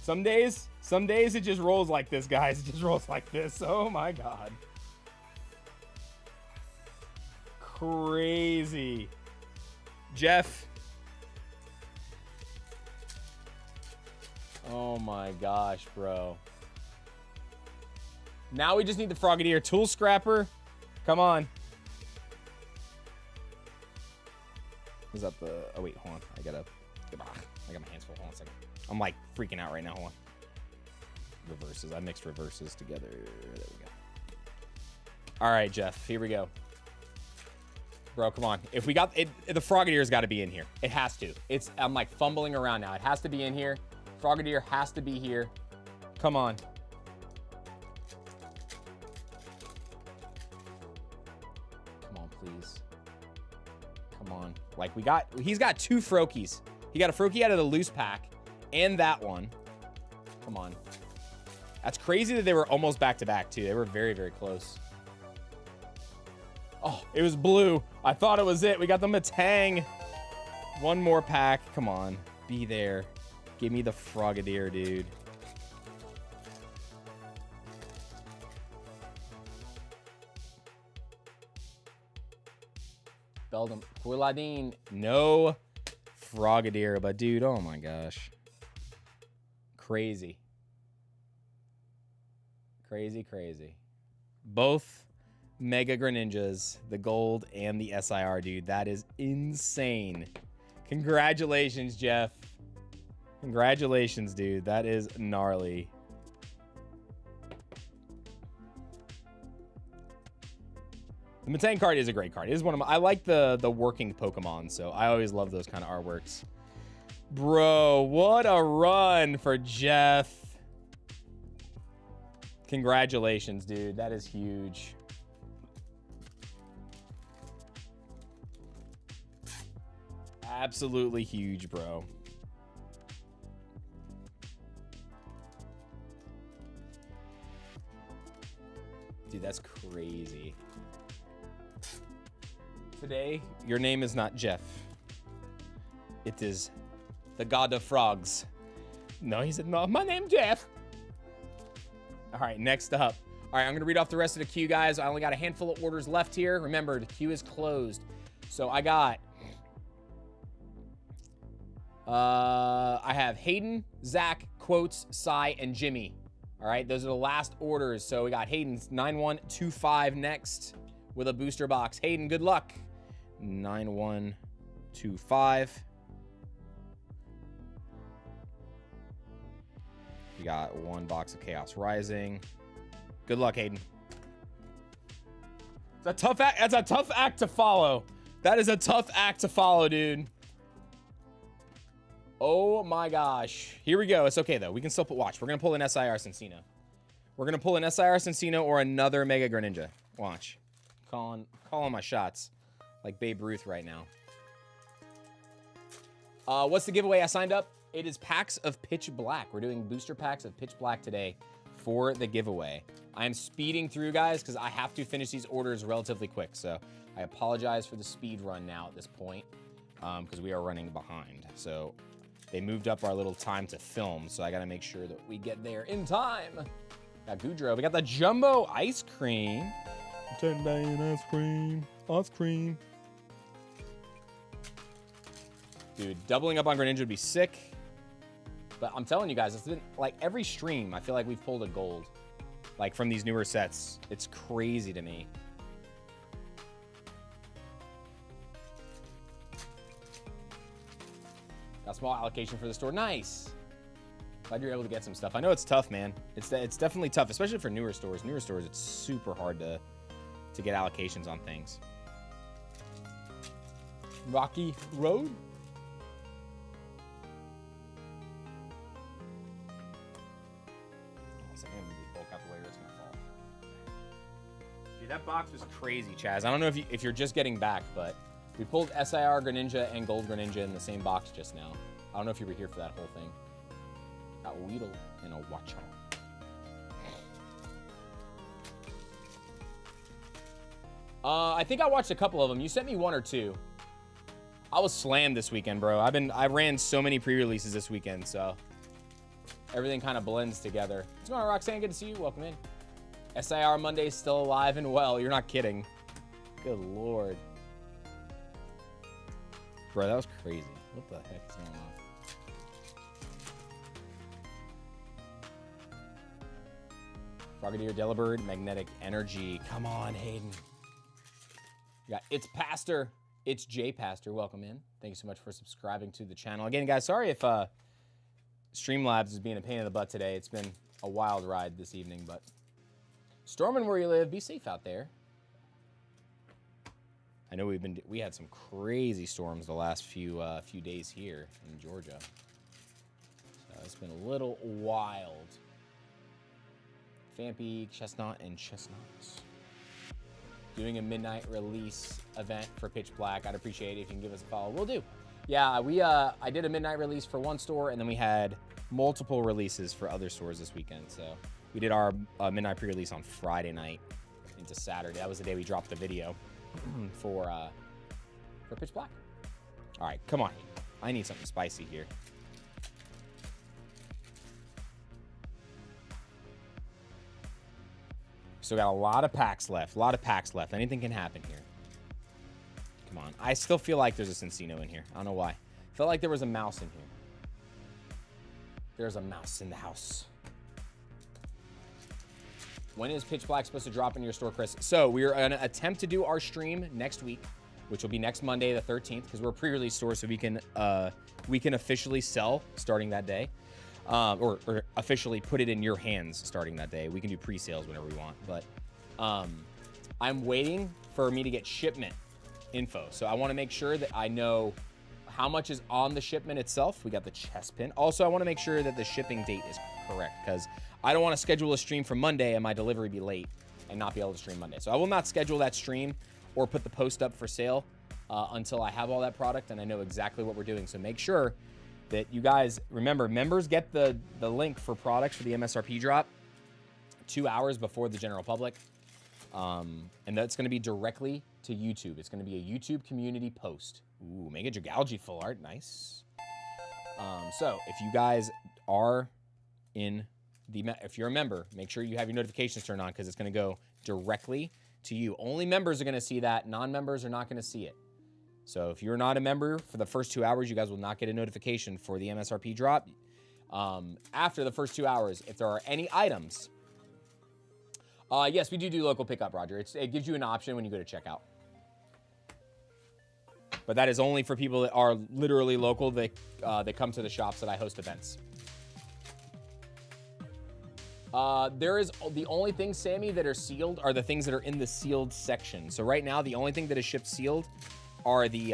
Some days it just rolls like this, guys. It just rolls like this. Oh my God. Crazy. Jeff. Oh my gosh, bro. Now we just need the Frogadier Tool Scrapper. Come on. Is that the... Oh, wait, hold on. I got my hands full. Hold on a second. I'm like freaking out right now. Hold on. Reverses. I mixed reverses together. There we go. All right, Jeff. Here we go. Bro, come on. If we got it, the Frogadier's got to be in here. It has to. I'm like fumbling around now. It has to be in here. Frogadier has to be here. Come on. Come on, please. Come on. Like he's got two Froakies. He got a Froakie out of the loose pack and that one. Come on. That's crazy that they were almost back to back too. They were very, very close. Oh, it was blue. I thought it was it. We got the Metang. One more pack. Come on. Be there. Give me the Frogadier, dude. Beldum. Quilladine. No Frogadier. But, dude, oh my gosh. Crazy. Crazy, crazy. Both Mega Greninjas, the gold and the SIR, dude. That is insane. Congratulations, Jeff. Congratulations, dude. That is gnarly. The Metang card is a great card. It is one of my... I like the working Pokemon, so I always love those kind of artworks. Bro, what a run for Jeff. Congratulations, dude. That is huge. Absolutely huge, bro. Dude, that's crazy. Today, your name is not Jeff. It is the God of Frogs. No, he said, no, my name's Jeff. All right, next up. All right, I'm going to read off the rest of the queue, guys. I only got a handful of orders left here. Remember, the queue is closed. So I got... I have Hayden, Zach, Quotes, Cy, and Jimmy. All right, those are the last orders. So we got Hayden's 9125 next with a booster box. Hayden, good luck. 9125. You got one box of Chaos Rising. Good luck, Hayden. It's a tough act. That's a tough act to follow. That is a tough act to follow, dude. Oh my gosh. Here we go. It's okay though. We can still watch. We're gonna pull an SIR Cincino. We're gonna pull an SIR Cincino or another Mega Greninja. Watch. Calling my shots like Babe Ruth right now. What's the giveaway? I signed up. It is packs of Pitch Black. We're doing booster packs of Pitch Black today for the giveaway. I am speeding through, guys, because I have to finish these orders relatively quick. So I apologize for the speed run now at this point, because we are running behind. So they moved up our little time to film, so I got to make sure that we get there in time. Got Goudreau. We got the Jumbo Ice Cream. $10 ice cream. Ice cream. Dude, doubling up on Greninja would be sick. But I'm telling you guys, it's been like every stream, I feel like we've pulled a gold. Like from these newer sets. It's crazy to me. Got a small allocation for the store. Nice. Glad you're able to get some stuff. I know it's tough, man. It's definitely tough, especially for newer stores. Newer stores, it's super hard to get allocations on things. Rocky Road. Dude, that box was crazy, Chaz. I don't know if you're just getting back, but we pulled SIR Greninja and Gold Greninja in the same box just now. I don't know if you were here for that whole thing. Got Weedle and a Watchon. I think I watched a couple of them. You sent me one or two. I was slammed this weekend, bro. I ran so many pre-releases this weekend, so everything kind of blends together. What's going on, Roxanne? Good to see you. Welcome in. SIR Monday is still alive and well. You're not kidding. Good Lord. Bro, that was crazy. What the heck is going on? Frogadier, Delibird, Magnetic Energy. Come on, Hayden. You got It's Pastor. It's J Pastor. Welcome in. Thank you so much for subscribing to the channel. Again, guys, sorry if Streamlabs is being a pain in the butt today. It's been a wild ride this evening, but storming where you live. Be safe out there. I know we had some crazy storms the last few days here in Georgia. So it's been a little wild. Fampy, Chestnut, and Chestnuts. Doing a midnight release event for Pitch Black. I'd appreciate it if you can give us a follow. We'll do. Yeah, I did a midnight release for one store, and then we had multiple releases for other stores this weekend. So we did our midnight pre-release on Friday night into Saturday. That was the day we dropped the video for Pitch Black. All right, come on. I need something spicy here. Still got a lot of packs left. A lot of packs left. Anything can happen here. Come on. I still feel like there's a Cincino in here. I don't know why. I felt like there was a mouse in here. There's a mouse in the house. When is Pitch Black supposed to drop in your store, Chris? So we are going to attempt to do our stream next week, which will be next Monday, the 13th, because we're a pre-release store, so we can officially sell starting that day. Or officially put it in your hands starting that day. We can do pre-sales whenever we want, but I'm waiting for me to get shipment info. So I want to make sure that I know how much is on the shipment itself. We got the chest pin. Also, I want to make sure that the shipping date is correct, because I don't want to schedule a stream for Monday and my delivery be late and not be able to stream Monday. So I will not schedule that stream or put the post up for sale until I have all that product and I know exactly what we're doing. So make sure that you guys remember, members get the link for products for the MSRP drop 2 hours before the general public. And that's going to be directly to YouTube. It's going to be a YouTube community post. Ooh, Mega Dragalge full art. Nice. So if you guys are if you're a member, make sure you have your notifications turned on, because it's going to go directly to you. Only members are going to see that. Non-members are not going to see it. So if you're not a member for the first 2 hours, you guys will not get a notification for the MSRP drop. After the first 2 hours, if there are any items, yes, we do local pickup, Roger. It gives you an option when you go to checkout. But that is only for people that are literally local, that come to the shops that I host events. There is the only things, Sammy, that are sealed are the things that are in the sealed section. So right now, the only thing that is shipped sealed are the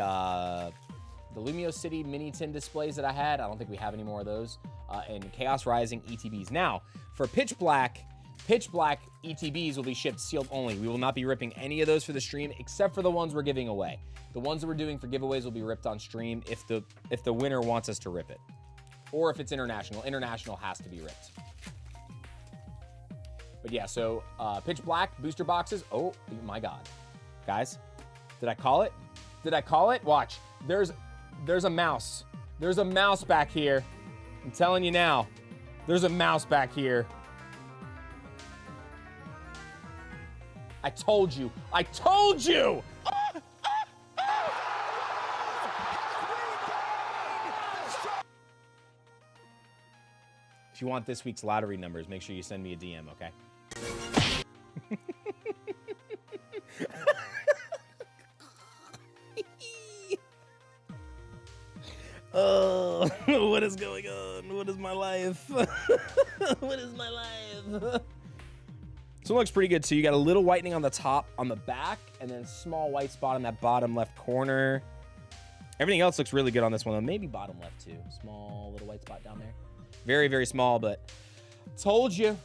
Lumio City mini tin displays that I had. I don't think we have any more of those. And Chaos Rising ETBs. Now, for Pitch Black Pitch Black ETBs will be shipped sealed only. We will not be ripping any of those for the stream except for the ones we're giving away. The ones that we're doing for giveaways will be ripped on stream if the winner wants us to rip it. Or if it's international. International has to be ripped. But yeah, so Pitch Black booster boxes. Oh my God. Guys, did I call it? Did I call it? Watch. There's a mouse. There's a mouse back here. I'm telling you now. There's a mouse back here. I told you. I told you! If you want this week's lottery numbers, make sure you send me a DM, okay? Oh, what is going on? What is my life? What is my life? So it looks pretty good. So you got a little whitening on the top, on the back, and then a small white spot on that bottom left corner. Everything else looks really good on this one, though. Maybe bottom left, too. Small little white spot down there. Very, very small, but told you.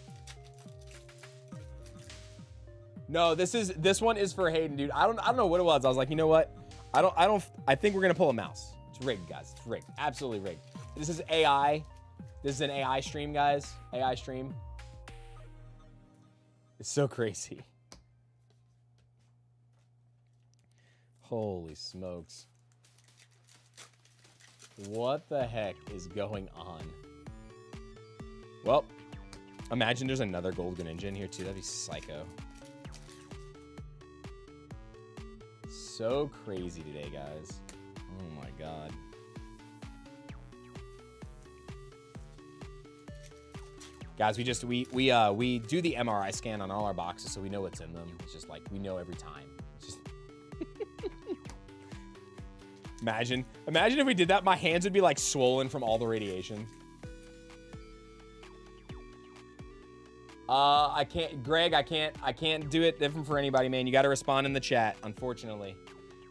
No, this one is for Hayden, dude. I don't know what it was. I was like, you know what? I think we're gonna pull a mouse. It's rigged, guys. It's rigged. Absolutely rigged. This is AI. This is an AI stream, guys. AI stream. It's so crazy. Holy smokes. What the heck is going on? Well, imagine there's another gold Greninja in here too. That'd be psycho. So crazy today, guys. Oh my God. Guys, we do the MRI scan on all our boxes so we know what's in them. It's just like we know every time. It's just Imagine if we did that, my hands would be like swollen from all the radiation. I can't, Greg, I can't do it different for anybody, man. You got to respond in the chat, unfortunately.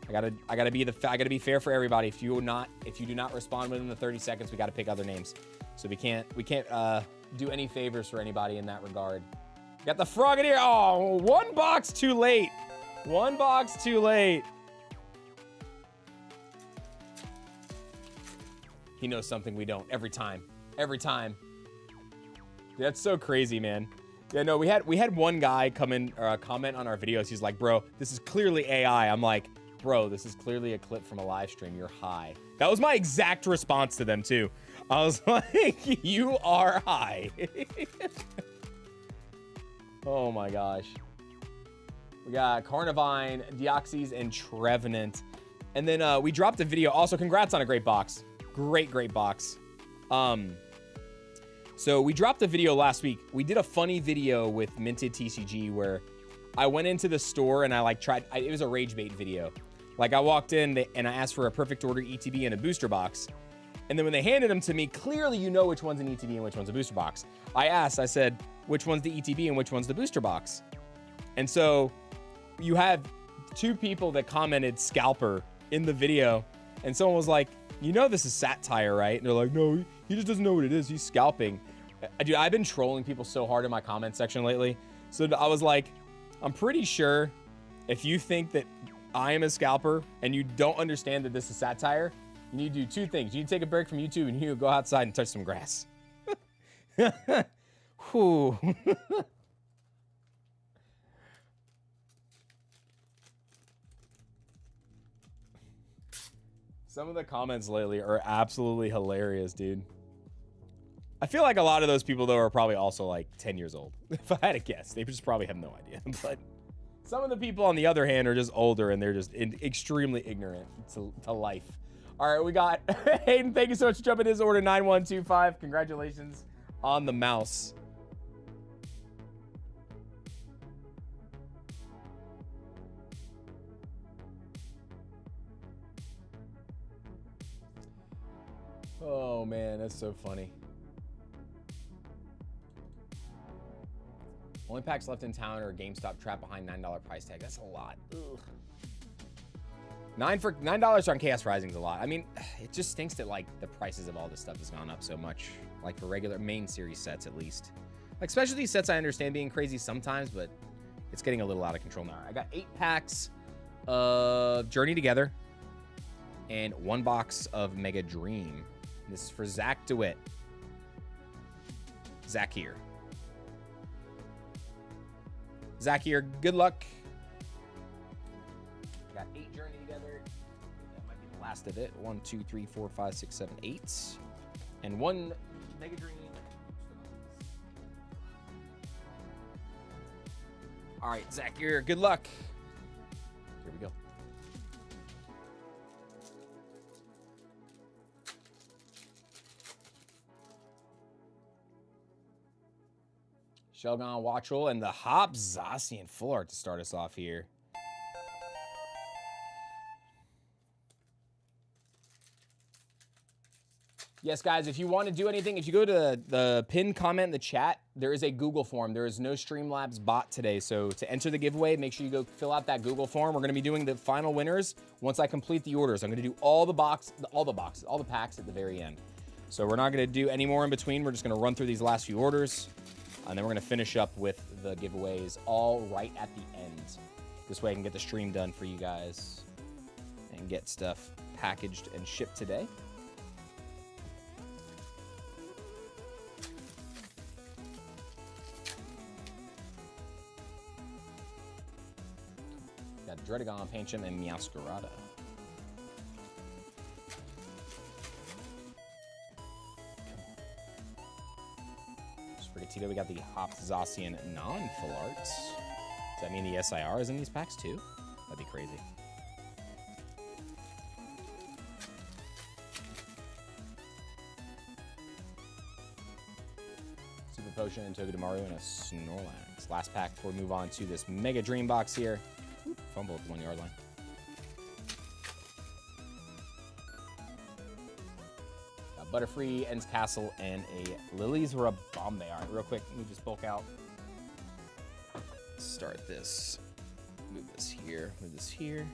I gotta be fair for everybody. If you do not respond within the 30 seconds, we got to pick other names. So we can't do any favors for anybody in that regard. Got the Frogadier. Oh, one box too late. One box too late. He knows something we don't every time. Every time. That's so crazy, man. Yeah, no, we had one guy come in or comment on our videos. He's like, bro, this is clearly AI. I'm like, bro, this is clearly a clip from a live stream. You're high. That was my exact response to them too. I was like, you are high. Oh my gosh. We got Carnivine, Deoxys, and Trevenant. And then we dropped a video. Also, congrats on a great box. Great box. So we dropped a video last week. We did a funny video with Minted TCG where I went into the store and I like it was a rage bait video. Like I walked in and I asked for a perfect order ETB and a booster box. And then when they handed them to me, clearly you know which one's an ETB and which one's a booster box. I said, which one's the ETB and which one's the booster box? And so you have two people that commented scalper in the video. And someone was like, you know this is satire, right? And they're like, no, he just doesn't know what it is. He's scalping. Dude, I've been trolling people so hard in my comment section lately. So I was like, I'm pretty sure if you think that I am a scalper and you don't understand that this is satire, you need to do two things. You need to take a break from YouTube and you go outside and touch some grass. Whew. Some of the comments lately are absolutely hilarious, dude. I feel like a lot of those people, though, are probably also like 10 years old. If I had to guess, they just probably have no idea. But some of the people, on the other hand, are just older and they're just extremely ignorant to life. All right, we got Hayden. Thank you so much for jumping in. His order 9125. Congratulations on the mouse. Oh man, that's so funny. Only packs left in town or GameStop trap behind $9 price tag. That's a lot. Ugh. $9 on Chaos Rising is a lot. I mean, it just stinks that like the prices of all this stuff has gone up so much. Like for regular main series sets, at least. Like, specialty sets, I understand being crazy sometimes, but it's getting a little out of control now. I got 8 packs of Journey Together and 1 box of Mega Dream. This is for Zach DeWitt. Zach here. Zach here, good luck. Got 8 Journey Together. That might be the last of it. 1, 2, 3, 4, 5, 6, 7, 8. And 1 Mega Dream. All right, Zach here, good luck. Here we go. Shelgon Watchel and the Hop Zacian full art to start us off here. Yes, guys, if you want to do anything, if you go to the pinned comment in the chat, there is a Google form. There is no Streamlabs bot today. So to enter the giveaway, make sure you go fill out that Google form. We're going to be doing the final winners once I complete the orders. I'm going to do all the packs at the very end. So we're not going to do any more in between. We're just going to run through these last few orders. And then we're going to finish up with the giveaways all right at the end. This way I can get the stream done for you guys and get stuff packaged and shipped today. Got Dredagon, Pancham, and Meowscarada. Sprigatito, we got the Hop Zacian non-full arts. Does that mean the SIR is in these packs too? That'd be crazy. Super Potion and Togedemaru and a Snorlax. Last pack before we move on to this Mega Dream box here. Oop, fumble at the 1 yard line. Butterfree, Ends Castle, and a Lily's Rabombe. All right, real quick, move this bulk out. Start this. Move this here, move this here,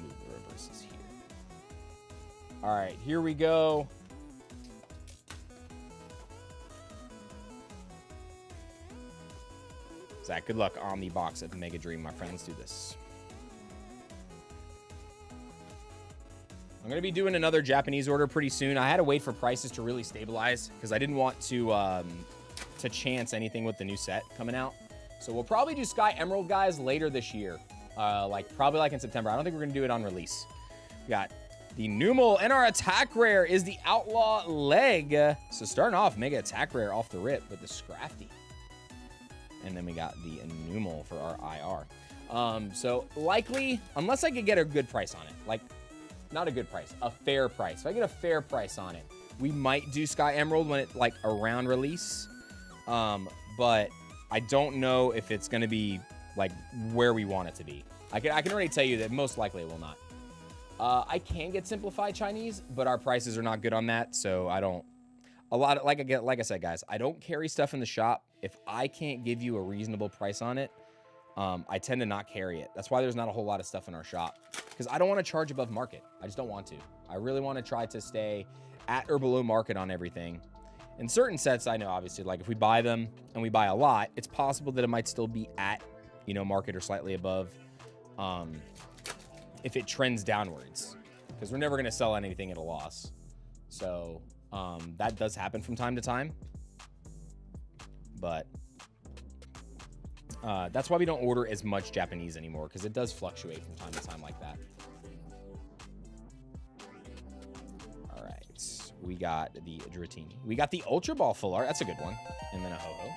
move the reverses here. All right, here we go. Zach, good luck on the box of Mega Dream, my friends. Do this. I'm going to be doing another Japanese order pretty soon. I had to wait for prices to really stabilize because I didn't want to chance anything with the new set coming out. So we'll probably do Sky Emerald, guys, later this year. Probably like in September. I don't think we're going to do it on release. We got the Numel, and our attack rare is the Outlaw Leg. So starting off, mega attack rare off the rip with the Scrafty. And then we got the Numel for our IR. So likely, unless I could get a good price on it, like not a good price, a fair price. If I get a fair price on it, we might do Sky Emerald when it like around release. But I don't know if it's going to be like where we want it to be. I can already tell you that most likely it will not. I can get simplified Chinese, but our prices are not good on that. So I don't, like I said, guys, I don't carry stuff in the shop. If I can't give you a reasonable price on it, I tend to not carry it. That's why there's not a whole lot of stuff in our shop, because I don't want to charge above market. I just don't want to. I really want to try to stay at or below market on everything. In certain sets, I know, obviously, like if we buy them and we buy a lot, it's possible that it might still be at, you know, market or slightly above if it trends downwards, because we're never going to sell anything at a loss. So that does happen from time to time. But that's why we don't order as much Japanese anymore, because it does fluctuate from time to time like that. All right. We got the Dratini. We got the Ultra Ball full art. That's a good one. And then a Ho-Ho.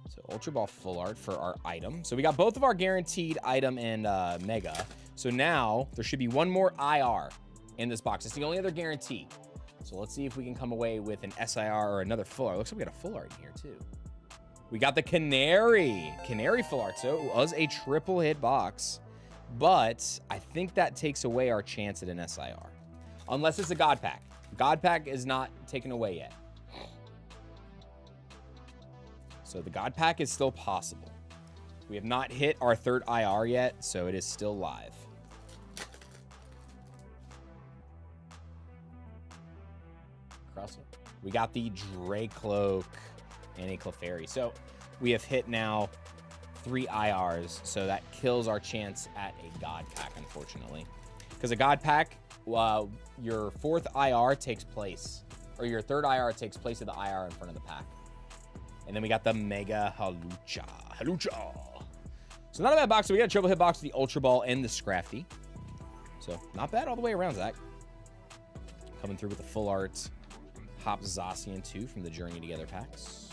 So Ultra Ball full art for our item. So we got both of our guaranteed item and Mega. So now there should be one more IR in this box. It's the only other guarantee. So let's see if we can come away with an SIR or another full art. Looks like we got a full art in here too. We got the Canary full art. So it was a triple hit box, but I think that takes away our chance at an SIR. Unless it's a God Pack. God Pack is not taken away yet. So the God Pack is still possible. We have not hit our third IR yet, so it is still live. We got the Dracloak and a Clefairy. So we have hit now 3 IRs, so that kills our chance at a God Pack, unfortunately. Because a God Pack, your 4th IR takes place, or your 3rd IR takes place of the IR in front of the pack. And then we got the Mega Halucha. So not a bad box. So we got a triple hit box, the Ultra Ball, and the Scrafty. So not bad all the way around, Zach. Coming through with the full art Hop Zacian 2 from the Journey Together packs.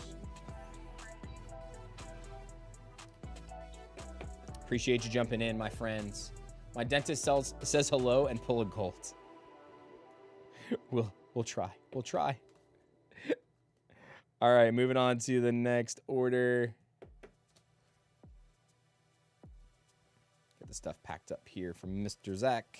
Appreciate you jumping in, my friends. My dentist says hello and pull a gold. We'll try. We'll try. All right, moving on to the next order. Get the stuff packed up here from Mr. Zach.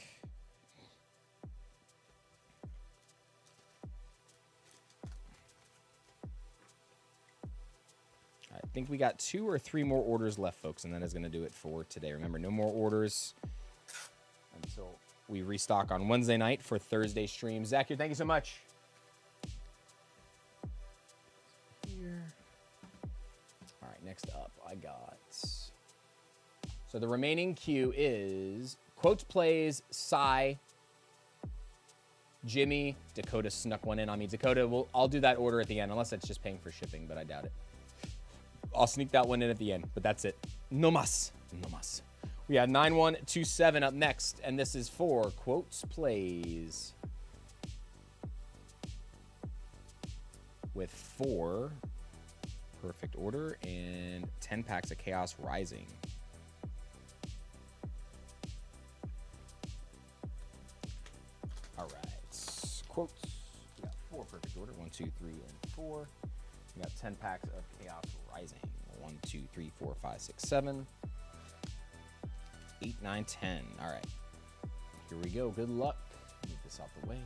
I think we got 2 or 3 more orders left, folks, and that is going to do it for today. Remember, no more orders until we restock on Wednesday night for Thursday stream. Zach, thank you so much. Here. All right, next up, I got... So the remaining queue is Quotes Plays, Psy, Jimmy, Dakota snuck one in on me. Dakota, I'll do that order at the end, unless it's just paying for shipping, but I doubt it. I'll sneak that one in at the end, but that's it. No mas. No mas. We have 9127 up next, and this is for Quotes Plays. With 4 perfect order and 10 packs of Chaos Rising. All right. Quotes. We got 4 perfect order. 1, 2, 3, and 4. We got 10 packs of Chaos Rising. 1, 2, 3, 4, 5, 6, 7, 8, 9, 10. All right. Here we go. Good luck. Move this out the way.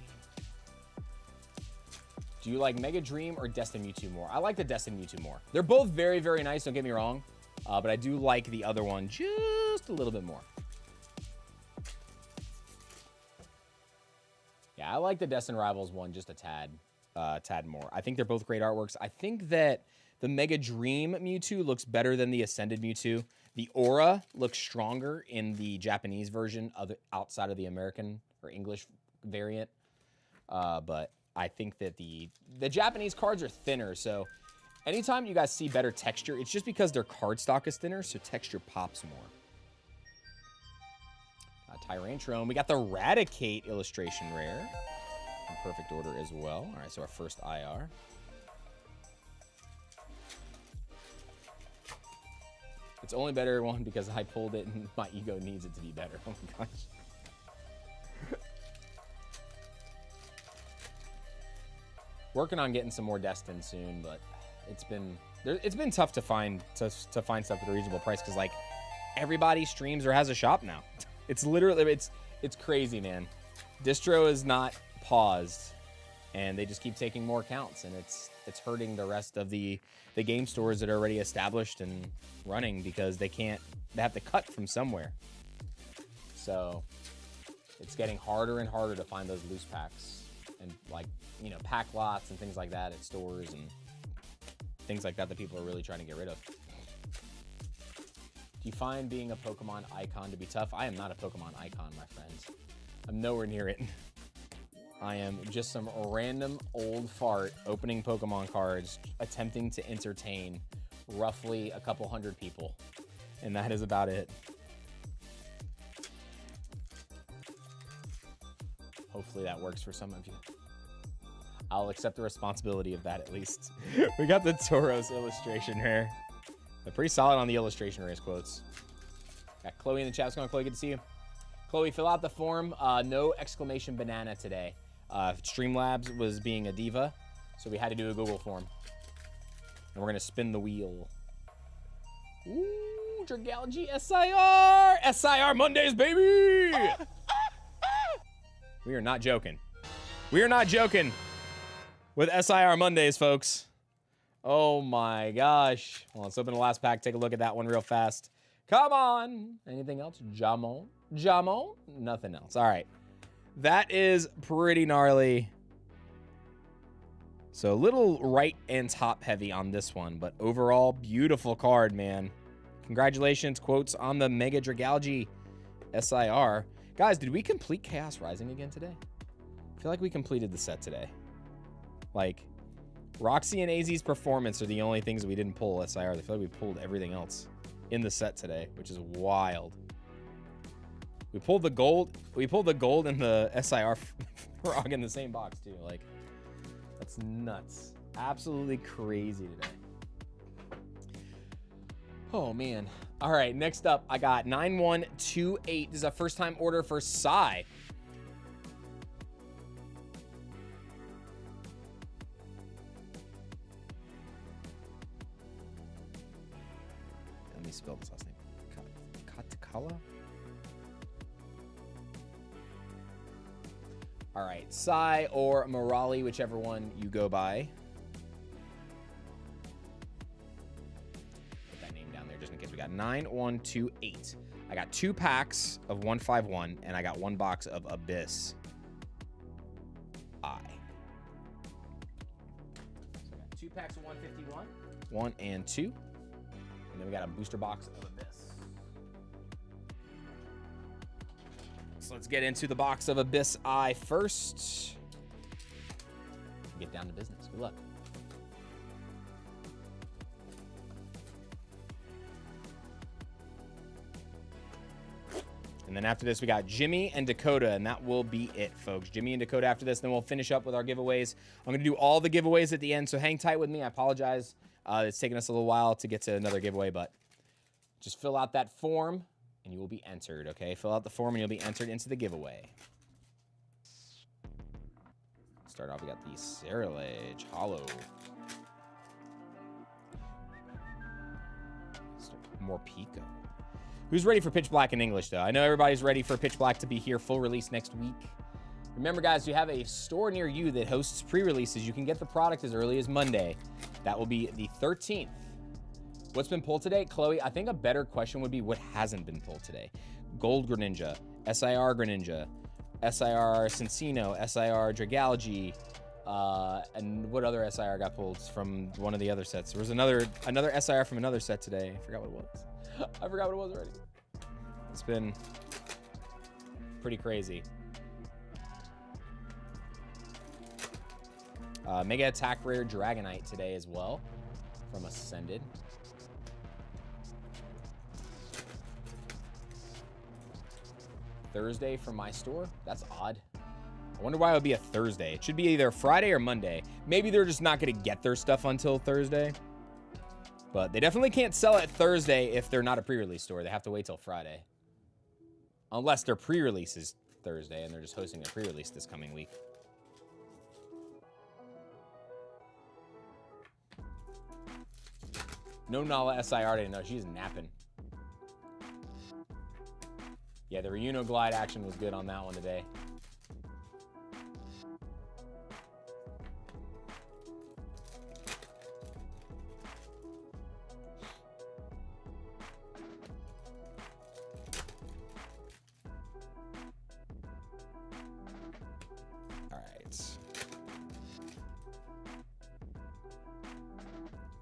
Do you like Mega Dream or Destin Mewtwo more? I like the Destin Mewtwo more. They're both very, very nice, don't get me wrong. But I do like the other one just a little bit more. Yeah, I like the Destin Rivals one just a tad more. I think they're both great artworks. I think that the Mega Dream Mewtwo looks better than the Ascended Mewtwo. The Aura looks stronger in the Japanese version outside of the American or English variant. But I think that the Japanese cards are thinner, so anytime you guys see better texture, it's just because their card stock is thinner, so texture pops more. Tyrantrum. We got the Raticate illustration rare. In perfect order as well. All right, so our first IR. It's only better one because I pulled it and my ego needs it to be better. Oh my gosh. Working on getting some more Destin soon, but it's been tough to find stuff at a reasonable price because like everybody streams or has a shop now. It's literally it's crazy, man. Distro is not paused, and they just keep taking more accounts, and it's hurting the rest of the game stores that are already established and running because they have to cut from somewhere. So it's getting harder and harder to find those loose packs and like, you know, pack lots and things like that at stores and things like that people are really trying to get rid of. Do you find being a Pokemon icon to be tough? I am not a Pokemon icon, my friends. I'm nowhere near it. I am just some random old fart opening Pokemon cards, attempting to entertain roughly a couple hundred people. And that is about it. Hopefully that works for some of you. I'll accept the responsibility of that at least. We got the Tauros illustration here. They're pretty solid on the illustration race quotes. Got Chloe in the chat. What's going on, Chloe? Good to see you. Chloe, fill out the form. No exclamation banana today. Streamlabs was being a diva, so we had to do a Google form. And we're going to spin the wheel. Ooh, Dragalgy SIR! SIR Mondays, baby! We are not joking. We are not joking with SIR Mondays, folks. Oh my gosh. Well, let's open the last pack. Take a look at that one real fast. Come on. Anything else? Jamon? Jamon? Nothing else. All right. That is pretty gnarly. So a little right and top heavy on this one, but overall, beautiful card, man. Congratulations, quotes on the Mega Dacula SIR. Guys, did we complete Chaos Rising again today? I feel like we completed the set today. Like, Roxy and AZ's performance are the only things we didn't pull SIR. I feel like we pulled everything else in the set today, which is wild. We pulled the gold. We pulled the gold and the SIR frog in the same box too. Like, that's nuts. Absolutely crazy today. Oh man. All right, next up, I got 9128. This is a first time order for Psy. Let me spell this last name. Dacula? All right, Psy or Morali, whichever one you go by. Put that name down there just in case. We got 9128. I got 2 packs of 151, and I got 1 box of Abyss I. So I got 2 packs of 151, 1 and 2. And then we got a booster box of Abyss. So let's get into the box of Abyss I first. Get down to business. Good luck. And then after this, we got Jimmy and Dakota, and that will be it, folks. Jimmy and Dakota after this, then we'll finish up with our giveaways. I'm going to do all the giveaways at the end, so hang tight with me. I apologize. It's taken us a little while to get to another giveaway, but just fill out that form, and you will be entered, okay? Fill out the form, and you'll be entered into the giveaway. Start off, we got the Cerilage Hollow. More Pico. Who's ready for Pitch Black in English, though? I know everybody's ready for Pitch Black to be here, full release next week. Remember, guys, you have a store near you that hosts pre-releases. You can get the product as early as Monday. That will be the 13th. What's been pulled today? Chloe, I think a better question would be what hasn't been pulled today. Gold Greninja, SIR Greninja, SIR Cincino, SIR Dragalge, and what other SIR got pulled from one of the other sets? There was another SIR from another set today. I forgot what it was. I forgot what it was already. It's been pretty crazy. Mega Attack Rare Dragonite today as well from Ascended. Thursday from my store. That's odd. I wonder why it would be a Thursday. It should be either Friday or Monday. Maybe they're just not going to get their stuff until Thursday. But they definitely can't sell it Thursday if they're not a pre-release store. They have to wait till Friday. Unless their pre-release is Thursday and they're just hosting their pre-release this coming week. No Nala SIR didn't know. She's napping. Yeah, the Reuno Glide action was good on that one today. All right.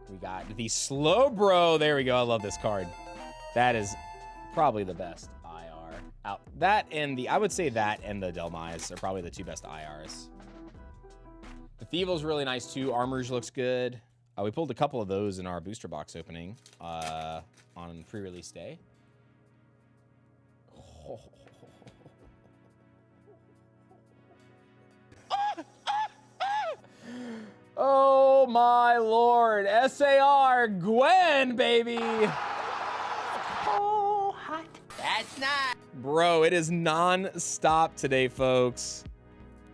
We got the Slowbro. There we go. I love this card. That is probably the best IR out. That and the, I would say that and the Delmise are probably the 2 best IRs. The Thievel's really nice too. Armouge looks good. We pulled a couple of those in our booster box opening on pre-release day. Oh my lord. SAR Gwen, baby. Oh, hot. That's not. Bro, it is non-stop today, folks.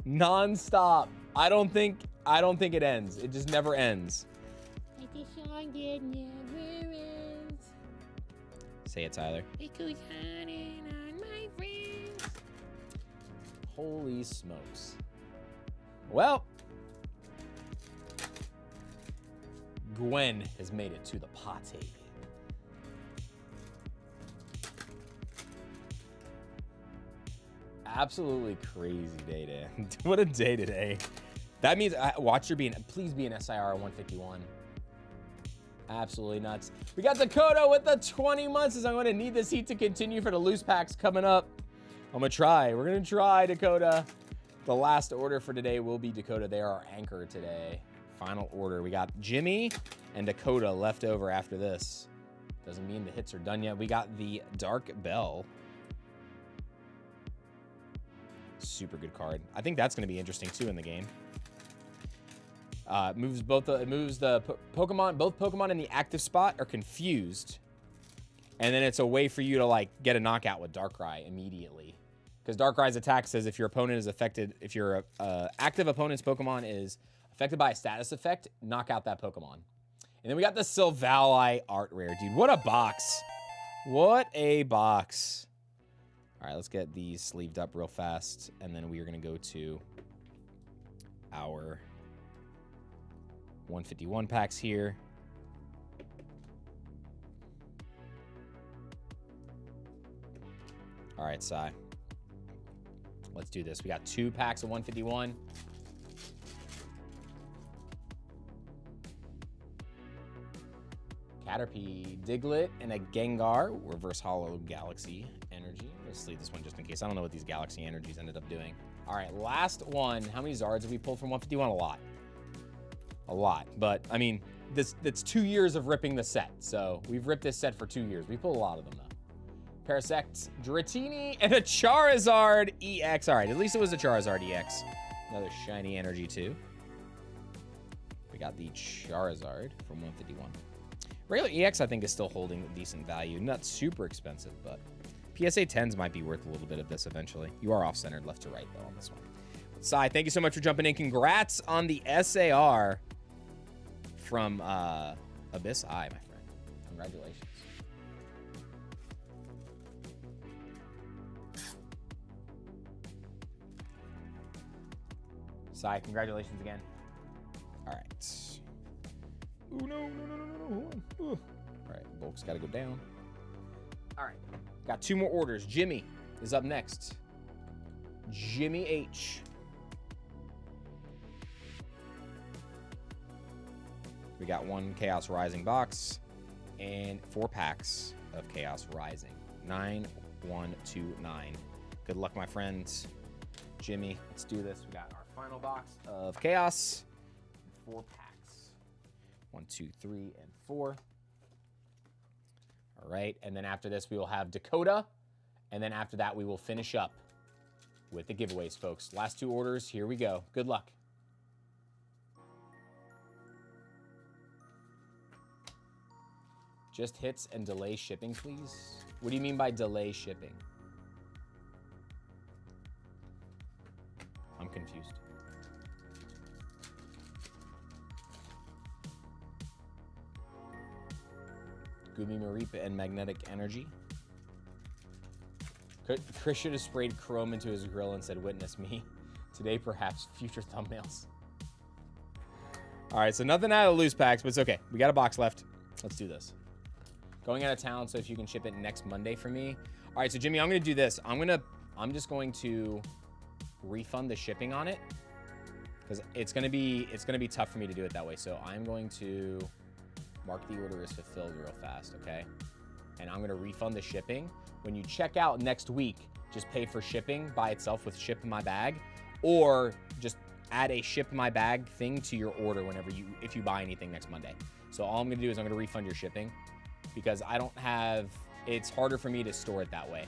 Non-stop. I don't think it ends. It just never ends. Say it, Tyler. It goes on and on, my friends. Holy smokes. Well, Gwen has made it to the party. Absolutely crazy day today. What a day today. That means, watch your please be an SIR 151. Absolutely nuts. We got Dakota with the 20 months. I'm going to need this heat to continue for the loose packs coming up. I'm going to try. We're going to try, Dakota. The last order for today will be Dakota. They are our anchor today. Final order. We got Jimmy and Dakota left over after this. Doesn't mean the hits are done yet. We got the Dark Bell. Super good card. I think that's going to be interesting too in the game. It moves the Pokemon. Both Pokemon in the active spot are confused, and then it's a way for you to like get a knockout with Darkrai immediately. Because Darkrai's attack says if your opponent is affected, if your active opponent's Pokemon is affected by a status effect, knock out that Pokemon. And then we got the Silvally art rare, dude. What a box! What a box! All right, let's get these sleeved up real fast, and then we are gonna go to our 151 packs here. All right, Sai. Let's do this. We got 2 packs of 151. Caterpie, Diglett, and a Gengar. Reverse Hollow Galaxy Energy. Let's leave this one just in case. I don't know what these Galaxy Energies ended up doing. All right, last one. How many Zards have we pulled from 151? A lot. A lot. But, I mean, that's 2 years of ripping the set. So, we've ripped this set for 2 years. We pulled a lot of them, though. Parasect, Dratini, and a Charizard EX. All right, at least it was a Charizard EX. Another shiny energy, too. We got the Charizard from 151. Regular EX, I think, is still holding decent value. Not super expensive, but PSA 10s might be worth a little bit of this eventually. You are off-centered left to right, though, on this one. Sai, thank you so much for jumping in. Congrats on the SAR from Abyss Eye, my friend. Congratulations. Sai, congratulations again. All right. Ooh, no. Ooh. All right, bulk's got to go down. All right, got 2 more orders. Jimmy is up next. Jimmy H. We got 1 Chaos Rising box and 4 packs of Chaos Rising. 9, 1, 2, 9. Good luck, my friends. Jimmy, let's do this. We got our final box of Chaos. 4 packs. 1, 2, 3, and 4. All right, and then after this, we will have Dakota. And then after that, we will finish up with the giveaways, folks. Last 2 orders, here we go. Good luck. Just hits and delay shipping, please. What do you mean by delay shipping? I'm confused. Goomy Maripa and Magnetic Energy. Chris should have sprayed chrome into his grill and said, "Witness me." Today, perhaps future thumbnails. All right, so nothing out of loose packs, but it's okay. We got a box left. Let's do this. Going out of town, so if you can ship it next Monday for me. All right, so Jimmy, I'm gonna do this. I'm just going to refund the shipping on it because it's gonna be tough for me to do it that way. So I'm going to mark the order as fulfilled real fast, okay? And I'm gonna refund the shipping. When you check out next week, just pay for shipping by itself with Ship in My Bag, or just add a Ship in My Bag thing to your order if you buy anything next Monday. So all I'm gonna do is I'm gonna refund your shipping because it's harder for me to store it that way.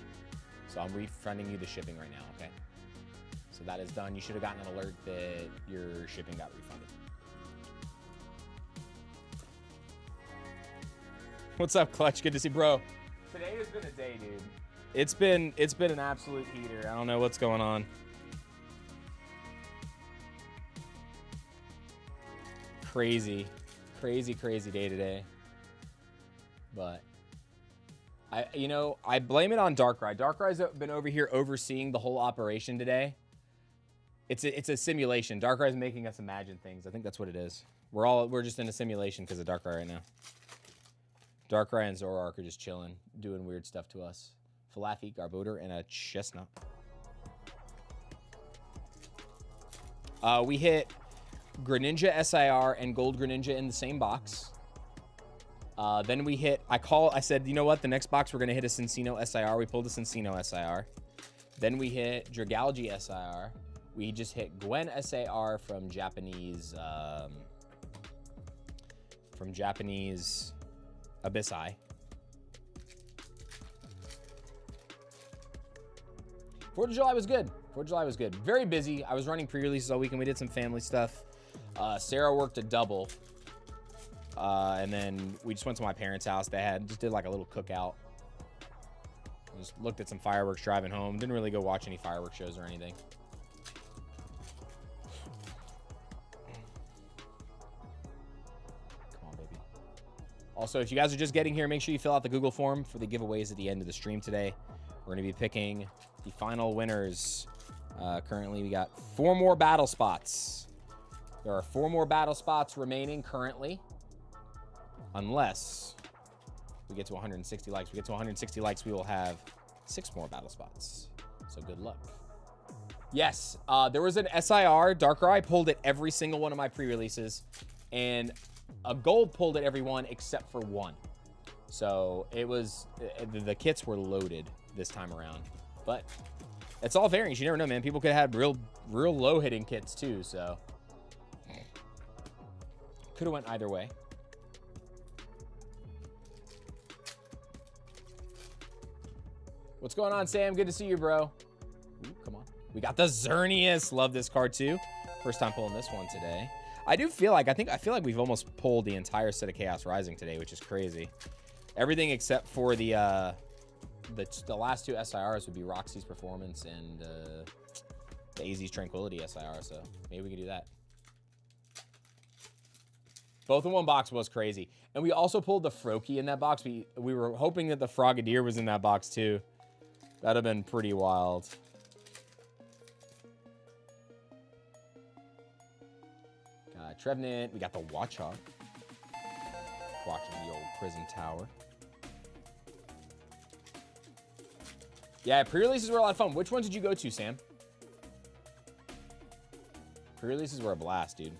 So I'm refunding you the shipping right now, okay? So that is done. You should have gotten an alert that your shipping got refunded. What's up, Clutch? Good to see, bro. Today has been a day, dude. It's been an absolute heater. I don't know what's going on. Crazy day today. But I blame it on Darkrai. Darkrai's been over here overseeing the whole operation today. It's a simulation. Darkrai's making us imagine things. I think that's what it is. We're just in a simulation because of Darkrai right now. Darkrai and Zoroark are just chilling, doing weird stuff to us. Falafi, Garbodor, and a Chestnut. We hit Greninja SIR and Gold Greninja in the same box. Then we hit, I said, you know what? The next box, we're going to hit a Cincino SIR. We pulled a Cincino SIR. Then we hit Dacula GA SIR. We just hit Gwen SAR from Japanese Abyssai. 4th of July was good. 4th of July was good. Very busy. I was running pre-releases all weekend. We did some family stuff. Sarah worked a double. And then we just went to my parents' house. They just did like a little cookout. Just looked at some fireworks driving home. Didn't really go watch any fireworks shows or anything. Come on, baby. Also, if you guys are just getting here, make sure you fill out the Google form for the giveaways at the end of the stream today. We're going to be picking the final winners. Currently, we got 4 more battle spots. There are 4 more battle spots remaining currently. Unless we get to 160 likes. We get to 160 likes, we will have 6 more battle spots. So good luck. Yes, there was an SIR. Darkrai pulled it every single one of my pre-releases. And a gold pulled it every one except for 1. So it was, the kits were loaded this time around. But it's all variants. You never know, man. People could have real low hitting kits too. So could have went either way. What's going on, Sam? Good to see you, bro. Ooh, come on. We got the Xerneas. Love this card too. First time pulling this one today. I feel like we've almost pulled the entire set of Chaos Rising today, which is crazy. Everything except for the last 2 SIRs would be Roxy's Performance and the AZ's Tranquility SIR. So maybe we could do that. Both in one box was crazy. And we also pulled the Froakie in that box. We were hoping that the Frogadier was in that box too. That'd have been pretty wild. Got Trevenant. We got the Watchog. Watching the old prison tower. Yeah, pre-releases were a lot of fun. Which ones did you go to, Sam? Pre-releases were a blast, dude.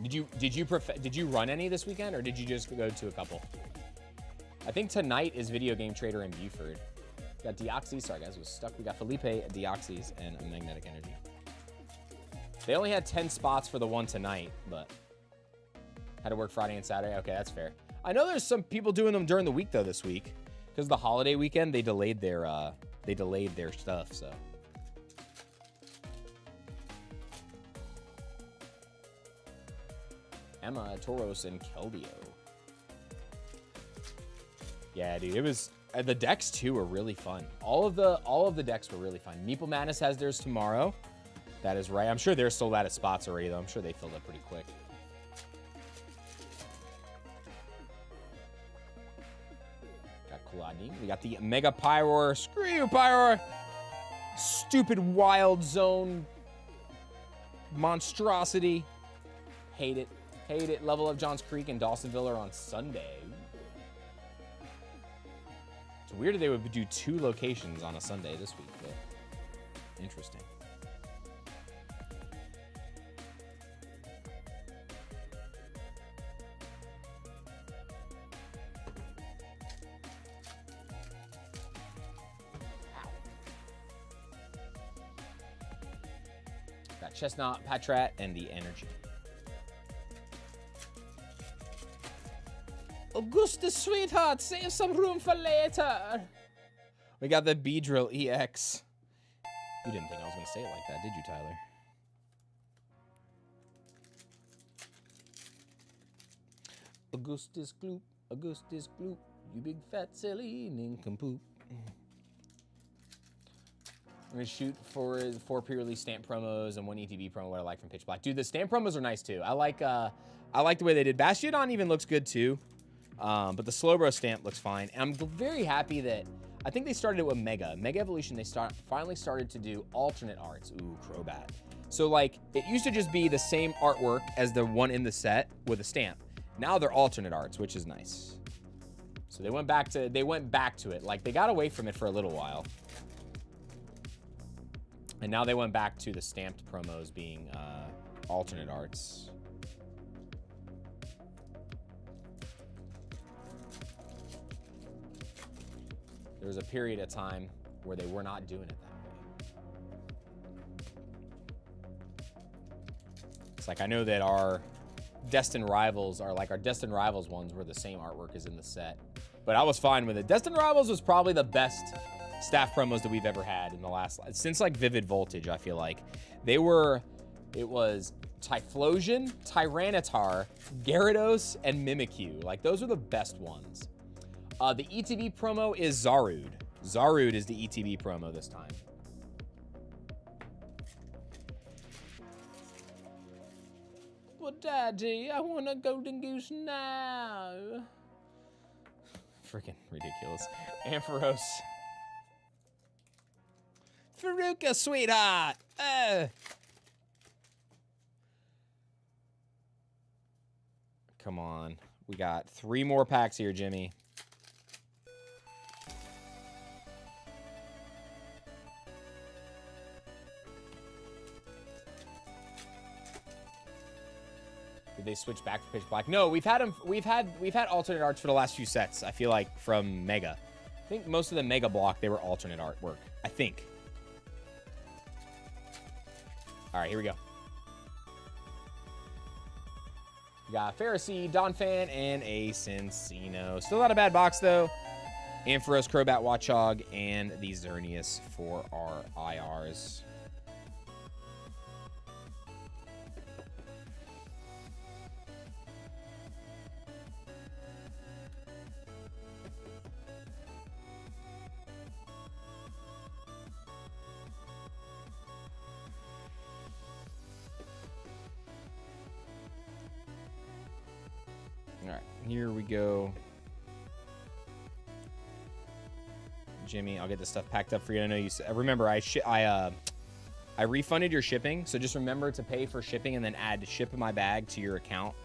Did you run any this weekend, or did you just go to a couple? I think tonight is Video Game Trader in Buford. We got Deoxys. Sorry, guys, was stuck. We got Felipe, Deoxys, and a Magnetic Energy. They only had 10 spots for the one tonight, but had to work Friday and Saturday. Okay, that's fair. I know there's some people doing them during the week though this week, because the holiday weekend they delayed their stuff. So. Emma, Tauros, and Keldeo. Yeah, dude, it was the decks too were really fun. All of the decks were really fun. Meeple Madness has theirs tomorrow. That is right. I'm sure they're sold out of spots already though. I'm sure they filled up pretty quick. Got Kulani. We got the Mega Pyroar. Screw you, Pyroar. Stupid Wild Zone monstrosity. Hate it. Hate it. Level Up Johns Creek and Dawsonville are on Sunday. It's weird that they would do 2 locations on a Sunday this week, but interesting. Got Chestnut, Patrat, and the Energy. Augustus, sweetheart, save some room for later. We got the Beedrill EX. You didn't think I was going to say it like that, did you, Tyler? Augustus Gloop, Augustus Gloop, you big fat silly nincompoop. I'm going to shoot for 4 pre-release stamp promos and 1 ETB promo, what I like from Pitch Black. Dude, the stamp promos are nice, too. I like the way they did. Bastiodon even looks good, too. But the Slowbro stamp looks fine. And I'm very happy that, I think they started it with Mega. Mega Evolution, they finally started to do alternate arts. Ooh, Crobat. So, like, it used to just be the same artwork as the one in the set with a stamp. Now they're alternate arts, which is nice. So they went back to it. Like, they got away from it for a little while. And now they went back to the stamped promos being alternate arts. There was a period of time where they were not doing it that way. It's like, I know that our Destined Rivals are like our Destined Rivals ones where the same artwork is in the set. But I was fine with it. Destined Rivals was probably the best staff promos that we've ever had in the last, since like Vivid Voltage, I feel like. It was Typhlosion, Tyranitar, Gyarados, and Mimikyu. Like, those are the best ones. The ETB promo is Zarude. Zarude is the ETB promo this time. But Daddy, I want a golden goose now. Freaking ridiculous. Ampharos. Faruka, sweetheart. Come on. We got 3 more packs here, Jimmy. Did they switch back to Pitch Black? No, we've had alternate arts for the last few sets, I feel like, from Mega. I think most of the Mega block, they were alternate artwork. I think. All right, here we go. We got Pharisee, Donphan, and a Cincino. Still not a bad box, though. Ampharos, Crobat, Watchog, and the Xerneas for our IRs. Here we go. Jimmy, I'll get this stuff packed up for you. I know you said, remember, I refunded your shipping, so just remember to pay for shipping and then add ship my bag to your account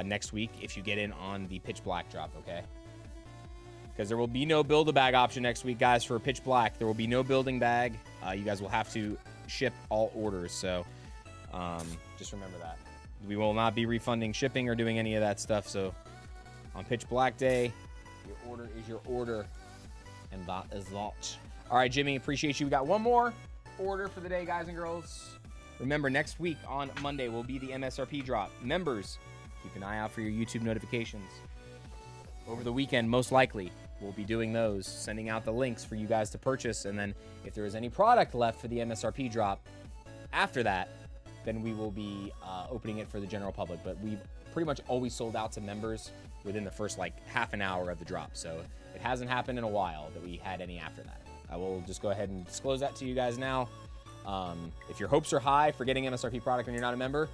next week if you get in on the Pitch Black drop, okay? Because there will be no build-a-bag option next week, guys, for Pitch Black. There will be no building bag. You guys will have to ship all orders, so just remember that. We will not be refunding shipping or doing any of that stuff, so on Pitch Black Day, your order is your order, and that is that. All right, Jimmy, appreciate you. We got one more order for the day, guys and girls. Remember, next week on Monday will be the MSRP drop. Members, keep an eye out for your YouTube notifications. Over the weekend, most likely, we'll be doing those, sending out the links for you guys to purchase, and then if there is any product left for the MSRP drop after that, then we will be opening it for the general public. But we've pretty much always sold out to members within the first like half an hour of the drop. So it hasn't happened in a while that we had any after that. I will just go ahead and disclose that to you guys now. If your hopes are high for getting MSRP product when you're not a member,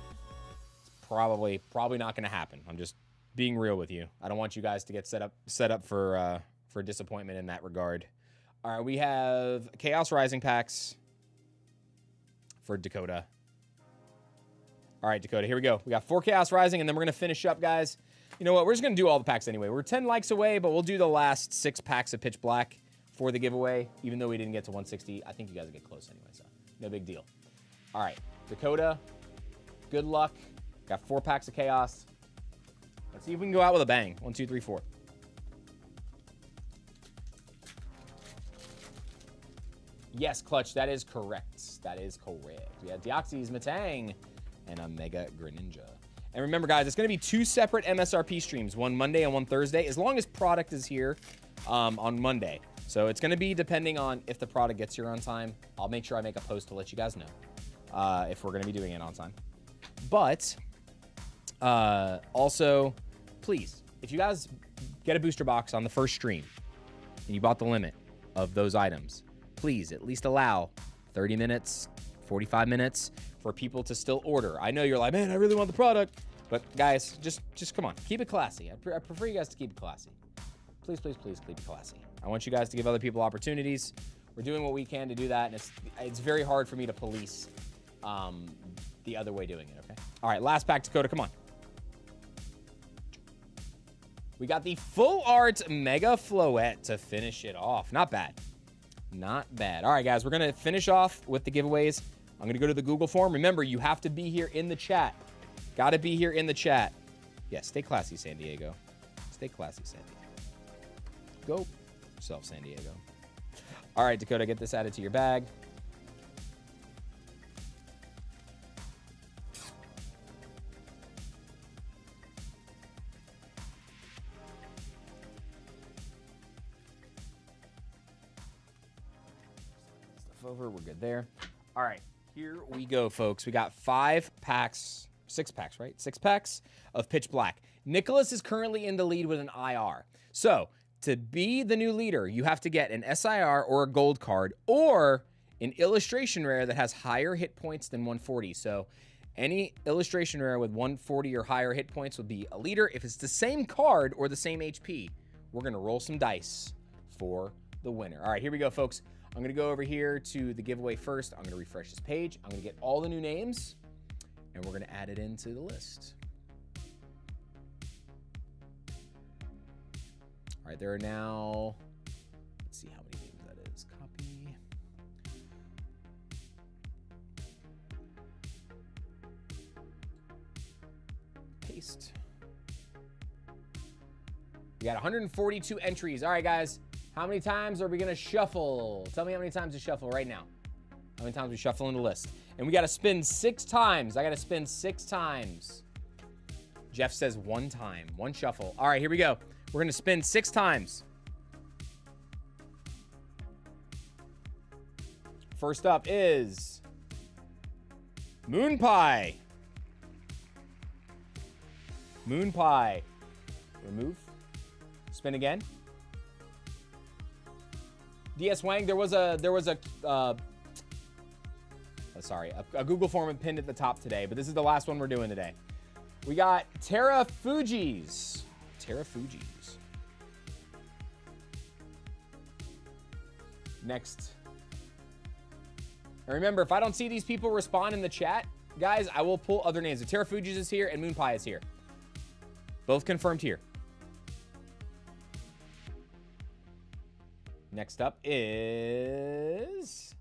it's probably not going to happen. I'm just being real with you. I don't want you guys to get set up for disappointment in that regard. All right, we have Chaos Rising packs for Dakota. All right, Dakota, here we go. We got 4 Chaos Rising, and then we're going to finish up, guys. You know what? We're just going to do all the packs anyway. We're 10 likes away, but we'll do the last 6 packs of Pitch Black for the giveaway, even though we didn't get to 160. I think you guys will get close anyway, so no big deal. All right, Dakota, good luck. Got 4 packs of Chaos. Let's see if we can go out with a bang. 1, 2, 3, 4. Yes, Clutch, that is correct. That is correct. We have Deoxys, Matang, and a Mega Greninja. And remember, guys, it's going to be 2 separate MSRP streams, one Monday and one Thursday, as long as product is here on Monday. So it's going to be depending on if the product gets here on time. I'll make sure I make a post to let you guys know if we're going to be doing it on time. But also, please, if you guys get a booster box on the first stream and you bought the limit of those items, please at least allow 30 minutes, 45 minutes for people to still order. I know you're like, man, I really want the product. But guys, just come on. Keep it classy. I prefer you guys to keep it classy. Please, please, please keep it classy. I want you guys to give other people opportunities. We're doing what we can to do that, and it's very hard for me to police the other way doing it, okay? All right, last pack, Dakota, come on. We got the full art Mega Floette to finish it off. Not bad. Not bad. All right, guys, we're going to finish off with the giveaways. I'm going to go to the Google form. Remember, you have to be here in the chat. Got to be here in the chat. Yeah, stay classy, San Diego. Stay classy, San Diego. Go yourself, San Diego. All right, Dakota, get this added to your bag. Stuff over, we're good there. All right, here we go, folks. We got 6 packs, right? 6 packs of Pitch Black. Nicholas is currently in the lead with an IR. So, to be the new leader, you have to get an SIR or a gold card or an illustration rare that has higher hit points than 140. So, any illustration rare with 140 or higher hit points will be a leader. If it's the same card or the same HP, we're going to roll some dice for the winner. All right, here we go, folks. I'm going to go over here to the giveaway first. I'm going to refresh this page. I'm going to get all the new names, and we're going to add it into the list. All right, there are now, let's see how many names that is. Copy. Paste. We got 142 entries. All right, guys. How many times are we going to shuffle? Tell me how many times to shuffle right now. How many times we shuffle in the list. And we got to spin 6 times. I got to spin 6 times. Jeff says 1 time. 1 shuffle. All right, here we go. We're going to spin 6 times. First up is Moon Pie. Moon Pie. Remove. Spin again. DS Wang, there was a Google form pinned at the top today, but this is the last one we're doing today. We got Terra Fuji's. Terra Fuji's. Next. And remember, if I don't see these people respond in the chat, guys, I will pull other names. The Terra Fuji's is here and Moon Pie is here. Both confirmed here. Next up is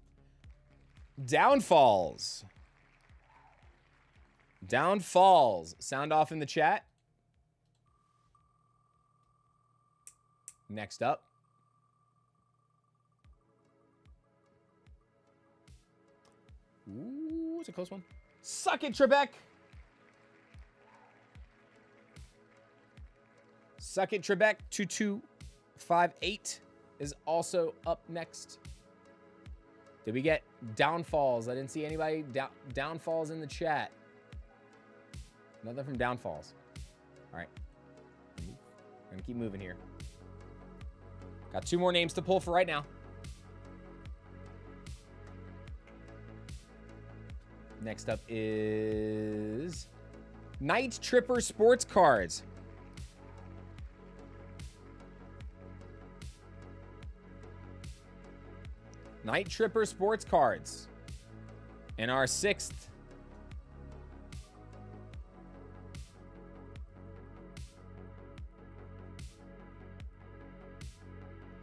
Downfalls. Downfalls. Sound off in the chat. Next up. Ooh, it's a close one. Suck it, Trebek. Suck it, Trebek. 2258 is also up next. Did we get Downfalls? I didn't see anybody Downfalls in the chat. Nothing from Downfalls. All right. I'm going to keep moving here. Got 2 more names to pull for right now. Next up is Night Tripper Sports Cards. Night Tripper Sports Cards. And our 6th.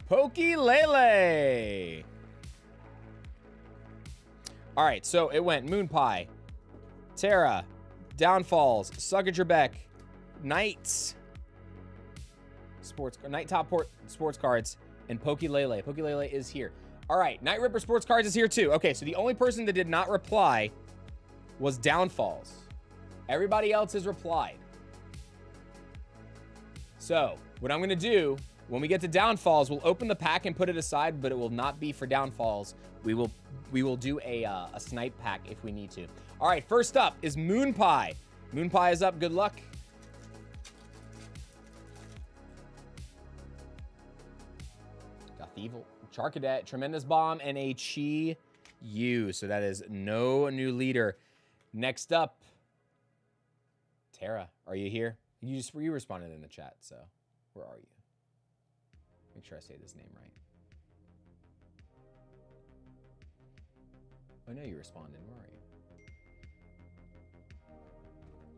Pokey Lele. All right, so it went Moon Pie, Terra, Downfalls, Sucker Trebek, Night Top Port Sports Cards, and Pokey Lele. Pokey Lele is here. All right, Night Ripper Sports Cards is here too. Okay, so the only person that did not reply was Downfalls. Everybody else has replied. So what I'm going to do when we get to Downfalls, we'll open the pack and put it aside, but it will not be for Downfalls. We will do a snipe pack if we need to. All right, first up is Moon Pie. Moon Pie is up. Good luck. Got Evil, Charcadet, Tremendous Bomb, and a Chi Yu. So that is no new leader. Next up, Terra. Are you here? You responded in the chat, so where are you? Make sure I say this name right. I know you responded. Where are you?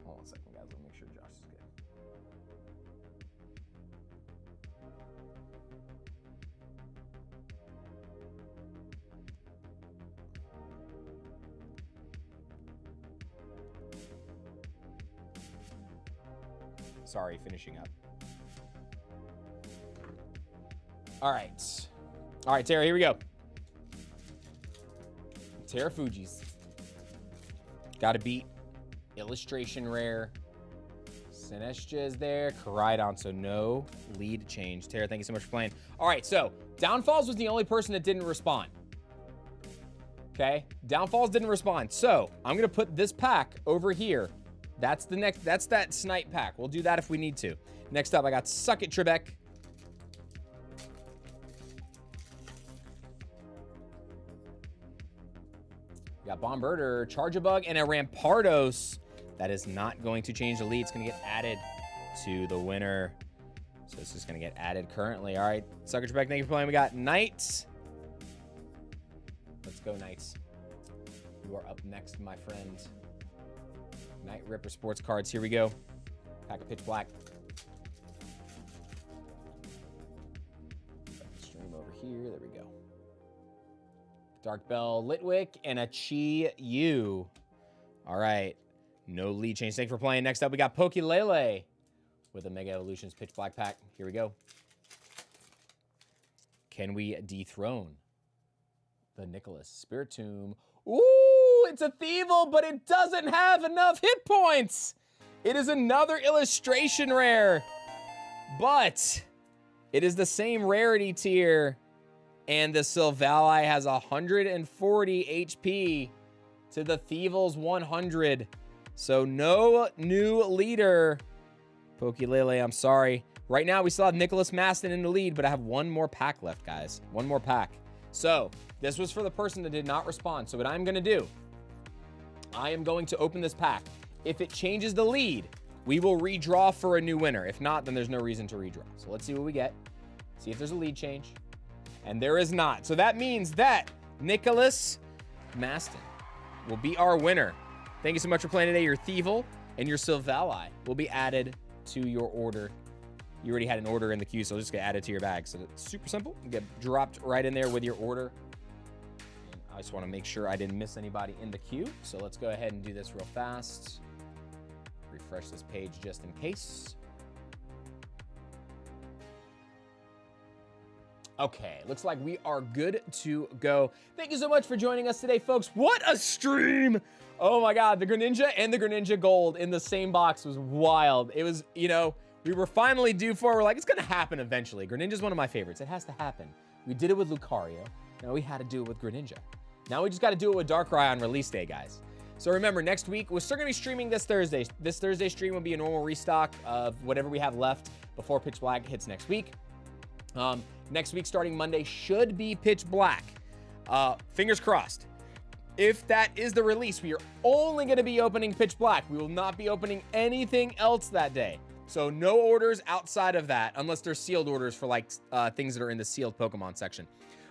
Hold on a second, guys. Let me make sure Josh is good. Sorry, finishing up. All right. All right, Tara, here we go. Tara Fuji's. Got to beat Illustration Rare. Sinestro is there. Koraidon, so no lead change. Tara, thank you so much for playing. All right, so Downfalls was the only person that didn't respond. Okay, Downfalls didn't respond. So I'm gonna put this pack over here. That's the next, that's that Snipe pack. We'll do that if we need to. Next up, I got Suck It Trebek. We got Bombirder, Charjabug, and a Rampardos. That is not going to change the lead. It's going to get added to the winner. So this is going to get added currently. All right, Sucker Trebek, thank you for playing. We got Knights. Let's go, Knights. You are up next, my friend. Night Ripper Sports Cards. Here we go. Pack of Pitch Black. Stream over here. There we go. Dark Bell, Litwick, and a Chi-Yu. All right. No lead change. Thanks for playing. Next up, we got Pokélele with a Mega Evolutions Pitch Black pack. Here we go. Can we dethrone the Nicholas Spiritomb? Ooh, it's a Thievul, but it doesn't have enough hit points. It is another Illustration Rare, but it is the same rarity tier, and the Silvally has 140 HP to the Thievul's 100. So no new leader. Pokélele, I'm sorry. Right now, we still have Nicholas Maston in the lead, but I have one more pack left, guys. One more pack. So this was for the person that did not respond. So what I'm going to do, I am going to open this pack. If it changes the lead, we will redraw for a new winner. If not, then there's no reason to redraw. So let's see what we get. See if there's a lead change. And there is not. So that means that Nicholas Maston will be our winner. Thank you so much for playing today. Your Thievul and your Silvally will be added to your order. You already had an order in the queue, so just get added to your bag. So it's super simple. You get dropped right in there with your order. And I just want to make sure I didn't miss anybody in the queue. So let's go ahead and do this real fast. Refresh this page just in case. Okay, looks like we are good to go. Thank you so much for joining us today, folks. What a stream! Oh my God, the Greninja and the Greninja Gold in the same box was wild. It was, you know, we were finally due for, we're like, it's gonna happen eventually. Greninja's one of my favorites. It has to happen. We did it with Lucario. Now we had to do it with Greninja. Now we just gotta do it with Darkrai on release day, guys. So remember, next week, we're still gonna be streaming this Thursday. This Thursday stream will be a normal restock of whatever we have left before Pitch Black hits next week. Next week, starting Monday, should be Pitch Black. Fingers crossed. If that is the release, we are only going to be opening Pitch Black. We will not be opening anything else that day. So no orders outside of that, unless they're sealed orders for like things that are in the sealed Pokemon section.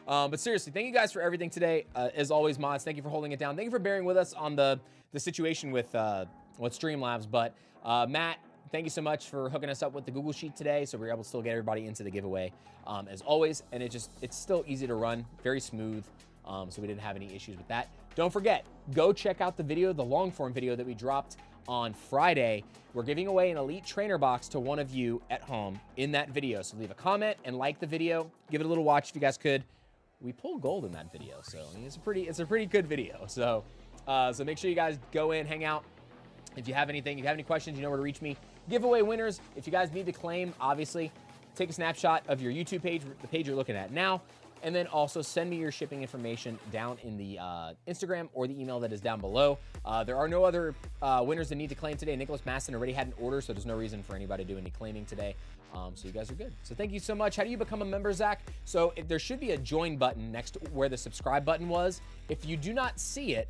But seriously, thank you guys for everything today. As always, mods, thank you for holding it down. Thank you for bearing with us on the situation with Streamlabs. But Matt, thank you so much for hooking us up with the Google Sheet today, so we were able to still get everybody into the giveaway as always. And it's still easy to run, very smooth. So we didn't have any issues with that. Don't forget, go check out the video, the long form video that we dropped on Friday. We're giving away an Elite Trainer box to one of you at home in that video. So leave a comment and like the video. Give it a little watch if you guys could. We pulled gold in that video, so I mean, it's a pretty good video. So so make sure you guys go in, hang out. If you have anything, if you have any questions, you know where to reach me. Giveaway winners, if you guys need to claim, obviously, take a snapshot of your YouTube page, the page you're looking at now. And then also send me your shipping information down in the Instagram or the email that is down below. There are no other winners that need to claim today. Nicholas Maston already had an order, so there's no reason for anybody to do any claiming today. So you guys are good. So thank you so much. How do you become a member, Zach? So there should be a join button next to where the subscribe button was. If you do not see it,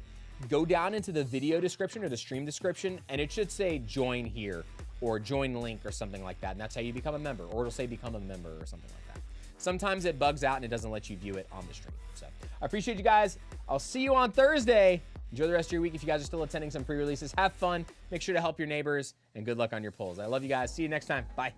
go down into the video description or the stream description, and it should say join here or join link or something like that. And that's how you become a member, or it'll say become a member or something like that. Sometimes it bugs out and it doesn't let you view it on the stream. So I appreciate you guys. I'll see you on Thursday. Enjoy the rest of your week. If you guys are still attending some pre-releases, have fun. Make sure to help your neighbors, and good luck on your polls. I love you guys. See you next time. Bye.